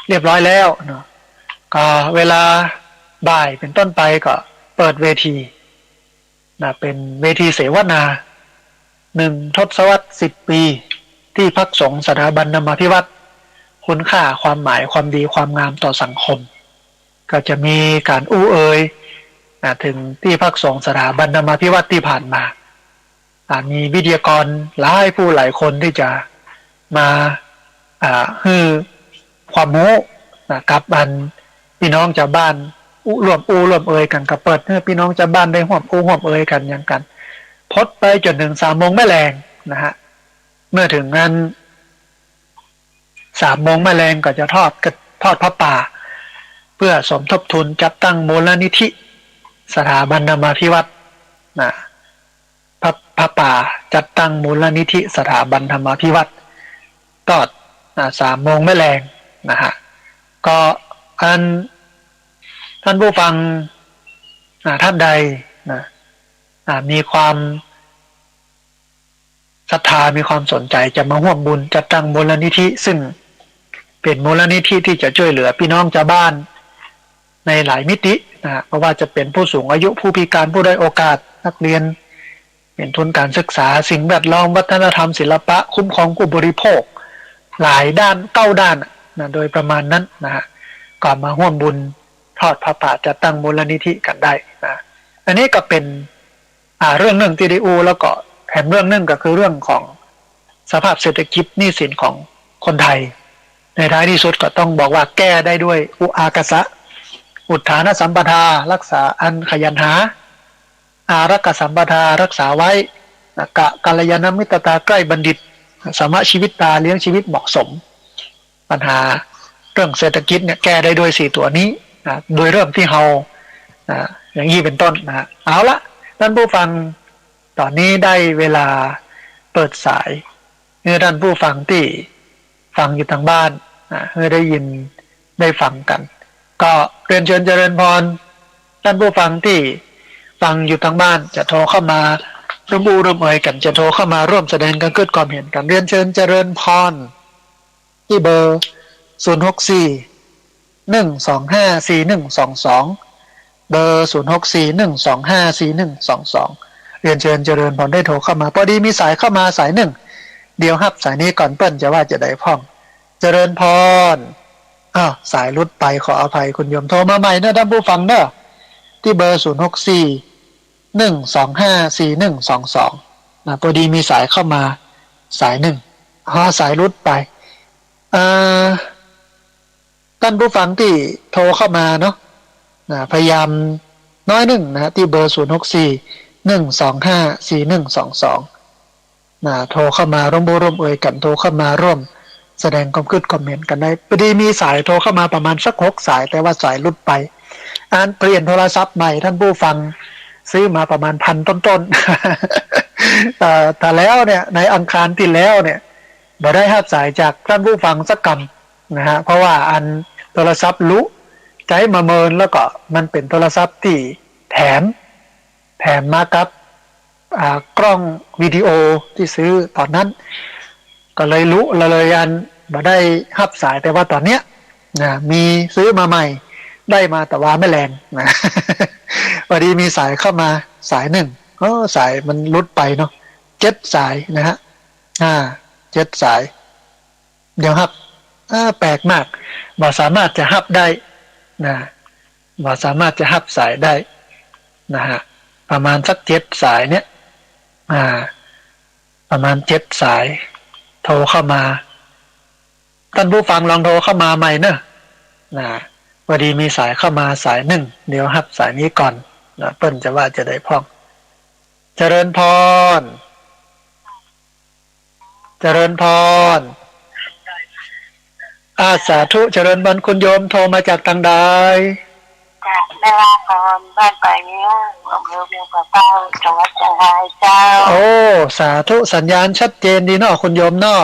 เรียบร้อยแล้วเนาะก็เวลาบ่ายเป็นต้นไปก็เปิดเวทีนะเป็นเวทีเสวนา1 ทศวรรษ 10 ปีที่พักสงฆ์สถาบันธรรมาภิวัตรคุณค่าความหมายความดีความงามต่อสังคมก็จะมีการอู้เอ่ยถึงที่พักสงฆ์สถาบันธรรมาภิวัตรที่ผ่านมามีวิทยากรหลายผู้หลายคนที่จะมาให้ความรู้กับพี่น้องชาวบ้านร่วมเอ่ยกันกับเปิดให้พี่น้องชาวบ้านได้ร่วมเอ่ยกันอย่างกันพดไปจนถึง3 โมงแม่แรงนะฮะเมื่อถึงนั้น3 โมงแม่แรงก็จะทอดพระป่าเพื่อสมทบทุนจัดตั้งมูลนิธิสถาบันธรรมาภิวัตรนะพระป่าจัดตั้งมูลนิธิสถาบันธรรมาภิวัตรตอด3 โมงแม่แรงนะฮะก็ท่านผู้ฟังท่านใดนะมีความศรัทธามีความสนใจจะมาร่วมบุญจัดตั้งมูลนิธิซึ่งเป็นมูลนิธิที่จะช่วยเหลือพี่น้องชาวบ้านในหลายมิตินะเพราะว่าจะเป็นผู้สูงอายุผู้พิการผู้ด้อยโอกาสนักเรียนเป็นทุนการศึกษาสิ่งแวดล้อมวัฒนธรรมศิลปะคุ้มครองผู้บริโภคหลายด้าน9 ด้านนะโดยประมาณนั้นนะฮะก่อนมาร่วมบุญทอดพระป่าจัดตั้งมูลนิธิกันได้นะอันนี้ก็เป็นเรื่องหนึ่งที่ได้อูแล้วก็แถมเรื่องหนึ่งก็คือเรื่องของสภาพเศรษฐกิจหนี้สินของคนไทยในท้ายที่สุดก็ต้องบอกว่าแก้ได้ด้วยอุอากสะอุทธานสัมปทารักษาอันขยันหาอารักษสัมปทารักษาไว้กัลยาณมิตรตาใกล้บัณฑิตสมะชีวิตตาเลี้ยงชีวิตเหมาะสมปัญหาเรื่องเศรษฐกิจเนี่ยแก้ได้ด้วย4 ตัวนี้นะโดยเริ่มที่เฮาอย่างนี้เป็นต้นนะเอาละท่านผู้ฟังตอนนี้ได้เวลาเปิดสายเมื่อท่านผู้ฟังที่ฟังอยู่ทางบ้านเมื่อได้ยินได้ฟังกันก็เรียนเชิญเจริญพรท่านผู้ฟังที่ฟังอยู่ทางบ้านจะโทรเข้ามาร่วมเอ่ยกันจะโทรเข้ามาร่วมแสดงกันเกิดความเห็นกันเรียนเชิญเจริญพรที่เบอร์064-125-4122เบอร์064-125-4122เรียนเชิญเจริญพรได้โทรเข้ามาพอดีมีสายเข้ามาสายหนึ่งเดี๋ยวครับสายนี้ก่อนเปิ้ลจะว่าจะได้พ่องเจริญพรสายรุดไปขออภัยคุณโยมโทรมาใหม่นะท่านผู้ฟังเด้อที่เบอร์064-125-4122พอดีมีสายเข้ามาสายหนึ่งสายรุดไปท่านผู้ฟังที่โทรเข้ามาเนาะพยายามน้อยหนึ่งนะที่เบอร์064-125-4122โทรเข้ามาร่วมเอ่ยกันโทรเข้ามาร่วมแสดงความคิดคอมเมนต์กันได้พอดีมีสายโทรเข้ามาประมาณสัก6 สายแต่ว่าสายหลุดไปเปลี่ยนโทรศัพท์ใหม่ท่านผู้ฟังซื้อมาประมาณ1,000 ต้นๆแต่แล้วเนี่ยในอังคารที่แล้วเนี่ยบ่ได้รับสายจากท่านผู้ฟังสักคำนะฮะเพราะว่าโทรศัพท์รู้ใจมาเมินแล้วก็มันเป็นโทรศัพท์ที่แถมมากับกล้องวิดีโอที่ซื้อตอนนั้นก็เลยรู้เลยบ่ได้รับสายแต่ว่าตอนเนี้ยมีซื้อมาใหม่ได้มาแต่ว่าไม่แรงนะพอดีมีสายเข้ามาสายหนึ่งสายมันลุดไปเนาะ7 สายนะฮะ7 สายเดี๋ยวครับแปลกมากบ่สามารถจะรับได้นะบ่สามารถจะรับสายได้นะฮะ ประมาณสัก7 สายเนี่ยประมาณ7 สายโทรเข้ามาท่านผู้ฟังลองโทรเข้ามาใหม่เนอะพอดีมีสายเข้ามาสายหนึ่งเดี๋ยวรับสายนี้ก่อนเปิ้นจะว่าจะได้พ้องเจริญพรเจริญพรสาธุเจริญพรคุณโยมโทรมาจากทางใดจากแม่ลาพรบ้านปลายนิ้วอำเภอเมืองปะเป้าจังหวัดเชียงรายเจ้าโอ้สาธุสัญญาณชัดเจนดีเนาะคุณโยมเนาะ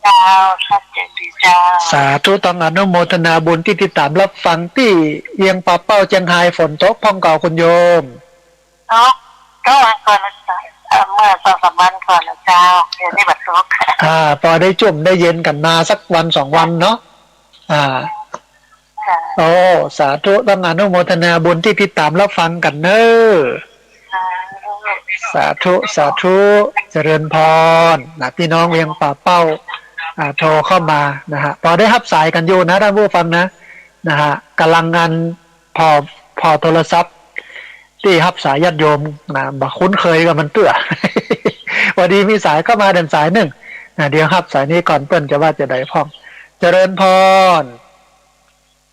เจ้าชัดเจนดีเจ้าสาธุต้องอนุโมทนาบุญที่ติดตามรับฟังที่เวียงปะเป้าเชียงรายฝนตกพ้องเก่าคุณโยมก็วันก่อนนะเมื่อ2-3 วันก่อนนะเจ้าเดี๋ยวนี้บัดตกพอได้จุ่มได้เย็นกันมาสักวัน2 วันเนาะโอ้สาธุต้องอนุโมทนาบุญที่ติดตามรับฟังกันเนอะสาธุสาธุเจริญพรพี่น้องเวียงป่าเป้าโทรเข้ามานะฮะพอได้รับสายกันอยู่นะท่านผู้ฟังนะฮะกำลังงานพอโทรศัพท์ที่รับสายญาติโยมบ่คุ้นเคยกับมันเตื้อวันดีมีสายเข้ามาเดินสายหนึ่งเดี๋ยวรับสายนี้ก่อนเปิ้นจะว่าจะได้พ้องเจริญพร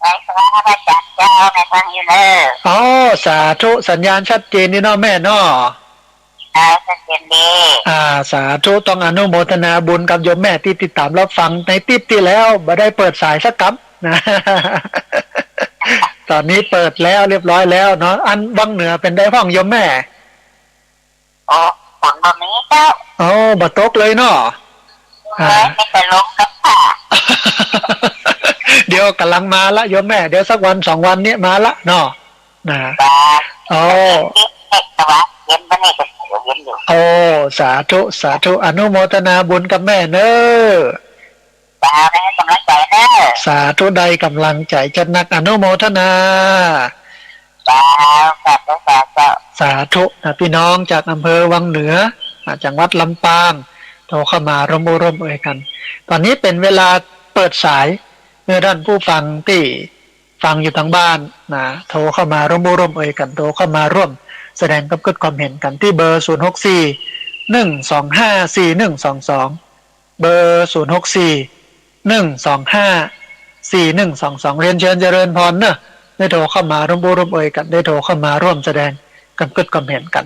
ไอ้สวัสดีเจ้าแม่ฟังอยู่เลยสาธุสัญญาณชัดเจนนี่เนาะแม่เนาะชัดเจนดีสาธุต้องอนุโมทนาบุญกับโยมแม่ที่ติดตามรับฟังในติ๊บที่แล้วบ่ได้เปิดสายสักกั๊บนะตอนนี้เปิดแล้วเรียบร้อยแล้วเนาะอันวังเหนือเป็นได้พ้องโยมแม่ฝนบ่มีเจ้าบ่ตกเลยเนาะไม่ไปลงกับป่าเดี๋ยวกำลังมาละโยมแม่เดี๋ยวสักวัน2 วันนี้มาละเนาะเย็นวันนี้ก็เย็นอยู่สาธุสาธุอนุโมทนาบุญกับแม่เนอะได้กำลังใจเนอะสาธุใดกำลังใจจัดนักอนุโมทนาสาธุพี่น้องจากอำเภอวังเหนือจังหวัดลำปางโทรเข้ามาร่วมเอ่ยกันตอนนี้เป็นเวลาเปิดสายเมื่อท่านผู้ฟังที่ฟังอยู่ทางบ้านโทรเข้ามาร่วมเอ่ยกันโทรเข้ามาร่วมแสดงความเห็นกันที่เบอร์064-125-4122เบอร์064-125-4122เรียนเชิญเจริญพรเนอะได้โทรเข้ามาร่วมเอ่ยกันได้โทรเข้ามาร่วมแสดงความเห็นกัน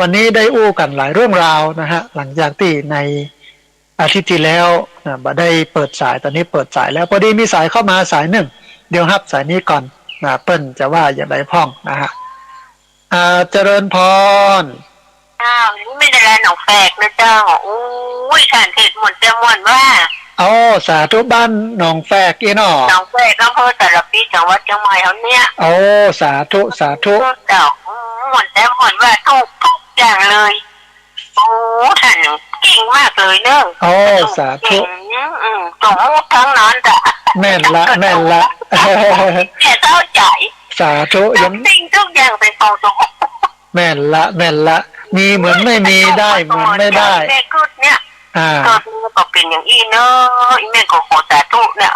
วันนี้ได้อู้กันหลายเรื่องราวนะฮะหลังจากที่ในอาทิตย์ที่แล้วบ่ได้เปิดสายตอนนี้เปิดสายแล้วพอดีมีสายเข้ามาสายหนึ่งเดี๋ยวรับสายนี้ก่อนเปิ้นจะว่าอย่างไรพ้องนะฮะเจริญพรนี่ไม่ได้แลหนองแฝกนะเจ้าอุ้ยสารเทศหมดจะม่วนว่าสาธุบ้านหนองแฝกอีเนาะหนองแฝกอำเภอสารพีจังหวัดเชียงใหม่เฮาเนี่ยสาธุเจ้าหมดแต่หมดว่าทุกอย่างเลยท่านเก่งมากเลยเนอะสาธุสมมุติทั้งนั้นจ้ะแม่นละแเข้าใจสาธุยังสิ่งทุกอย่างเป็นของสมมุติแม่นละมีเหมือนไม่มีได้เหมือนไม่ได้แม่กุดเนี่ยก็เป็นอย่างอีเนอะแม่ก็ขอสาธุเนี่ย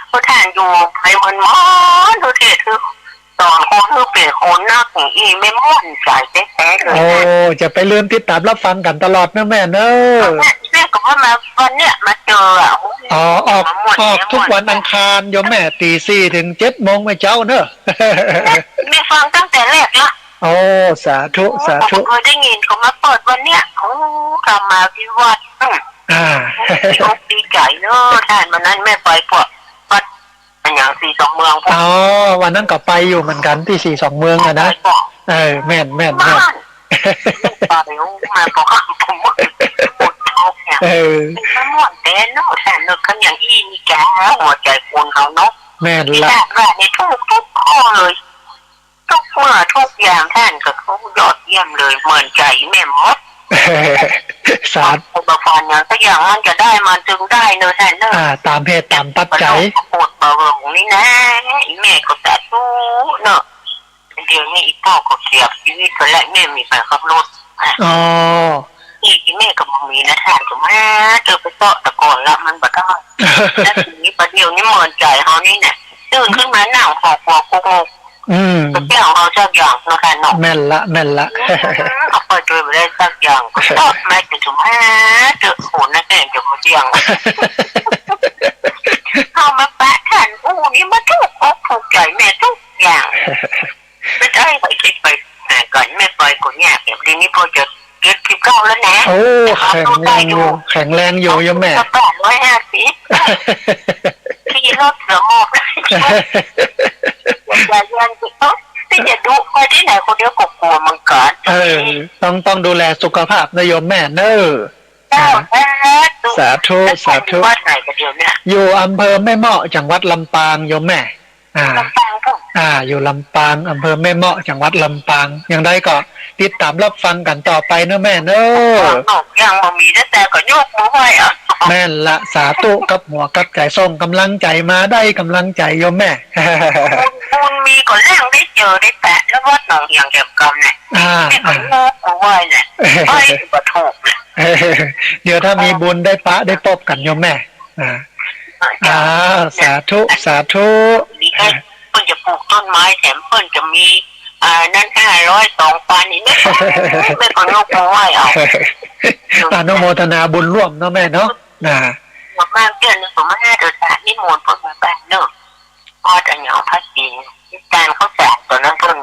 เพราะท่านอยู่ไปมันทุเทศคือตอนคนคือเป็นคนนักอย่างอีไม่ม่วนใจแท้ๆเลยจะไปลืมติดตามรับฟังกันตลอดนะแม่เนอะแม่ก็ว่ามาวันเนี้ยมาเจอออกทุกวันอังคารโยมแม่ตี 4 ถึง 7 โมงไม่เจ้าเนอะแม่ฟังตั้งแต่แรกละสาธุเคยได้ยินเขามาเปิดวันเนี้ยกลับมาที่วัดดีใจเนอะท่านวันนั้นแม่ไปพวกวัดอย่าง42 เมืองวันนั้นก็ไปอยู่เหมือนกันที่42 เมืองนะแม่นไปมาบอกผมปวดท้องเนี่ยมันม่วนแต่เนอะท่านเนอะคำอย่างอีนี่แกหัวใจคนเขาเนาะแม่นละว่าในทุกข้อเลยทุกเมื่อทุกอย่างท่านก็เขายอดเยี่ยมเลยเหมือนใจแม่มดสาธุอุปกรณ์อย่างสักอย่างมันจะได้มันจึงได้เนอะท่านเนอะตามเหตุตามปัจจัยปวดเบาๆนี่นะแม่ก็สาธุเนอะเดี๋ยวนี้อีพ่อก็เสียชีวิตไปแล้วแม่มีไปขับรถอีแม่ก็มีนะท่านถูกไหมเจอไปเจาะตะกอนแล้วมันบ่ได้แล้วทีนี้ประเดี๋ยวนี้เหมือนใจเขานี่เนี่ยตื่นขึ้นมาหนาวหอบหัวกุก ก็เที่ยวเอาสักอย่างนะคะเนาะ แม่นละ เอาไปช่วยไปได้สักอย่างก็ชอบแม่จะถูกแม่เจอโหนั่นเองจะมาเที่ยงเอามาแปะขันนี่มาทุกอกถูกใจแม่ทุกอย่างไม่ได้ไปคิดไปก่อนแม่ไปก่อนเนี่ยแบบนี้พอจะเก็บคลิปเก้าแล้วนะโอ้แข็งแรงอยู่โยมแม่850ที่รถเสือโมกอย่าเย็นสิที่จะดูไปที่ไหนคนเดียวก็กลัวมันเกิดต้องดูแลสุขภาพนะโยมแม่เนอะสาธุวัดไหนกันเดียวเนี่ยอยู่อำเภอแม่เมาะจังหวัดลำปางโยมแม่ลำปางก็อยู่ลำปางอำเภอแม่เมาะจังหวัดลำปางอย่างไรก็ติดตามรับฟังกันต่อไปเนอะแม่เนอะยังบ่มีแต่ก็โยกมือไหวแม่ละสาธุกับหัวกับใจส่งกำลังใจมาได้กำลังใจโยมแม่บุญมีก็แรงได้เจอได้แตะแล้ววัดหนองอย่างเก็บกำเนี่ยไม่ก็โยกมือไหวเนี่ยไม่ก็ถูกเดี๋ยวถ้ามีบุญได้ปะได้ปบกันโยมแม่สาธุเพิ่นจะปลูกต้นไม้แถมเพิ่นจะมีนั่น500 2,000นี่ไม่ก็ยกมือไหวเอาอนุโมทนาบุญร่วมเนาะแม่เนาะมากเกินสมมาเดินสายนิมนต์เพิ่นมาบ้านเนาะพอจะเหงาพักกินการเขาแสกตัวนั้นเพิ่น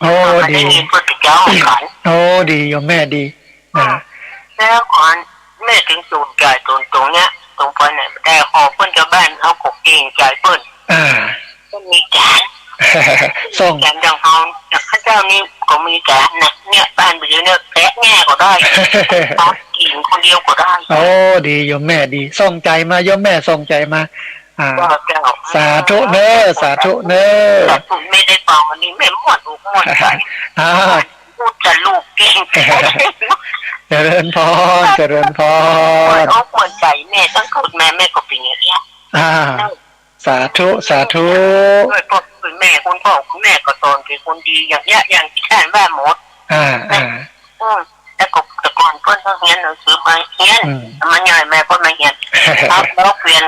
โอ้ดีเพิ่นจะเจ้าขันโอ้ดีโยมแม่ดีแล้วก่อนแม่ถึงสูงใจตรงเนี้ยตรงเพิ่นน่ะแต่พอเพิ่นกับบ้านเอากบเองใจเพิ่นมีการส่งการดังเอาข้าเจ้านี่ก็มีการนะเนี่ยบ้านไปอยู่เนี่ยแกะแง่ก็ได้ต้องกินคนเดียวก็ได้โอ้ดีโยมแม่ดีส่งใจมาโยมแม่ส่งใจมาสาธุเนอสาธุเนอไม่ได้ฟังวันนี้ไม่ม่วนอกม่วนใจพูดจะลูกเก่งเจริญพรเอาควรใจแม่ตั้งคุณแม่ก็เป็นอย่างนี้สาธุด้วยพ่อคุณแม่คุณพ่อคุณแม่ก็สอนเป็นคนดีอย่างเงี้ยอย่างที่ท่านว่าหมดแล้วก็แต่ก่อนเพื่อนเรียนหนังสือมาเรียนมันใหญ่แม่ก็มาเรียนครับแล้วเปลี่ยน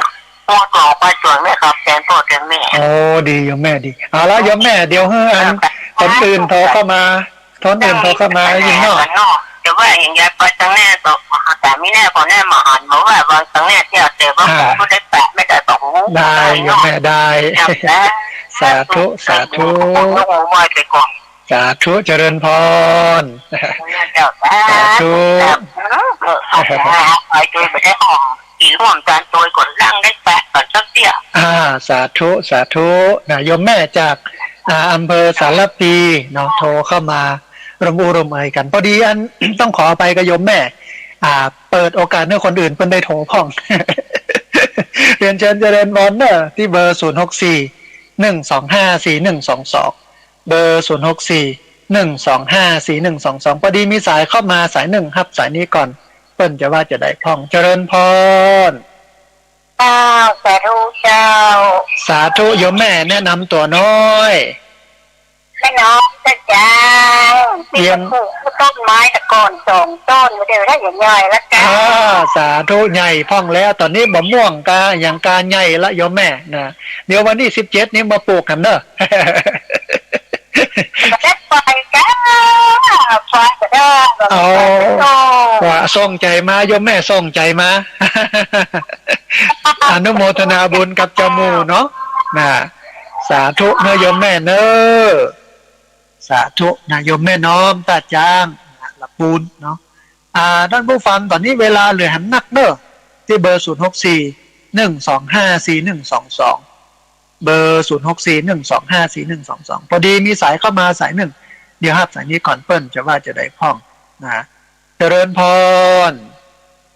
พ่อต่อไปจนแม่ครับแทนพ่อแทนแม่โอ้ดีโยมแม่ดีเอาละโยมแม่เดี๋ยวคนอื่นโทรเข้ามายิงเนาะแต่ว่าอย่างเงี้ยไปตั้งแน่ต่อแต่ไม่แน่พอแน่มาหันมาว่าบางตั้งแน่ที่เจอว่าผมก็ได้แปะไม่ได้ต่อหูได้โยมแม่ได้สาธุสาธุเจริญพรสาธุไปช่วยไปได้ห้องอีร่วมการตัวกดร่างได้แปะก่อนสักเดียวสาธุนะโยมแม่จากอำเภอสารพีเนาะโทรเข้ามารวมเอ่ยกันพอดีอันต้องขอไปกับโยมแม่เปิดโอกาสให้คนอื่นเพิ่นได้โทรพ่องเรียนเชิญเจริญพรเนอะที่เบอร์0641254122เบอร์0641254122พอดีมีสายเข้ามาสายหนึ่งครับสายนี้ก่อนเปิ้นจะว่าจะได้พ่องเจริญพรสาธุโยมแม่แนะนำตัวน้อยแม่น้องจ้าเตรียมปลูกต้นไม้ตะกอน2 ต้นเดี๋ยวได้ใหญ่ๆแล้วจ้าสาธุใหญ่พ่องแล้วตอนนี้บ่ม่วงกาอย่างการใหญ่ละโยมแม่นะเดี๋ยววันที่17นี้มาปลูกกันเด้อได้ไปจ้าพอจะได้ว่าส่งใจมาโยมแม่ส่งใจมาอนุโมทนาบุญกับเจ้าหมู่เนาะนะสาธุเนโยมแม่เนอสาธุนะโยมแม่น้อมตาจ้างหลับปูนเนาะท่านผู้ฟังตอนนี้เวลาเหลือหันนักเนอะที่เบอร์0641254122เบอร์0641254122พอดีมีสายเข้ามาสายหนึ่งเดี๋ยวครับสายนี้ก่อนเปิ้ลจะว่าจะได้พ่องนะเจริญพร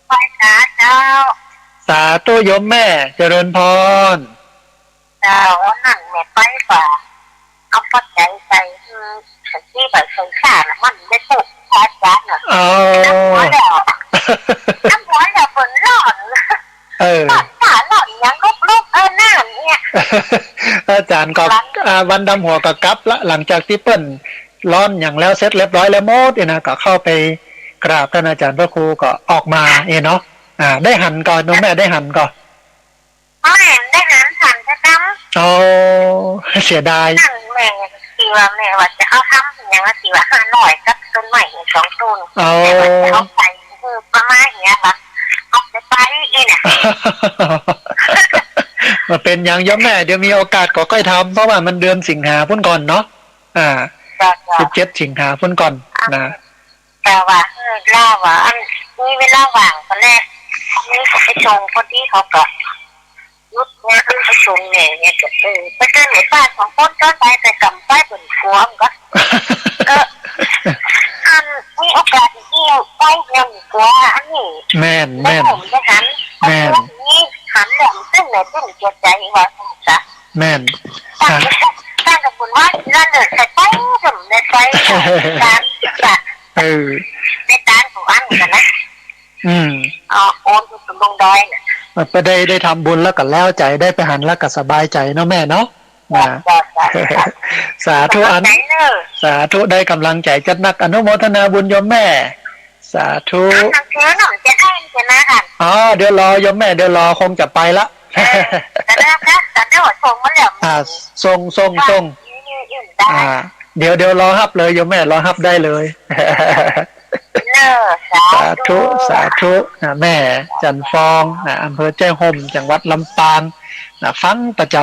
ไปเจ้าสาธุโยมแม่เจริญพรเจ้านั่นแม่ไปฝ่าเอาปัจจัยใส่ที่แบบใส่ข้านะมันไม่ถูกพาจานน่ะน้ำหัวแล้วฝนร้อนขาหล่อนยังลูกหน้าเนี่ยอาจารย์ก็วันดำหัวก็กลับละหลังจากที่เปิ้ลร้อนอย่างแล้วเสร็จเรียบร้อยแล้วหมดเนี่ยนะก็เข้าไปกราบท่านอาจารย์พระครูก็ออกมาเนาะได้หันก่อนน้องแม่ได้หันก่อนได้หันจะจำโอ้เสียดายนั่นแม่ ม่คือว่าแม่ว่าจะเอาทำอย่างละ400 500กับต้นใหม่2ต้น เอา เอาไปคือประมาณอย่างเงี้ยค่ะเอาไปอีเนี่ย มาเป็นอย่างย่อมแม่เดี๋ยวมีโอกาสก็ค่อยทำเพราะว่ามันเดือนสิงหาพุ่นก่อนเนาะ17 สิงหาพุ่นก่อนนะ แต่ว่าล่าว่าอันนี้เวลาว่างตอนแรกนี่เขาไปชงคนที่เขาก็ยุดเนี่ยไปชงเนี่ยก็ไปเจอหมู่บ้านของคนก็ไปแต่กำไปบนหัวมันก็อันมีโอกาสที่ไปเงินหัวอันนี้แม่น ผมจะหันนี่หันแหลมซึ่งไหนซึ่งเจ็บใจว่าจ้ะแม่นตั้งกับคุณว่านั่นเลยใส่ไปสมในไปการจัดในการของอันกันนะโอนถึงลงดอยเนี่ยมันไปได้ทำบุญแล้วก็แล้วใจได้ไปหันแล้วก็สบายใจเนาะแม่เนาะสาธุอันสาธุได้กำลังใจจัดนักอนุโมทนาบุญโยมแม่สาธุเดี๋ยวรอโยมแม่เดี๋ยวรอคงจะไปละแต่ได้หัวชงมาแล้วส่งเดี๋ยวรอฮับเลยโยมแม่รอฮับได้เลยสาธุแม่จันฟองอำเภอแจ้ห่มจังหวัดลำปางฟังประจ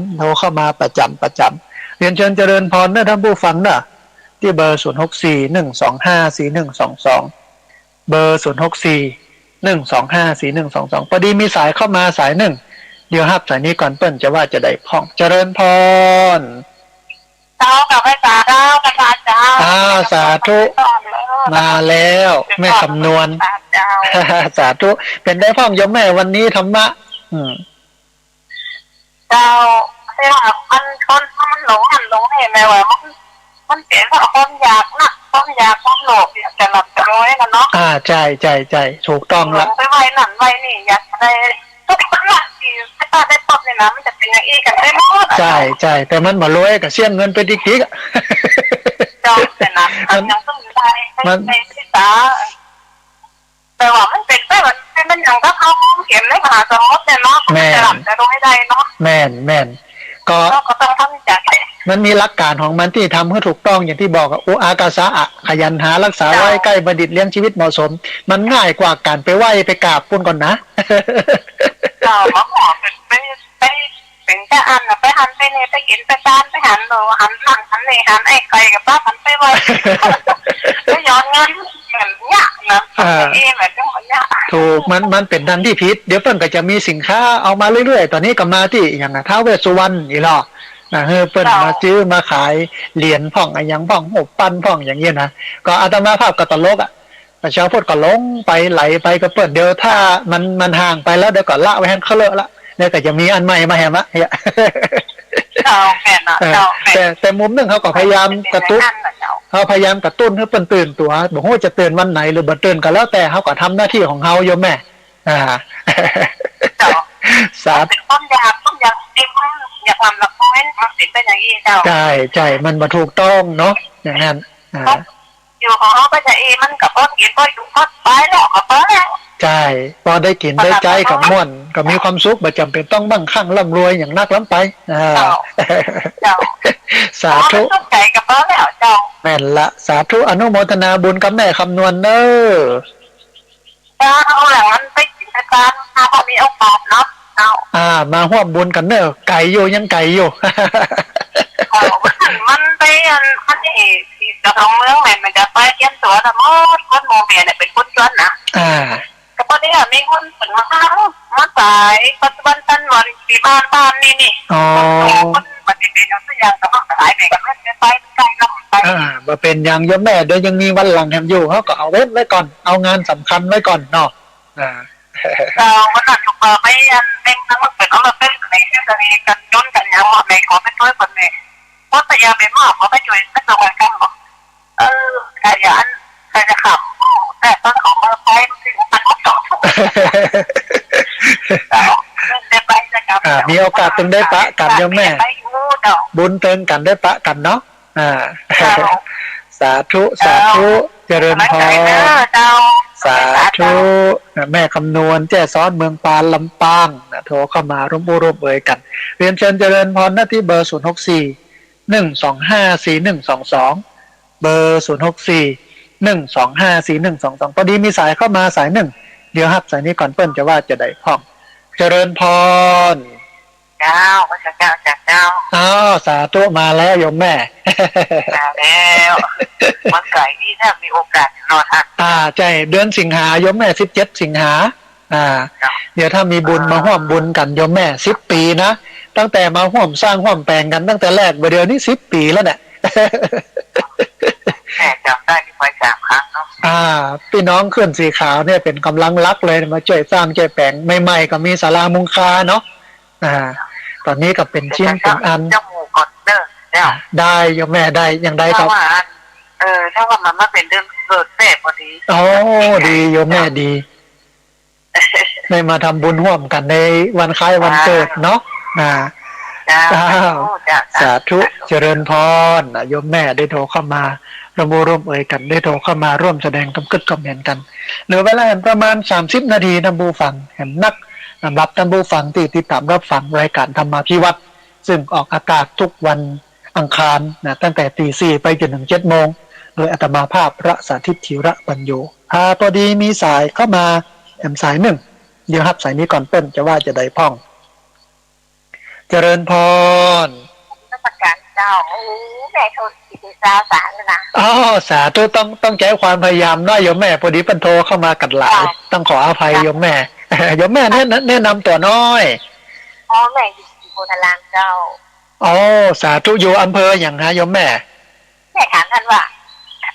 ำโทรเข้ามาประจำเรียนเชิญเจริญพรท่านผู้ฟังนะที่เบอร์0641254122เบอร์0641254122พอดีมีสายเข้ามาสายหนึ่งเดี๋ยวฮับสายนี้ก่อนเปิ้นจะว่าจะได้พ้องเจริญพรกับพระเจ้ากับพระเจ้าสาธุมาแล้วแม่คำนวณสาธุเป็นได้พ้องโยมแม่วันนี้ธรรมะเจ้ามันคนหลงเห็นไหมว่ามันเปลี่ยนเพราะคนอยากนะคนอยากคนโลภอยากจะหลับจะร้อยกันเนาะใช่ถูกต้องละไปไว้นั่นไว้นี่อยากได้ทุกคนละที่ถ้าได้ตบเนี่ยนะมันจะเป็นอย่างอีกันได้หมดใช่แต่มันมารวยกับเสี่ยงเงินไปดิ๊กเจ้าแต่นะยังต้องได้ไม่ศึกษาแต่ว่ามันเป็นได้มันอย่างก็เขาเขียนในมหาสมุทรเนี่ยเนาะจะหลับจะร้อยได้เนาะแม่นก็ต้องทำใจมันมีหลักการของมันที่ทำให้ถูกต้องอย่างที่บอกอุอากาสะขยันหารักษาไว้ใกล้บัณฑิตเลี้ยงชีวิตเหมาะสมมันง่ายกว่าการไปไหว้ไปกราบปุ่นก่อนนะมาหมอเป็นแค่อันไปหันไปเนี่ยไปกินไปตานไปหันเราหันนั่งหันเลยหันไอ้ไก่กับป้าหันไปไหว้ไปย้อนเงินเหมือนเนี้ยนะแบบก็เหมือนเนี้ยถูกมันเป็นดันที่พิษเดี๋ยวเพิ่นก็จะมีสินค้าเอามาเรื่อยๆตอนนี้ก็มาที่อย่างท้าวเวสสุวรรณอีหรอเปิ้นมาซื้อมาขายเหรียญพ่องอย่างพ่องหกปั้นพ่องอย่างเงี้ยนะก็อาตมาภาพก็ตลกประชาชนก็ลงไปไหลไปก็เปิดเดี๋ยวถ้ามันห่างไปแล้วเดี๋ยวก็ละไว้ให้เขาเลอะละเนี่ยก็จะมีอันใหม่มาแหมะแต่มุมนึงเขาก็พยายามกระตุ้นให้เปิ้นตื่นตัวบอกว่าจะตื่นวันไหนหรือบ่ตื่นก็แล้วแต่เขาก็ทำหน้าที่ของเขาโยมแม่สาธุต้นยาอยากทำละครมันเป็นอย่างนี้เจ้าใช่มันมาถูกต้องเนาะอย่างนั้นอยู่ของเขาก็จะมันกับพ่อกินพ่ออยู่พ่อไปแล้วก็ไปแล้วใช่พอได้กินได้ใจกับม่วนก็มีความสุขบ่จำเป็นต้องมั่งคั่งร่ำรวยอย่างนักล้ำไปสาธุใจกับพ่อแล้วเจ้าแม่นละสาธุอนุโมทนาบุญกับแม่คำนวณเน้อเอาหลังนั้นไปกิจการพอมีโอกาสเนาะมาร่วมบุญกันเนอะไก่อยู่ยังไก่อยู่มันไปอันนี้จะลงเมืองมันจะไปเยี่ยมตัวนะมดคนโมเบียเนี่ยเป็นคนจนนะก็พอดีมีคนถึงมาสายปัจจุบันตันวันที่บ้านนี่คนมันจะเป็นอย่างอย่างแต่ว่าสายไปกันไม่ไปไกลแล้วไปมาเป็นอย่างยมแม่เดี๋ยวยังมีวันหลังแถมอยู่เขาก็เอาไว้ก่อนเอางานสำคัญไว้ก่อนเนาะวันนั้นถูกไปเป็นทั้งหมดเป็นเราเป็นในที่จะมีกันจนกันยังในขอไปช่วยคนเนี่ยเพราะแต่ยาเป็นมากขอไปช่วยสักหน่อยกันบอกขยันขยันขับแต่ตอนของเราไปถึงมันก็จบมีโอกาสตึงได้ปะกันโยมแม่บุญเติมกันได้ปะกันเนาะสาธุเจริญพรสาธุแม่คำนวณแจ้ซ้อนเมืองปานลำปางโทรเข้ามาร่วมเอ่ยกันเรียนเชิญเจริญพรหน้าที่เบอร์0641254122 1254122เบอร์0641254122พอดีมีสายเข้ามาสายหนึ่งเดี๋ยวครับสายนี้ก่อนเปิ้นจะว่าจะได้พร้อมเจริญพรเจ้าพระเจ้าจากเจ้าสาธุมาแล้วโยมแม่มาแล้วมันไก่ที่ถ้ามีโอกาสรอทักใช่เดือนสิงหาโยมแม่17สิงหาเดี๋ยวถ้ามีบุญมาร่วมบุญกันโยมแม่10ปีนะตั้งแต่มาร่วมสร้างร่วมแปลงกันตั้งแต่แรกเดี๋ยวนี้10 ปีแล้วเนี่ยแม่จำได้ที่ไป3 ครั้งเนาะพี่น้องเคลื่อนสีขาวเนี่ยเป็นกำลังรักเลยมาช่วยสร้างช่วยแปลงใหม่ๆก็มีศาลามุงคาเนาะตอนนี้ก็เป็นชิ้นเป็นอันเจ้าหมูก่อนเด้อได้โยมแม่ได้ยังได้ครับถ้าว่ามันมาเป็นเรื่องเกิดแม่พอดีดีโยมแม่ดีได้มาทำบุญร่วมกันในวันคล้ายวันเกิดเนาะสาธุเจริญพรโยมแม่ได้โทรเข้ามาร่วมเอ่ยกันได้โทรเข้ามาร่วมแสดงคำคิดคอมเมนต์กันเหลือเวลาประมาณ30 นาทีท่านผู้ฟังเห็นนักสำหรับท่านผู้ฟังที่ติดตามรับฟังรายการธรรมาภิวัตรซึ่งออกอากาศทุกวันอังคารตั้งแต่ตี 4ไปจนถึง 7 โมงโดยอาตมาภาพพระสาธิตถิระปัญโยพอดีมีสายเข้ามาสายหนึ่งเดี๋ยวครับสายนี้ก่อนเปิ้นจะว่าจะได้พ่องเจริญพรประกาศเจ้าแม่โทรติดสารนะสาธุต้องใช้ความพยายามน้อยโยมแม่พอดีเปิ้นโทรเข้ามากัดหลายต้องขออภัยโยมแม่โยมแม่แนะนำตัวน้อยแม่อยู่โพธารามเจ้าสาธุอยู่อำเภออย่างฮะโยมแม่ถามท่านว่า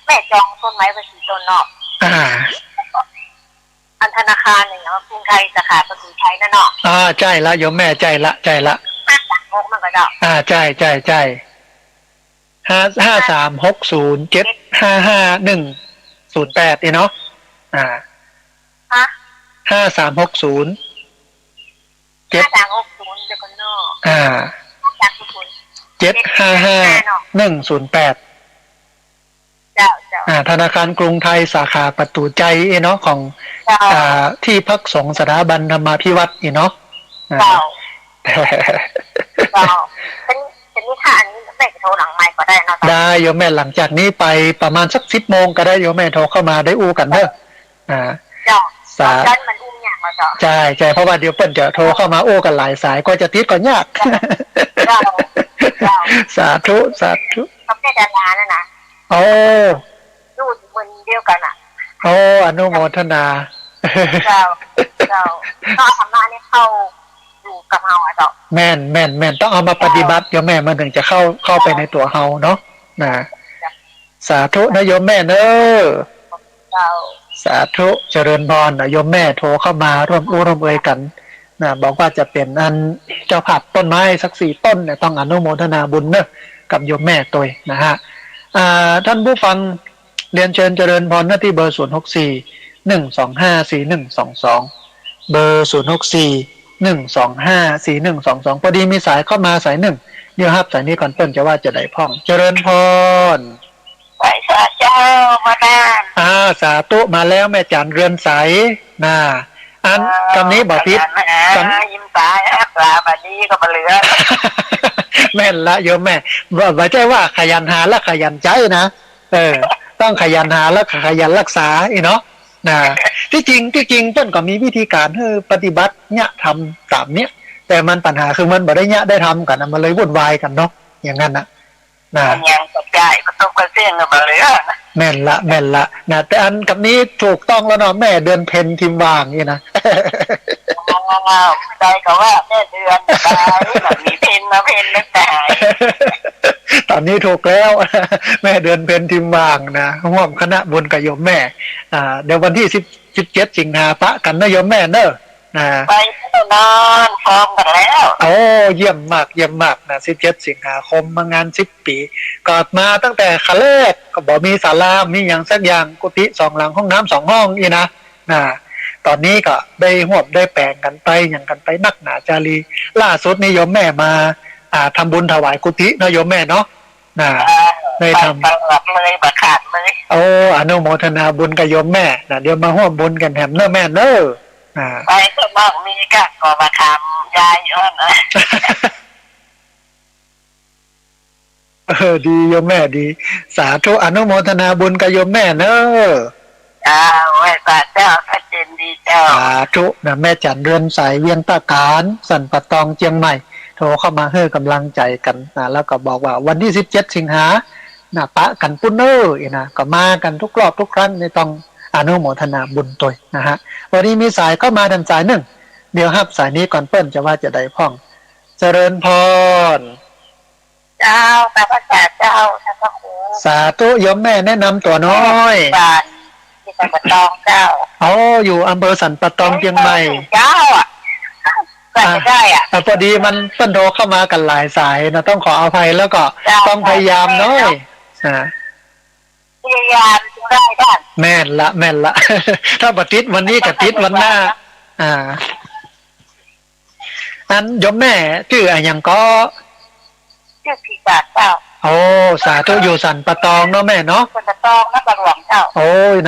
แม่จองต้นไม้ไว้กี่ต้นเนาะอันธนาคารเนี่ยว่ากรุงไทยสาขาประตูชัยนั่นเนาะใช่ละโยมแม่ใจละงกมันก็เนาะใช่5360755108นี่เนาะ5360 5360เดี๋ยวกันเนาะ755-108ธนาคารกรุงไทยสาขาประตูใจเนาะของที่พักสงฆ์สถาบันธรรมาภิวัตรเนาะเป็นนิทานนี้แม่โทรหลังไมค์ก็ได้เนาะได้โยมแม่หลังจากนี้ไปประมาณสัก10 โมงก็ได้โยมแม่โทรเข้ามาได้อู้กันเด้อมันอุ้มยากมาใช่เพราะว่าเดี๋ยวเปิ้นจะโทรเข้ามาอู้กันหลายสายก็จะติดก็ยากสาธุเขาเป็นดารานั่นนะดูมันเดียวกันอนุโมทนาเจ้าธรรมะนี่เข้าอยู่กับเฮาแม่นต้องเอามาปฏิบัติโยมแม่มันถึงจะเข้าไปในตัวเฮาเนาะสาธุนะโยมแม่เด้อสาธุเจริญพรนะโยมแม่โทรเข้ามาร่วมเอ่ยกันบอกว่าจะเป็นอันเจ้าภาพต้นไม้สัก4 ต้นเนี่ยต้องอนุโมทนาบุญเนอะกับโยมแม่ตัวนะฮะท่านผู้ฟังเรียนเชิญเจริญพรหน้าที่เบอร์0641254122เบอร์0641254122พอดีมีสายเข้ามาสายหนึ่งเดี๋ยวครับสายนี้ก่อนเปิ้นจะว่าจะได้พ่องเจริญพรสาเจ้ามาด้านสาธุมาแล้วแม่จันเรือนใสอันคำนี้บอกพิษยิ้มตายปลาบดีก็มาเหลือแม่นละโยมแม่บอกใจว่าขยันหาและขยันใจนะต้องขยันหาและขยันรักษาเนาะที่จริงเพิ่นก็มีวิธีการให้ปฏิบัติเนี่ยทำตามเนี้ยแต่มันปัญหาคือมันบ่ได้เนี่ยได้ทำกันมันเลยวุ่นวายกันเนาะอย่างนั้นยังตกใจก็ต้องกระเตื้องกันมาเลยแม่นละแต่อันกับนี้ถูกต้องแล้วเนาะแม่เดือนเพ็ญทิมวางนี่นะใจเขาว่าแม่เดือนตายแบบมีเพ็ญมาเพ็ญแล้วตายตอนนี้ถูกแล้วแม่เดือนเพ็ญทิมวางนะร่วมคณะบุญกับโยมแม่เดี๋ยววันที่17 สิงหาคมปะกันนะโยมแม่เนอะไปนอนพร้อมกันแล้วเยี่ยมมากนะ17 สิงหาคมมางาน10 ปีกอดมาตั้งแต่ครั้งแรกก็บอกมีศาลามีอย่างสักอย่างกุฏิ2 หลังห้องน้ำ2 ห้องนะตอนนี้ก็ได้หวบได้แปลงกันไปอย่างกันไปนักหนาจารีล่าสุดนี่โยมแม่มาทำบุญถวายกุฏินะโยมแม่เนาะได้ทำเลยบัขาดเลยอนุโมทนาบุญกับโยมแม่เดี๋ยวมาร่วมบุญกันแถมเนอะแม่เนอะไปก็บอกมีก็มาทำยายย้อนนะ ดีโยมแม่ดีสาธุอนุโมทนาบุญกับโยมแม่เนอะไหว้พระเจ้าพระเจนดีเจ้าสาธุนะแม่จันเรือนสายเวียงตะการสันปะตองเจียงใหม่โทรเข้ามาให้กำลังใจกันนะแล้วก็บอกว่าวันที่17สิงหานะปะกันปุ้นเนอร์นะก็มากันทุกรอบทุกครั้งในต้องอนุโมทนาบุญตัวนะฮะวันนี้มีสายเข้ามาดันสายหนึ่งเดี๋ยวครับสายนี้ก่อนเปิ้ลจะว่าจะได้พ่องเจริญพรเจ้าพระพุทธเจ้าท่านพระครูสาธุโยมแม่แนะนำตัวน้อยที่สันปะตองเจ้าอยู่อำเภอสันปะตองเชียงใหม่เจ้าก็จะได้พอดีมันเปิ้ลโทรเข้ามากันหลายสายนะต้องขออภัยแล้วก็ต้องพยายามน้อยพยายามได้ด้แม่นละถ้าปฏิทินวันนี้กับติดวันหน้านั้นยมแม่ชื่ออะไรยังก็ชื่อพีกาเจ้าสาธุอยู่สันปะตองเนาะแม่เนาะสันปะตองนะบ่อหลวงเจ้า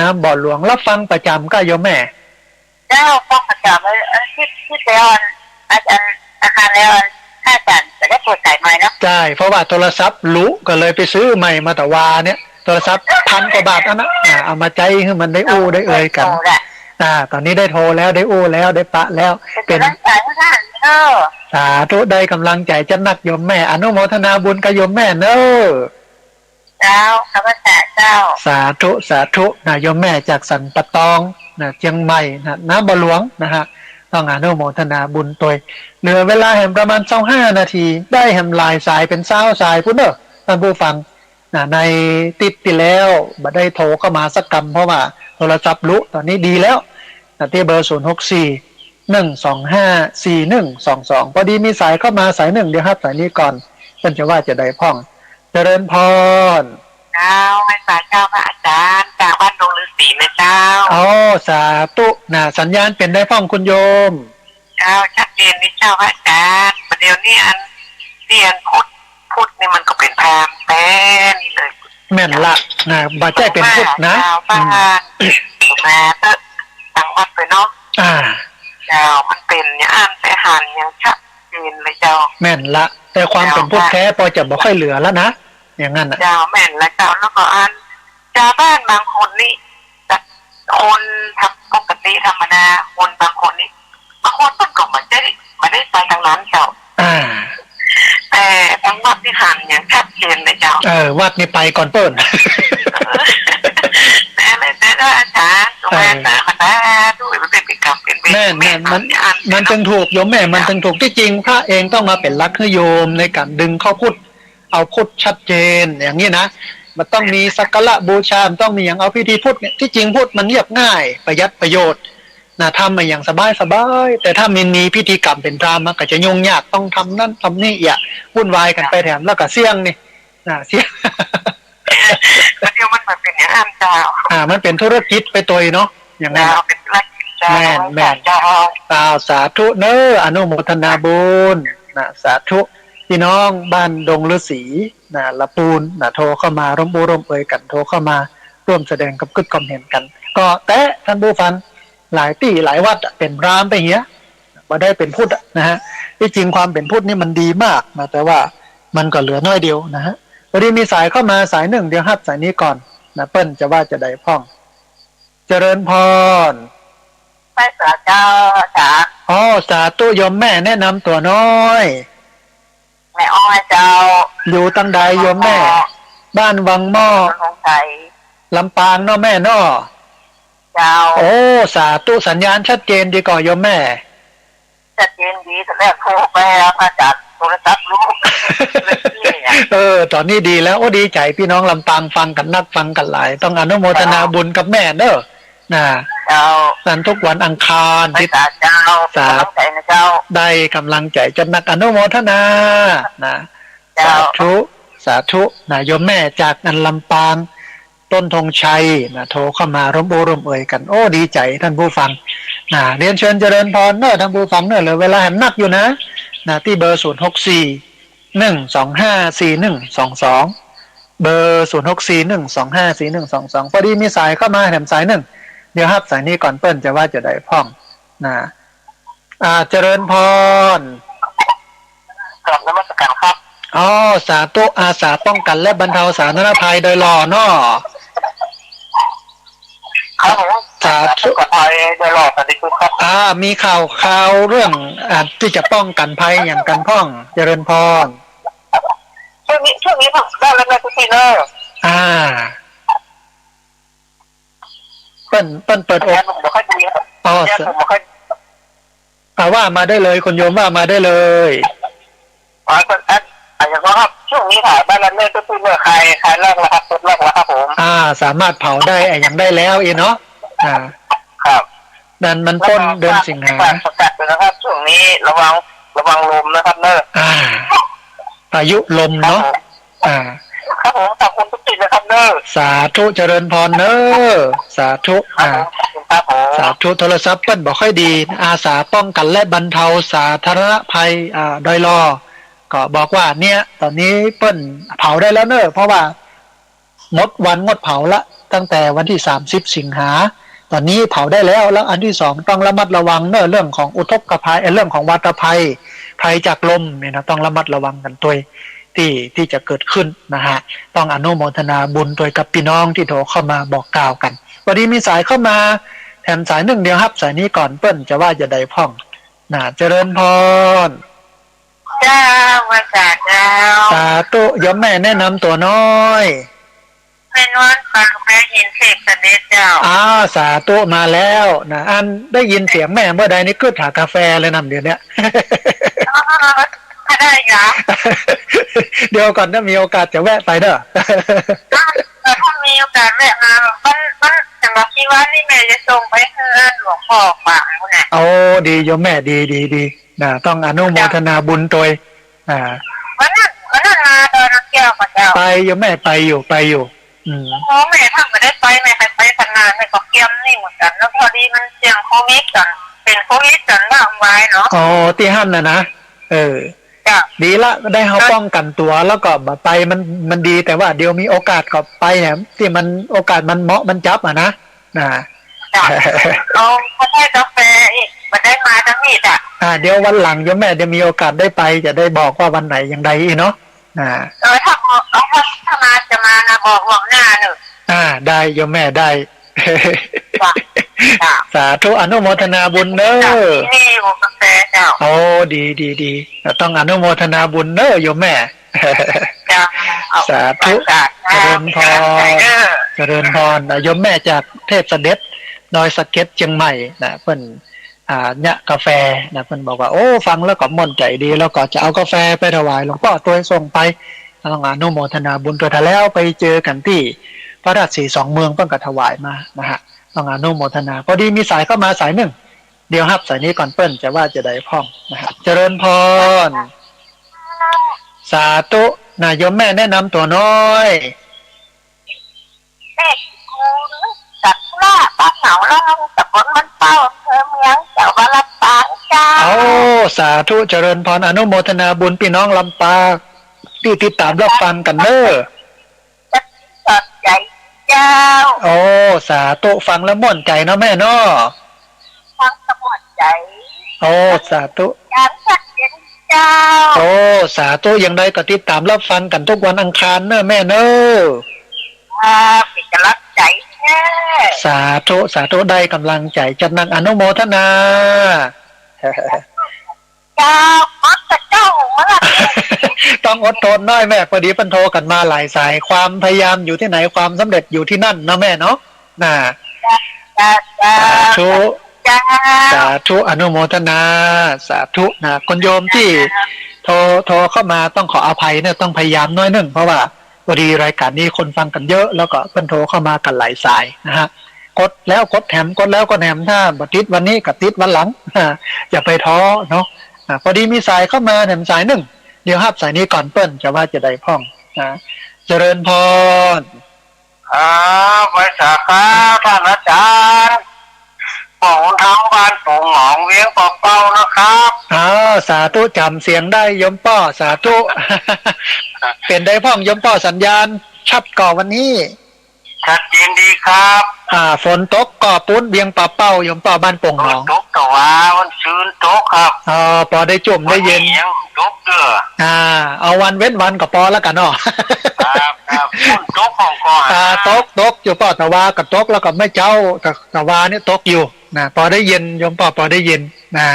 นะบ่อหลวงรับฟังประจำก็โยมแม่เจ้าฟังประจำที่เซลล์อาคารแล้วถ้าจันจะได้เปิดสายใหม่เนาะใช่เพราะว่าโทรศัพท์รู้ก็เลยไปซื้อใหม่มาแต่วาเนี่ยโทรศัพท์1,000 กว่าบาทนะเอามาใจให้มันได้อู้ได้เอ่ยกันตอนนี้ได้โทรแล้วได้อู้แล้วได้ปะแล้วเป็นสาธุได้กำลังใจจะนักโยมแม่อนุโมทนาบุญกับโยมแม่เนอะเจ้าพระพุทธเจ้าสาธุนะโยมแม่จากสันปะตองนะเชียงใหม่นะน้ำบ่อหลวงนะฮะต้องอนุโมทนาบุญตัวเหลือเวลาแห่งประมาณ25 นาทีได้แห่งลายสายเป็น20 สายพุ่นเนอะท่านผู้ฟังในติดที่แล้วบัดได้โทรเข้ามาสักกรรมเพราะว่าโทรศัพท์รู้ตอนนี้ดีแล้วที่เบอร์064-125-4122พอดีมีสายเข้ามาสายหนึ่งเดี๋ยวครับสายนี้ก่อนท่านจะว่าจะได้พ่องเจริญพรไม่สายเจ้าพระอาจารย์จากบ้านดงฤาษีนะเจ้าสาธุสัญญาณเป็นได้พ่องคุณโยมเจ้าชัดเจนนี่เจ้าพระอาจารย์ประเดี๋ยวนี้เรียนพุทธนี่มันก็เป็นพราหมณ์เป็นเลยแม่นละบาดใจเป็นพุทธนะมาตั้งวัดไปเนาะเจ้ามันเป็นอย่างอ่านแต่หันอย่างชัดเจนเลยเจ้าแม่นละแต่ความเป็นพุทธแท้พอจะบ่ค่อยเหลือแล้วนะอย่างนั้นเจ้าแม่นละเจ้าแล้วก็ชาวบ้านบางคนนี่คนทำปกติธรรมดาคนบางคนนี่บางคนก็ไม่ได้ไปทางนั้นเจ้าแต่ทั้งวัดที่หันอย่างชัดเจนเลยเจ้าวัดนี่ไปก่อนเปิ้ลแต่อาจารย์แม่แต่ด้วยมันเป็นกรรมเป็นเวรแม่มันจึงถูกโยมแม่มันจึงถูกที่จริงพระเองต้องมาเป็นลักขโยมในการดึงเข้าพุทธเอาพุทธชัดเจนอย่างนี้นะมันต้องมีสักการะบูชาต้องมีอย่างเอาพิธีพุทธเนี่ยที่จริงพุทธมันเรียบง่ายประหยัดประโยชน์ทำมาอย่างสบายแต่ถ้ามีพิธีกรรมเป็นพราหมณ์มันก็จะยุ่งยากต้องทำนั่นทำนี่วุ่นวายกันไปแถมแล้วก็เสี่ยงนี่เสี่ยงเดี๋ยวมันเป็นอย่างนั้นเจ้ามันเป็นธุรกิจไปตัวเนาะอย่างนั้นเป็นธุรกิจเจ้าแม่เจ้าสาธุเนออนุโมทนาบุญสาธุพี่น้องบ้านดงฤาษีละปูนโทรเข้ามาร่วมเอ่ยกันโทรเข้ามาร่วมแสดงกับกึศความเห็นกันก็แต่ท่านผู้ฟังหลายที่หลายวัดเป็นพราหมณ์ไปเงี้ยมาได้เป็นพุทธนะฮะที่จริงความเป็นพุทธนี่มันดีมากนะแต่ว่ามันก็เหลือน้อยเดียวนะฮะพอดีมีสายเข้ามาสายหนึ่งเดี๋ยวครับสายนี้ก่อนเปิ้ลจะว่าจะได้พ่องเจริญพรพระเจ้าจ๋าสาธุโยมแม่แนะนำตัวน้อยแม่อ้อยเจ้าอยู่ตั้งใดโยมแม่บ้านวังหม้อลำปางเนาะแม่เนาะเจ้าสาธุสัญญาณชัดเจนดีก่อนโยมแม่ชัดเจนดีแต่แรกโทรไปพระอาจารย์โทรศัพท์ลูกตอนนี้ดีแล้วดีใจพี่น้องลำปางฟังกันนักฟังกันหลายต้องอนุโมทนาบุญกับแม่เด้อสันทุกวันอังคารทิศสาได้กำลังใจจนนักอนุโมทนาสาธุโยมแม่จากนันลำปางต้นธงชัยโทรเข้ามาร่วมเอ่ยกันดีใจท่านผู้ฟังเรียนเชิญเจริญพรเนอะท่านผู้ฟังเนอะเลยเวลาแหมนักอยู่นะที่เบอร์064-125-4122เบอร์064-125-4122พอดีมีสายเข้ามาแถมสายหนึ่งเดี๋ยวครับสายนี้ก่อนเปิ้ลจะว่าจะได้พ่องเจริญพรกลับนมัสการครับ สาธุอาสาป้องกันและบรรเทาสาธารณภัยโดยรอเนาะ ครับผม สาธุ กับไทยโดยรอบสวัสดีครับ มีข่าวเรื่องที่จะป้องกันภัยอย่างกันพ้องเจริญพร ช่วงนี้ผมได้แล้วนะทุกทีเนอะเปิ้นเปิดอก ผมบอกให้ดีครับ อ๋อ ผมบอกให้ ว่ามาได้เลยคุณโยมว่ามาได้เลย อย่างว่าครับช่วงนี้ถ่ายบ้านแล้วเนอร์ทุกทีเนอร์ใครเลิกแล้วครับเลิกแล้วครับผม สามารถเผาได้อย่างได้แล้วเนาะครับ นั่นมันต้นเดือนสิงหาประกาศเลยนะครับช่วงนี้ระวังลมนะครับเนอร์พายุลมเนาะครับผมขอบคุณทุกทีนะครับเนอร์สาธุเจริญพรเนอสาธุสาธุโทรศัพท์เปิ้นบอกค่อยดีอาสาป้องกันและบรรเทาสาธารณภัยโดยรอก็บอกว่าเนี่ยตอนนี้เปิ้นเผาได้แล้วเนอะเพราะว่าหมดวันงดเผาละตั้งแต่วันที่30สิงหาตอนนี้เผาได้แล้วอันที่2ต้องระมัดระวังเนอะเรื่องของอุทกภัยเรื่องของวัฏภัยภัยจากลมเนี่ยนะต้องระมัดระวังกันตัวที่จะเกิดขึ้นนะฮะต้องอนุโมทนาบุญโดยกับพี่น้องที่โทรเข้ามาบอกกล่าวกันวันนี้มีสายเข้ามาแถมสายหนึ่งเดียวครับสายนี้ก่อนเปิ้นจะว่าจะได้พ่องเจริญพรจ้ามาจากเจ้าสาธุยมแม่แนะนำตัวน้อยเป็นวันฟังได้ยินเสียงเสด็จเจ้าสาธุมาแล้วนะอันได้ยินเสียงแม่เมื่อใดนี่ก็หากาแฟเลยนำเดี๋ยวนี้ได้ครับ เดี๋ยวก่อนถ้ามีโอกาสจะแวะไปเด้อถ้ามีโอกาสแวะมามันสำหรับที่ว่านี่แม่จะส่งไปให้หลวงพ่อฟังนะดีโยมแม่ดีต้องอนุโมทนาบุญตัววันนั้นมาเดินเที่ยวกับเจ้าไปโยมแม่ไปอยู่แม่ทำไม่ได้ไปแม่ไปพนานแม่ก็เกี่ยมนี่เหมือนกันแล้วพอดีมันเสี่ยงโควิดกันเป็นโควิดกันบ้างไว้เนาะที่หั่นนะดีละได้เขาป้องกันตัวแล้วก็ไปมันดีแต่ว่าเดี๋ยวมีโอกาสก็ไปแหมที่มันโอกาสมันเหมาะมันจับนะเขาได้กาแฟอีกมันได้มาทั้งนี้เดี๋ยววันหลังโยมแม่จะมีโอกาสได้ไปจะได้บอกว่าวันไหนอย่างใดเนาะถ้ามาจะมานะบอกหวังหน้าหนึ่งได้โยมแม่ได้สาธุอนุโมทนาบุญเนอนี่กาแฟเจ้าดีต้องอนุโมทนาบุญเนอโยมแม่สาธุเจริญพรโยมแม่จากเทพเสด็จดอยสะเก็ดเชียงใหม่นะเพิ่นเนี่ยกาแฟนะเพิ่นบอกว่าฟังแล้วก็ม่วนใจดีแล้วก็จะเอากาแฟไปถวายหลวงพ่อตัวส่งไปต้องอนุโมทนาบุญตัวถ้าแล้วไปเจอกันที่พระราชสีสองเมืองเพิ่นก็ถวายมานะฮะต้องอนุโมทนาพอดีมีสายเข้ามาสายหนึ่งเดี๋ยวครับสายนี้ก่อนเปิ้นจะว่าจะได้พ่องนะฮะเจริญพรสาธุโยมแม่แนะนำตัวน้อยเด็กคุณสัตว์ล่าปลาเหนาล่างตะบนมันเป้าเมืองเจ้าบ้านลำปางเจ้าสาธุเจริญพรอนุโมทนาบุญพี่น้องลำปางที่ติดตามรับฟังกันเนอะสดใจเจ้าสาธุฟังแล้วม่วนใจเนาะแม่เนาะฟังแล้วม่วนใจสาธุการสักเย็นเจ้าสาธุอย่างใดก็ติดตามรับฟังกันทุกวันอังคารเนอะแม่เนอะเป็นกำลังใจแน่สาธุได้กำลังใจจัดนักอนุโมทนาเจ้าเจ้ามาต้องอดทนน้อยแม่พอดีปันโทกันมาหลายสายความพยายามอยู่ที่ไหนความสำเร็จอยู่ที่นั่นเนาะแม่เนาะสาธุอนุโมทนาสาธุคนโยมที่โทรเข้ามาต้องขออภัยเนี่ยต้องพยายามน้อยนึงเพราะว่าพอดีรายการนี้คนฟังกันเยอะแล้วก็เพิ่นโทรเข้ามากันหลายสายนะฮะกดแล้วกดแถมกดแล้วก็แถมถ้าบัติดวันนี้กับติดวันหลังอย่าไปท้อเนาะพอดีมีสายเข้ามาแถมสายหนึ่งเดี๋ยวครับสายนี้ก่อนเปิ้นจะว่าจะได้พ่องเจริญพรไว้สักการท่านอาจารย์ของทางบ้านปู่หนองเวียงเป่าๆนะครับสาธุจำเสียงได้ยมป้อสาธุเป็นได้พ่องยมป้อสัญญาณชัดก่อวันนี้ ชัดเจนดีครับ ฝนตกก่อปุ้นเบียงป่าเป้าโยมป่อบ้านโป่งหนอง ตกแต่ว่ามันชื้นตกครับ พอได้จุ่มได้เย็น ยังตกเด้อ เอาวันเว้นวันก็พอแล้วกันเนาะ ครับฝนตกของก่อนตกอยู่ป่อตะวากับตกแล้วก็ไม่เจ้าตะวานี่ตกอยู่นะพอได้เย็นโยมป่อพอได้เย็นนะ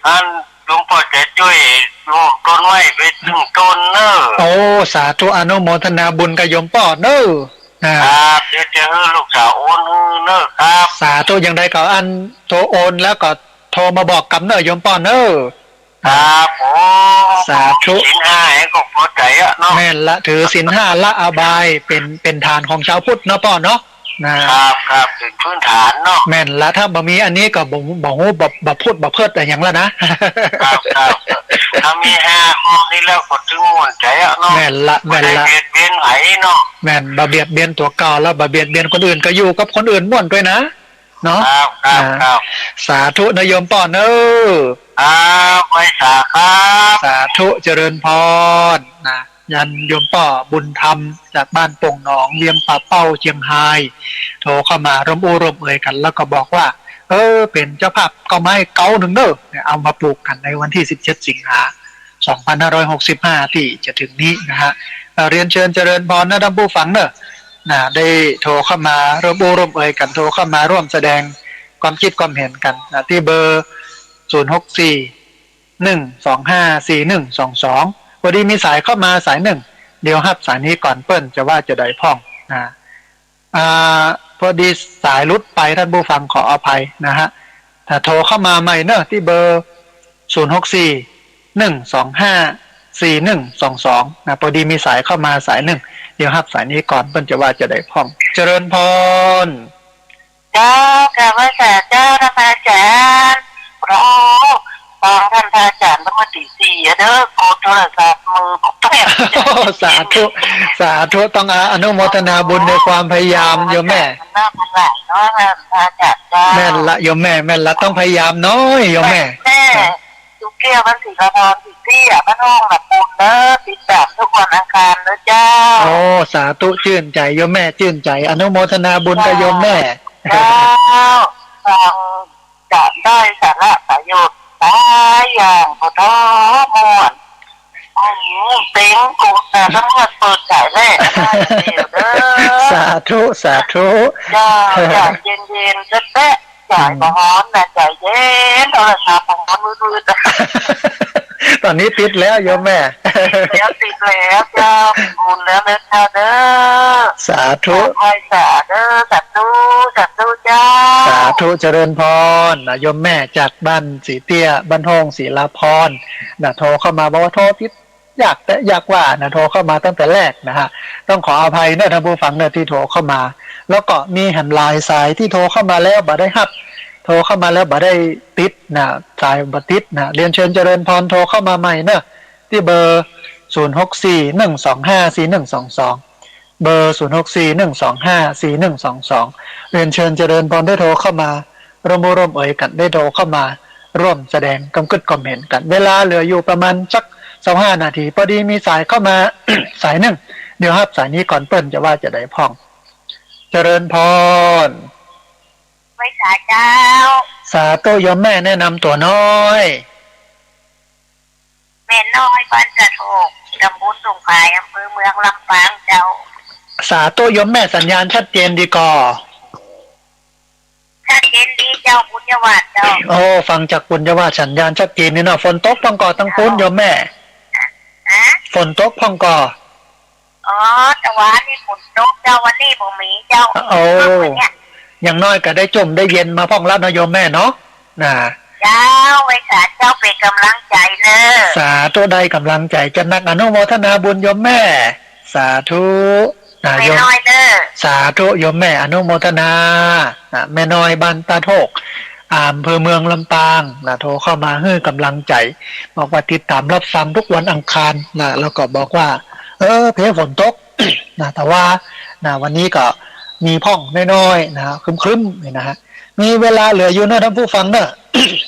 อันหลวงพ่อจะช่วยลูกต้นไม้ไปถึงต้นเนอะโอ้สาธุอนุโมทนาบุญกับโยมป่อเนอะครับเดี๋ยวจะให้ลูกสาวโอนเนอะครับสาธุอย่างใดก็อันโทรโอนแล้วก็โทรมาบอกกับเนอะโยมป่อเนอะครับสาธุศีลห้าให้ก็พอใจอะเนาะแม่นละถือศีลห้าละอบายเป็นฐานของชาวพุทธเนาะป่อเนาะครับเป็นพื้นฐานเนาะแม่นละถ้าบ่มีอันนี้ก็บ่ฮู้บ่พูดบ่เพิดแต่หยังละนะครับถ้ามี5ข้อนี้แล้วก็ถึงม่วนใจอะเนาะแม่นละเบียดเบียนไหเนาะแม่นบ่เบียดเบียนตัวเก่าแล้วบ่เบียดเบียนคนอื่นก็อยู่กับคนอื่นม่วนด้วยนะเนาะครับสาธุนโยมป่อเนอะไว้สาครับสาธุเจริญพรนะยันโยมป่อบุญธรรมจากบ้านโป่งหนองเลียงป่าเป้าเชียงไฮ้โทรเข้ามาร่วมร่วมเอ่ยกันแล้วก็บอกว่าเป็นเจ้าภาพก็ไม้เก้าหนึ่งเด้อเอามาปลูกกันในวันที่17สิงหา2565ที่จะถึงนี้นะฮะเรียนเชิญเจริญพรนะท่านผู้ฟังเนอะได้โทรเข้ามาร่วมเอ่ยกันโทรเข้ามาร่วมแสดงความคิดความเห็นกันที่เบอร์064-125-4122พอดีมีสายเข้ามาสายหนึ่งเดี๋ยวฮับสายนี้ก่อนเปิ้นจะว่าจะได้พ่องพอดีสายรุดไปท่านผู้ฟังขออภัยนะฮะถ้าโทรเข้ามาใหม่เนอะที่เบอร์064-125-4122พอดีมีสายเข้ามาสายหนึ่งเดี๋ยวฮับสายนี้ก่อนเปิ้นจะว่าจะได้พ่องเจริญพรเจ้ากราบไหว้เจ้าพระอาจารย์รอฟังท่านพระอาจารย์ต้องมาตีสี่เด้อกดโทรศัพท์มือแป๊บสาธุต้องอนุโมทนาบุญในความพยายามโยมแม่น่าเป็นไรเนาะพระอาจารย์แม่ละโยมแม่ละต้องพยายามน้อยโยมแม่ทุกเกี่ยวมันสีกระทอนสีเตี้ยมันห้องแบบปูนเด้อติดตามทุกวันอังคารนะเจ้าโอ้สาธุชื่นใจโยมแม่ชื่นใจอนุโมทนาบุญกับโยมแม่เจ้าฟังจะได้สาระประโยชน์หลายอย่างพอท้อมวนเต็งกูแต่ต้องมาเปิดใจแรกสาธุจ้าใจเย็นๆจะแตะใจร้อนแต่ใจเย็นโทรศัพท์ของมันมือตอนนี้ติดแล้วโยมแม่แล้วติดแล้วเจ้าบุญแล้วนะเจ้าเด้อสาธุไหว้สาเด้อสาธุเจ้าสาธุเจริญพรโยมแม่จากบ้านสีเตี้ยบ้านห้องศรีลาพรโทรเข้ามาบอกว่าโทรติดอยากว่าโทรเข้ามาตั้งแต่แรกนะฮะต้องขออภัยท่านผู้ฟังที่โทรเข้ามาแล้วก็มีแฮนด์ไลน์สายที่โทรเข้ามาแล้วบ่ได้รับโทรเข้ามาแล้วบ่ได้ติดสายบ่ติดเรียนเชิญเจริญพรโทรเข้ามาใหม่ที่เบอร์064-125-4122เบอร์064-125-4122เรียนเชิญเจริญพรได้โทรเข้ามาร่วมเอ่ยกันได้โทรเข้ามาร่วมแสดงความคิดความเห็นกันเวลาเหลืออยู่ประมาณสัก25 นาทีพอดีมีสายเข้ามา สายหนึ่งเดี๋ยวฮับสายนี้ก่อนเปิ้นจะว่าจะได้พ่องเจริญพรไว้สาเจ้าสาธุโยมแม่แนะนำตัวน้อยแม่น้อยบ้านกระโถกตำบลสงขลาอำเภอเมืองลำปางเจ้าสาธุโยมแม่สัญญาณชัดเจนดีก่อชัดเจนดีเจ้าปุญญวาสเจ้าโอ้ฟังจากปุญญวาสสัญญาณชัดเจนนี่ฝนตกต้องก่อตั้งปุ้นโยมแม่ฝนตกพ่องก่อแต่วันนี้ฝนตกเจ้าวันนี้บ่มีเจ้าโอ้อย่างน้อยก็ได้จมได้เย็นมาพ่องรับนะโยมแม่เนาะเจ้าไว้สาเจ้าเป็นกำลังใจเนอะสาธุได้กำลังใจจะนักอนุโมทนาบุญโยมแม่สาธุโยมน้อยเนอะสาธุโยมแม่อนุโมทนาแม่น้อยบ้านตาโทกอำเภอเมืองลำปางโทรเข้ามาให้กำลังใจบอกว่าติดตามรับฟังทุกวันอังคารแล้วก็บอกว่าเพฝนตกแต่ว่าวันนี้ก็มีพ่องน้อยๆครึ้มๆนี่นะฮะมีเวลาเหลืออยู่ท่านผู้ฟัง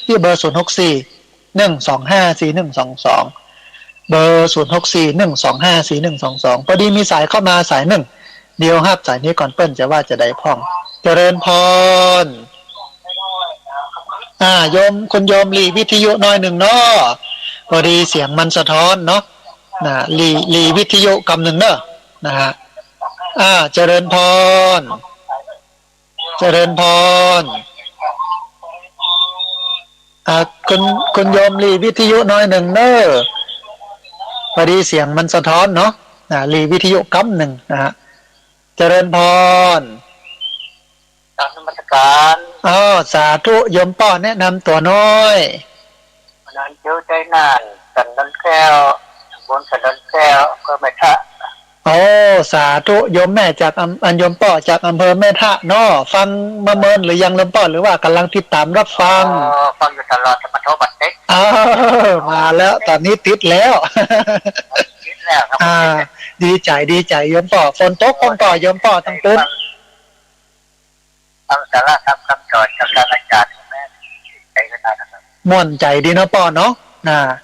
ที่เบอร์064-125-4122เบอร์064-125-4122พอดีมีสายเข้ามาสายหนึ่ง เดี๋ยวฮับสายนี้ก่อนเปิ้นจะว่าจะได้พ่องเจริญพรโยมคุณโยมหลีวิทยุน้อยหนึ่งเนาะพอดีเสียงมันสะท้อนเนาะนะหลีวิทยุกำหนึ่งเนาะนะฮะเจริญพรเจริญพรคุณโยมหลีวิทยุน้อยหนึ่งเนาะพอดีเสียงมันสะท้อนเนาะหลีวิทยุกำหนึ่งนะฮะเจริญพรนมัสการสาธุโยมป้อแนะนำตัวน้อยนั้นเจ้าใจนานสันดันแก้วบนสันดันแก้วก็ไม่ทะสาธุโยมแม่จากโยมป้อจากอำเภอแม่ทะเนาะฟังมาเมินหรือยังโยมป้อหรือว่ากำลังติดตามรับฟังฟังอยู่ตลอดจะมาโทรบัตรเด็กมาแล้วตอนนี้ติดแล้วครับดีใจโยมป้อฝนตกฝนต่อโยมป้อทั้งปุ้นฟังสาระทำคำสอนจากการอาจารย์แม่ใจก็ได้ครับม่วนใจดีเนาะป้อเนาะ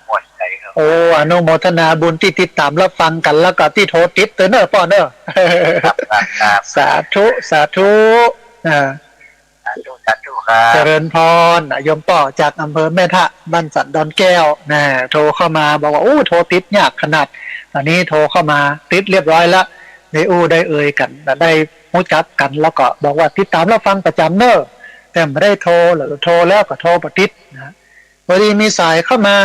ม่วนใจครับอนุโมทนาบุญที่ติดตามรับฟังกันแล้วก็ที่โทรติดเนอะป้อเนอะสาธุสาธุครับเจริญพรโยมป้อจากอำเภอแม่ทะบ้านสันดอนแก้วโทรเข้ามาบอกว่าโทรติดยากขนาดตอนนี้โทรเข้ามาติดเรียบร้อยแล้วได้เอ่ยกันได้รู้จักกันแล้วก็บอกว่าติดตามรับฟังประจำเนอะแต่ไม่ได้โทรหรือโทรแล้วก็โทรปฏิทินนะพอดีมีสายเข้ามา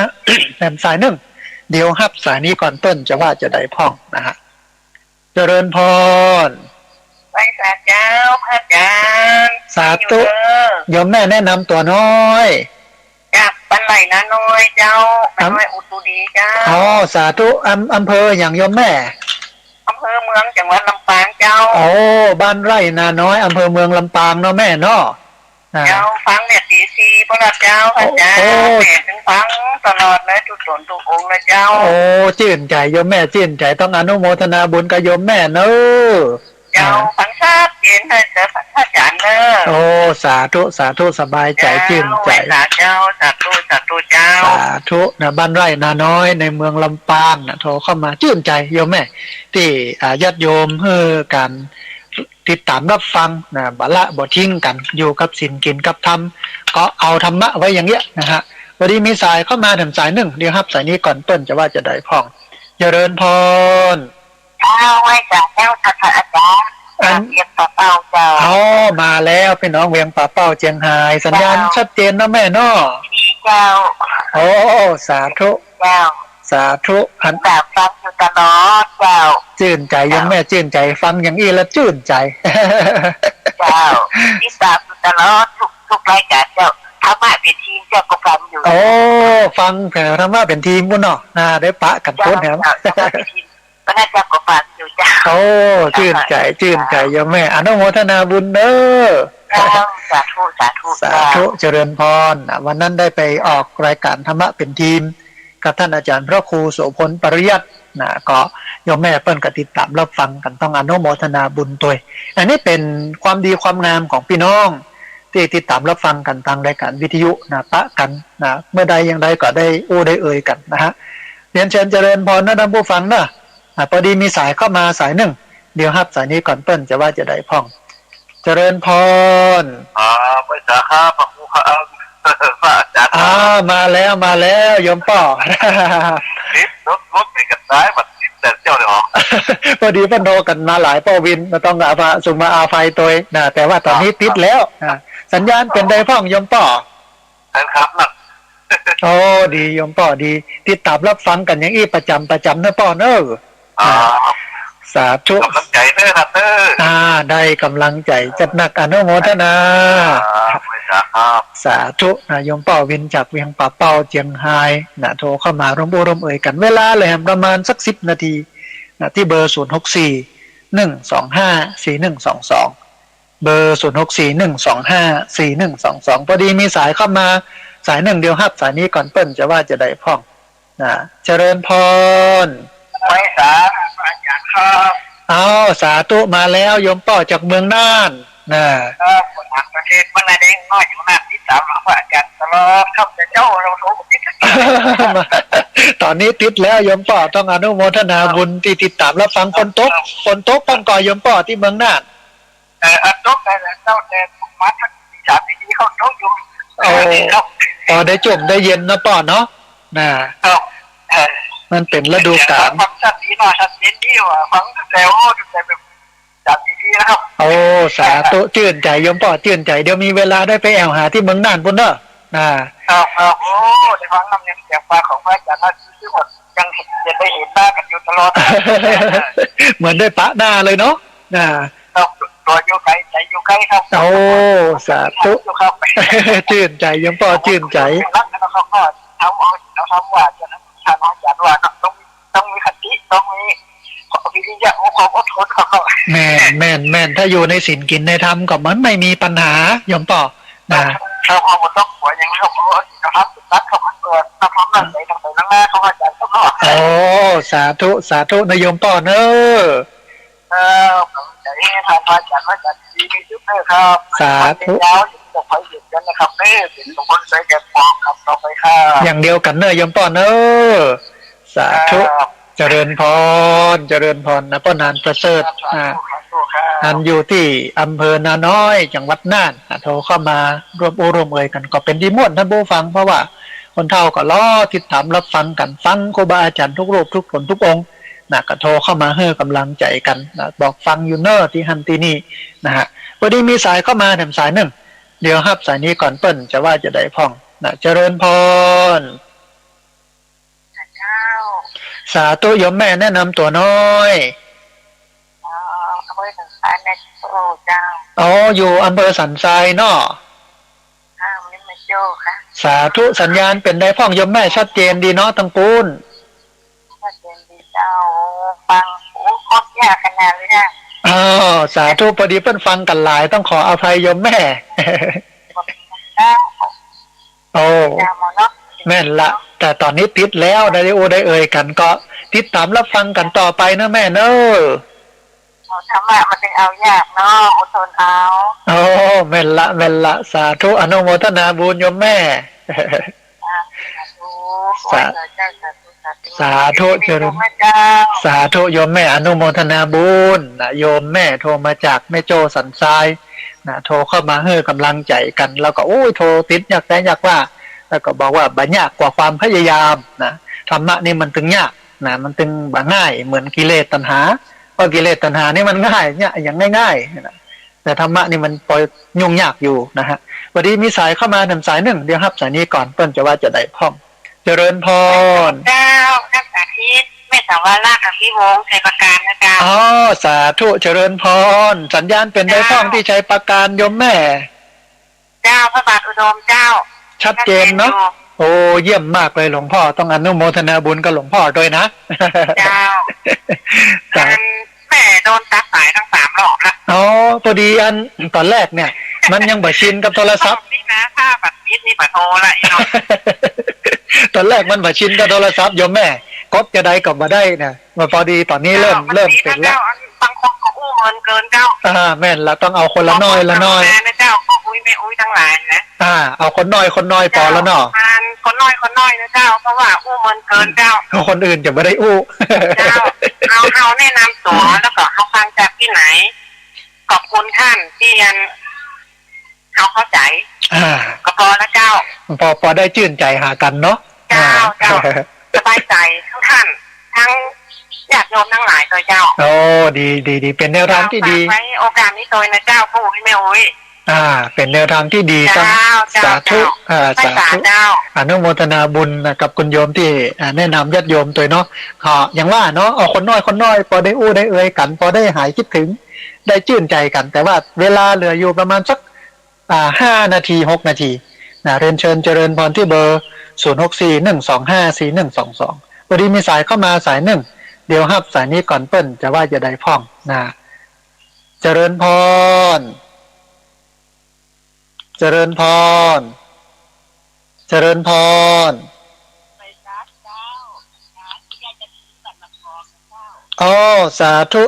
แต้มสายหนึ่งเดี๋ยวฮับสายนี้ก่อนต้นจะว่าจะได้พ่องนะฮะเจริญพรไปสาเจ้าพระอาจารย์สาธุโยมแม่แนะนำตัวน้อยจากปันไหลนะน้อยเจ้าน้อยอุตุดีเจ้าสาธุอำเภออย่างโยมแม่อำเภอเมืองจังหวัดลำปางเจ้าบ้านไร่นาน้อยอำเภอเมืองลำปางเนาะแม่เนาะเจ้าฟังเนี่ยตีพระเจ้าพระเจ้าแม่ถึงฟังตลอดเลยทุกส่วนทุกองค์เลยเจ้าชื่นใจโยมแม่ชื่นใจต้องอนุโมทนาบุญกับโยมแม่เนอะเจ้าฟังทราบเย็นให้เจอพระอาจารย์เนอะสาธุสบายใจชื่นใจเจ้าสาธุเจ้าสาธุนะบ้านไร่นาน้อยในเมืองลำปางนะโทรเข้ามาชื่นใจโยมแม่ที่ญาติโยมเพื่อการติดตามรับฟังนะบละบ่ทิ้งกันอยู่กับศีลกินกับธรรมก็เอาธรรมะไว้อย่างเงี้ยนะฮะวันนี้มีสายเข้ามาถึงสายหนึ่งเดี๋ยวครับสายนี้ก่อนต้นจะว่าจะได้พ่องเจริญพรไว้จากเจ้าพระอาจารย์เวียงป่าเป้าเจ้ามาแล้วพี่น้องเวียงป่าเป้าเจียงไฮ้สัญญาณชัดเจนนะแม่เนาะดีเจ้าสาธุเจ้าสาธุหันตาฟังอยู่ตลอดเจ้าชื่นใจยังแม่ชื่นใจฟังอย่างนี้แล้วชื่นใจเจ้าที่ตามอยู่ตลอดทุกรายการเจ้าธรรมะเป็นทีมเจ้าก็ฟังอยู่ฟังแผ่ธรรมะเป็นทีมพุ่นเนาะได้ปะกันพุ่นแถมก็น่าจะก็ฟังอยู่เจ้าชื่นใจยังแม่อนุโมทนาบุญเด้อสาธุเจริญพรวันนั้นได้ไปออกรายการธรรมะเป็นทีมกับท่านอาจารย์พระครูโสพลปริยัติก็โยมแม่เปิ้นก็ติดตามรับฟังกันต้องอนุโมทนาบุญตัวอันนี้เป็นความดีความงามของพี่น้องที่ติดตามรับฟังกันทางรายการวิทยุปะกันเมื่อใดอย่างใดก็ได้ได้เอ่ยกันนะฮะเรียนเชิญเจริญพรนะท่านผู้ฟังนะพอดีมีสายเข้ามาสายหนึ่งเดี๋ยวครับสายนี้ก่อนเปิ้นจะว่าจะได้พ่องเจริญพรไปสาขาพระครูครับพระอาจารย์มาแล้วโยมป้อรถไปกันซ้ายแบบแต่เจ้าเลยอ๋อพอดีเพิ่นโทรกันมาหลายป้อวินมาต้องอาภาส่งมาอาไฟตัวแต่ว่าตอนนี้ติดแล้วสัญญาณเป็นได้พ่องโยมป้อครับนะดีโยมป้อดีติดตามรับฟังกันอย่างอี้ประจำนะป้อเนอะสาธุกำลังใจเด้อครับเด้อได้กำลังใจจัดหนักอนุโมทนาสาธุโยมป้อวินจากเวียงป่าเป้าเจียงไฮ้โทรเข้ามาร่วมเอ่ยกันเวลาเลยประมาณสัก10 นาทีที่เบอร์0641254122เบอร์0641254122พอดีมีสายเข้ามาสายหนึ่งเดียวครับสายนี้ก่อนเปิ้นจะว่าจะได้พ่องเจริญพรไม่สาอาจารย์ครับสาธุมาแล้วโยมป้อจากเมืองน่าน คนต่างประเทศมันได้น้อยอยู่นะที่สามว่าอาจารย์ตลอดครับแต่เจ้าเราโทรติด ตอนนี้ติดแล้วโยมป่อต้องอนุโมทนาบุญที่ติดตามรับฟังฝนตกปังก่อยโยมป่อที่เมืองน่านตกแต่เจ้าแต่มาทั้งสามปีเขาตกอยู่ได้จุ่มได้เย็นนะป่อเนาะมันเป็นฤดูกาลฟังชัดดีหน่อยชัดเย็นดีว่ะฟังแต่โอ้แต่แบบจากที่นะครับสาธุชื่นใจโยมป่อชื่นใจเดี๋ยวมีเวลาได้ไปแอวหาที่เมืองน่านพุ่นเด้อโอ้ในฟังน้ำยังเสียงฟ้าของพระอาจารย์น่าชื่อว่ายังเห็นยังได้เห็นหน้ากันอยู่ตลอดเหมือนได้ปะหน้าเลยเนาะตัวอยู่ไกลใจอยู่ใกล้ครับสาธุชื่นใจโยมป่อชื่นใจรักแล้วเขาก็ทำว่าจะทำอาจารย์ว่าต้องมีคติต้องมีวิริยะความอดทนเขาแม่นถ้าอยู่ในศีลกินในธรรมก็มันไม่มีปัญหาโยมป่อเขาเอาหมดต้องหัวอย่างเขาครับรักเขาเกิดทำนั่นไหนต่างๆนั่งหน้าเขาอาจารย์เขาสาธุนายโยมป่อเนจะให้ทานอาจารย์ว่าจะดีมีจุดเนอครับสาธุยาวอยู่ตรงไปหยุดกันนะครับเนอเป็นสมบูรณ์ใส่แก่ปองครับต่อไปค่ะอย่างเดียวกันเนอโยมป่อเนอสาธุเจริญพรนะพ่อนานประเสริฐอันอยู่ที่อำเภอนาน้อยจังหวัดน่านโทรเข้ามารวมเอ่ยกันก็เป็นดีม่วนท่านผู้ฟังเพราะว่าคนเฒ่าก็รอติดตามรับฟังกันฟังครูบาอาจารย์ทุกรูปทุกคนทุกองค์ก็โทรเข้ามาให้กำลังใจกันบอกฟังอยู่เนอที่ฮันที่นี่นะวันนี้มีสายเข้ามาแถมสายหนึ่งเดี๋ยวรับสายนี้ก่อนเปิ้นจะว่าจะได้พ่องเจริญพรสาธุโยมแม่แนะนำตัวน้อยอำเภอสันทรายแม่โจ้เจ้าอยู่อำเภอสันทรายเนาะนี่แม่โจ้ค่ะสาธุสัญญาณเป็นได้พ่องโยมแม่ชัดเจนดีเนาะทั้งปูนชัดเจนดีเจ้าฟังโคตรยากขนาดเลยนะสาธุพอดีเพิ่นฟังกันหลายต้องขออภัยโยมแม่แม่นละแต่ตอนนี้ติดแล้วได้เอ่ยกันก็ติดตามรับฟังกันต่อไปนะแม่เนอะธรรมะมันเป็นเอายากเนาะอดทนเอาแม่นละสาธุอนุโมทนาบุญโยมแม่สาธุเจริญสาธุโยมแม่อนุโมทนาบุญโยมแม่โทรมาจากแม่โจสันทรายโทรเข้ามาให้กำลังใจกันแล้วก็โทรติดอยากว่าแล้วก็บอกว่าบัญญัติกว่าความพยายามธรรมะนี่มันตึงยากมันตึงบ่ง่ายเหมือนกิเลสตัณหาเพราะกิเลสตัณหานี่มันง่ายเนี่ยอย่างง่ายๆแต่ธรรมะนี่มันปล่อยยุ่งยากอยู่นะฮะวันนี้มีสายเข้ามาหนึ่งสายหนึ่งเดี๋ยวรับสายนี้ก่อนเปิ้ลจะว่าจะได้พ่องเจริญพรเจ้าท่านอาทิตย์แม่สาวราชพิวงศ์ชัยประการนะจ๊ะสาธุเจริญพรสัญญาณเป็นได้พ่องที่ชัยประการโยมแม่เจ้าพระบาทอุดมเจ้าชัดเจนเนาะเยี่ยมมากเลยหลวงพ่อต้องอนุโมทนาบุญกับหลวงพ่อด้วยนะเจ้าแม่โดนตัดสายทั้ง3 รอบแล้วพอดีตอนแรกเนี่ยมันยังบ่ชินกับโทรศัพท์นี่นะถ้าบัตรมิดนี่บัตรโทรละอีน้องตอนแรกมันบ่ชินกับโทรศัพท์โยมแม่กดจะได้ก็บ่ได้นะมาพอดีตอนนี้เริ่มเป็นแล้วบางคนก็อู้เงินเกินเจ้าแม่นละต้องเอาคนละน้อยละน้อยนะเจ้าอุ้ยไม่อุ้ยทั้งหลายนะเอาคนน้อยพอแล้วเนาะคนน้อยนะเจ้าเพราะว่าอู้เงินเกินเจ้าคนอื่นจะไม่ได้อู้เจ้าเอาแนะนำตัวแล้วก็เอาฟังจากที่ไหนขอบคุณท่านที่ยังเขาเข้าใจก็พอแล้วเจ้าพอได้ชื่นใจหากันเนาะเจ้าสบายใจทั้งท่านทั้งญาติโยมทั้งหลายโดยเจ้าดีเป็นแนวทางที่ดีไว้โอกาสนี้โดยนะเจ้าผู้ไม่โอ้ยเป็นแนวทางที่ดีครับสาธุสาธุอนุโมทนาบุญกับคุณโยมที่แนะนำญาติโยมตัวเนาะอย่างว่าเนาะคนน้อยพอได้อู้ได้เอ่ยกันพอได้หายคิดถึงได้ชื่นใจกันแต่ว่าเวลาเหลืออยู่ประมาณสัก5 นาที6 นาทีเรียนเชิญเจริญพรที่เบอร์0641254122วันนี้มีสายเข้ามาสายหนึ่งเดี๋ยวรับสายนี้ก่อนเปิ้ลจะว่าจะได้พ่องเจริญพรเจริญพรสาธุ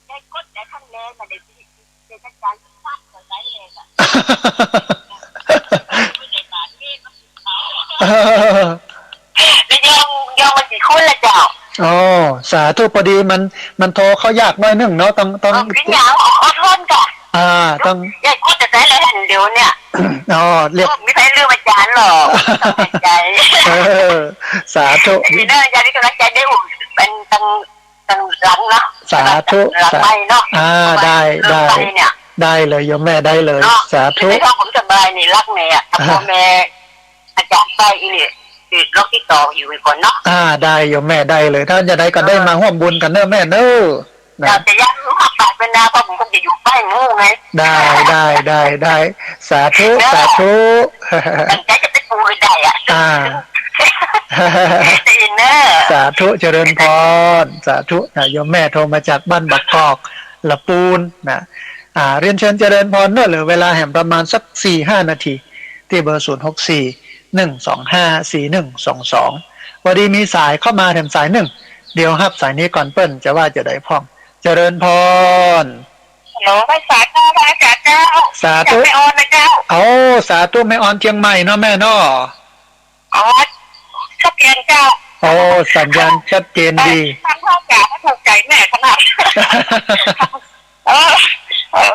ได้กดได้ขั้นแรกมาได้ แล้วยองมันกี่คนละเจ้าอ๋อสาธุพอดีมันโทรเขายากหน่อยนึงเนาะต้องขึ้นยาวอดทนก่อนต้องยายพูดแต่ได้เลยเดี๋ยวเนี่ยอ๋อเรียกไม่ใช่เรื่องอาจารย์หรอกต้องใจสาธุนี่เนอะอาจารย์นี่กำลังใจได้อุ่นเป็นตั้งหลังเนาะสาธุหลังไปเนาะได้เลยโยมแม่ได้เลยสาธุไม่ต้องผมสบายนี่รักแม่พ่อแม่อาจารย์ไปอีนี่ติดโรคที่ต่ออยู่อีกคนเนาะได้โยมแม่ได้เลยถ้าจะได้ก็ได้มาร่วมบุญกันเนอะแม่เนอะเราจะยักรู้หักปากเป็นนาเพราะผมคงจะอยู่ใต้งูไงได้สาธุตั้งใจจะไปปูให้ได้สาธุเจริญพรสาธุโยมแม่โทรมาจากบ้านบักกอกละปูนนะเรียนเชิญเจริญพรเนอะเหลือเวลาแห่งประมาณสัก 4-5 นาทีที่เบอร์064-125-4122วันนี้มีสายเข้ามาแถมสายหนึ่งเดี๋ยวฮับสายนี้ก่อนเปิ้ลจะว่าจะได้พร้อมเจริญพรฮัลโหลไม่สายเจ้าไม่สายเจ้าสาธุไม่ออนนะเจ้าสาธุไม่ออนเชียงใหม่เนาะแม่เนาะชัดเจนเจ้าสัญญาณชัดเจนดีท่านพ่อจ๋าถูกใจแม่ขนาด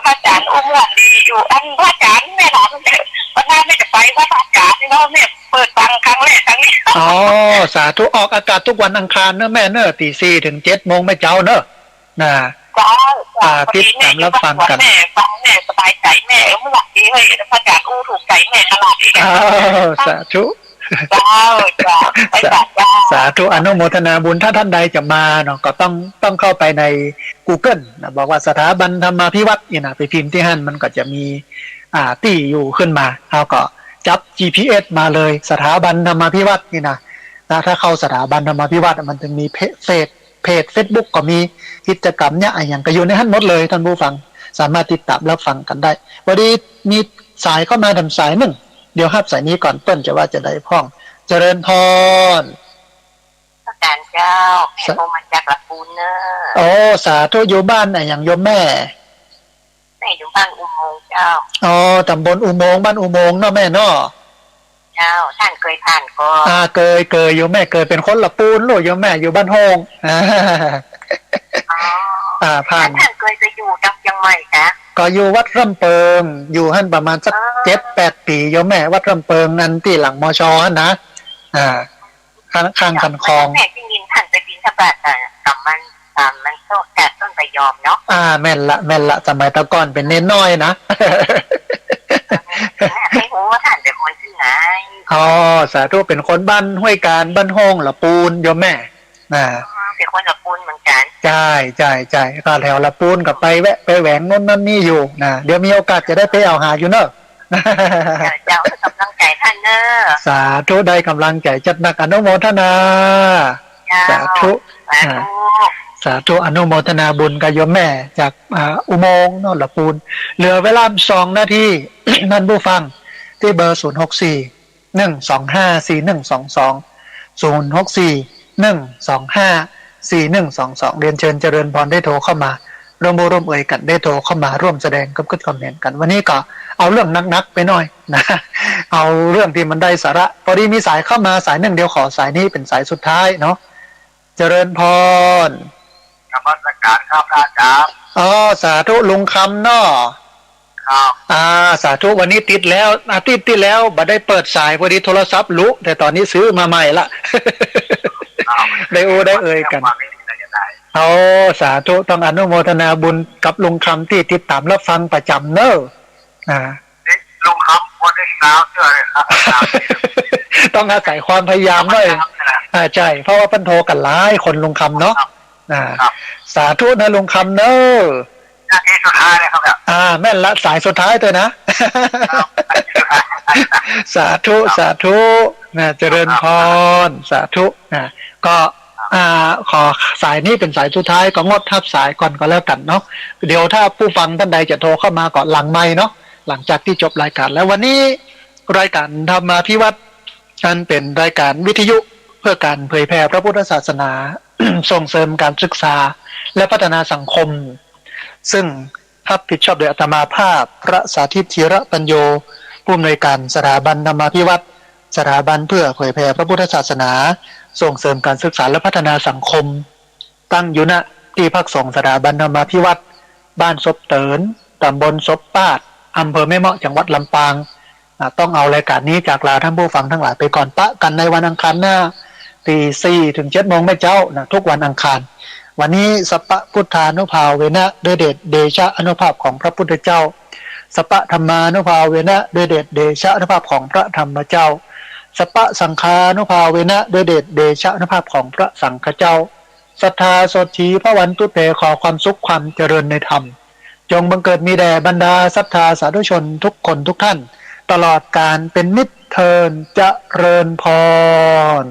พระอาจารย์อุ้มหวานดีอยู่อันพระอาจารย์แม่ถามวันหน้าไม่จะไปพระอาจารย์นี่เนาะเนี่ยเปิดฟังครั้งแรกครั้งนี้สาธุออกอากาศทุกวันอังคารเนอะแม่เนอะตี 4 ถึง 7 โมงไม่เจ้าเนอะนะติดตามรับฟังกันแม่ฟังแม่สบายใจแม่เมื่อวานนี้เฮ้ยพระอาจารย์อู้ถูกใจแม่ตลอดอีกสาธุสาธุอนุโมทนาบุญถ้าท่านใดจะมาเนาะก็ต้องเข้าไปใน Google นะบอกว่าสถาบันธรรมาภิวัตน์นี่นะไปพิมพ์ที่หั่นมันก็จะมีตี้อยู่ขึ้นมาเอาก็จับ GPS มาเลยสถาบันธรรมาภิวัตน์นี่นะถ้าเข้าสถาบันธรรมาภิวัตน์มันจะมีเพจ Facebook ก็มีกิจกรรมเนี่ยอย่างก็อยู่ในหั่นหมดเลยท่านผู้ฟังสามารถติดตามรับฟังกันได้วันนี้มีสายเข้ามาทำสายหนึ่งเดี๋ยวฮับสายนี้ก่อนเปิ้ลจะว่าจะได้พ้องเจริญพรอาจารย์เจ้าแม่โทรมาจากลำพูนเนอะสาธุอยู่บ้านอย่างโยมแม่อยู่บ้านอุโมงค์เจ้าตำบลอุโมงค์บ้านอุโมงค์เนาะแม่เนาะเจ้าท่านเคยผ่านก็เคยโยมแม่เคยเป็นคนละปูนลูกโยมแม่อยู่บ้านโฮงผ่านท่านเคยไปอยู่จังยังไงคะก็อยู่วัดร่ำเปิงอยู่หั่นประมาณสัก 7-8 ปีโยมแม่วัดร่ำเปิงนั้นที่หลังมช.นะข้างกันคลองแม่ที่ยินท่านไปบิณฑบาตกับมันโตแต่ต้นไปยอมเนาะแม่นละสมัยตะก่อนเป็นเน้นน้อยนะไม่รู้ว่าท่านเป็นคนที่ไหนสาธุเป็นคนบ้านห้วยการบ้านโฮงละปูนโยมแม่เป็นคนละปูนเหมือนกันใช่ก็แถวละปูนกับไปแวะไปแหวงนั่นนี่อยู่นะเดี๋ยวมีโอกาสจะได้ไปเอาหาอยู่เนอะเจ้ากำลังใจท่านเนอะสาธุได้กำลังใจจัดหนักอนุโมทนาสาธุอนุโมทนาบุญกับโยมแม่จากอุโมงค์นนละปูนเหลือเวลา2 นาทีนั่นผู้ฟังที่เบอร์064-125-4122 เรียนเชิญเจริญพรได้โทรเข้ามาร่วมเอ่ยกันได้โทรเข้ามาร่วมแสดงกับคอมเมนต์กันวันนี้ก็เอาเรื่องนักไปหน่อยนะเอาเรื่องที่มันได้สาระพอดีมีสายเข้ามาสายหนึ่งเดียวขอสายนี้เป็นสายสุดท้ายเนาะเจริญพรนมัสการครับอาจารย์สาธุลุงคำเนาะครับสาธุวันนี้ติดแล้วอาทิตย์ที่แล้วบัดได้เปิดสายพอดีโทรศัพท์ลุแต่ตอนนี้ซื้อมาใหม่ละได้เอ่ยกันสาธุต้องอนุโมทนาบุญกับลุงคำที่ติดตามรับฟังประจำเนอะลุงคำวันนี้เช้าเชื่อเลยครับต้องอาศัยความพยายามหน่อยใช่เพราะว่าเพิ่นโทรกันหลายคนลุงคำเนาะสาธุนะลุงคำเนอะนาทีสุดท้ายเลยครับแม่นละสายสุดท้ายตัวนะสาธุนะเจริญพรสาธุนะก็ขอสายนี้เป็นสายสุดท้ายก็งดทับสายก่อนก็แล้วกันเนาะเดี๋ยวถ้าผู้ฟังท่านใดจะโทรเข้ามาก่อนหลังไมค์เนาะหลังจากที่จบรายการแล้ววันนี้รายการธรรมาภิวัตน์อันเป็นรายการวิทยุเพื่อการเผยแพร่พระพุทธศาสนา ส่งเสริมการศึกษาและพัฒนาสังคมซึ่ง รับผิดชอบโดยอาตมาภาพพระสาธิตธีระปัญโยผู้อำนวยการสถาบันธรรมาภิวัตรสถาบันเพื่อเผยแผ่พระพุทธศาสนาส่งเสริมการศึกษาและพัฒนาสังคมตั้งอยู่ณที่พักสงฆ์สถาบันธรรมาภิวัตรบ้านศพเตินตำบลศพปาดอำเภอแม่เมาะจังหวัดลำปางต้องเอารายการนี้จากลาท่านผู้ฟังทั้งหลายไปก่อนปะกันในวันอังคารหน้าตี 4 ถึง 7 โมงแม่เจ้านะทุกวันอังคารวันนี้สัพพพุทธานุภาเวนะด้วยเดชเดชะอนุภาพของพระพุทธเจ้าสัพพธรรมานุภาเวนะด้วยเดชเดชะอนุภาพของพระธรรมเจ้าสัพพสังฆานุภาเวนะด้วยเดชเดชะอนุภาพของพระสังฆเจ้าศรัทธาโสถีพระวันตุเตขอความสุขความเจริญในธรรมจงบังเกิดมีแด่บรรดาศรัทธาสาธุชนทุกคนทุกท่านตลอดการเป็นนิจเทินเจริญพร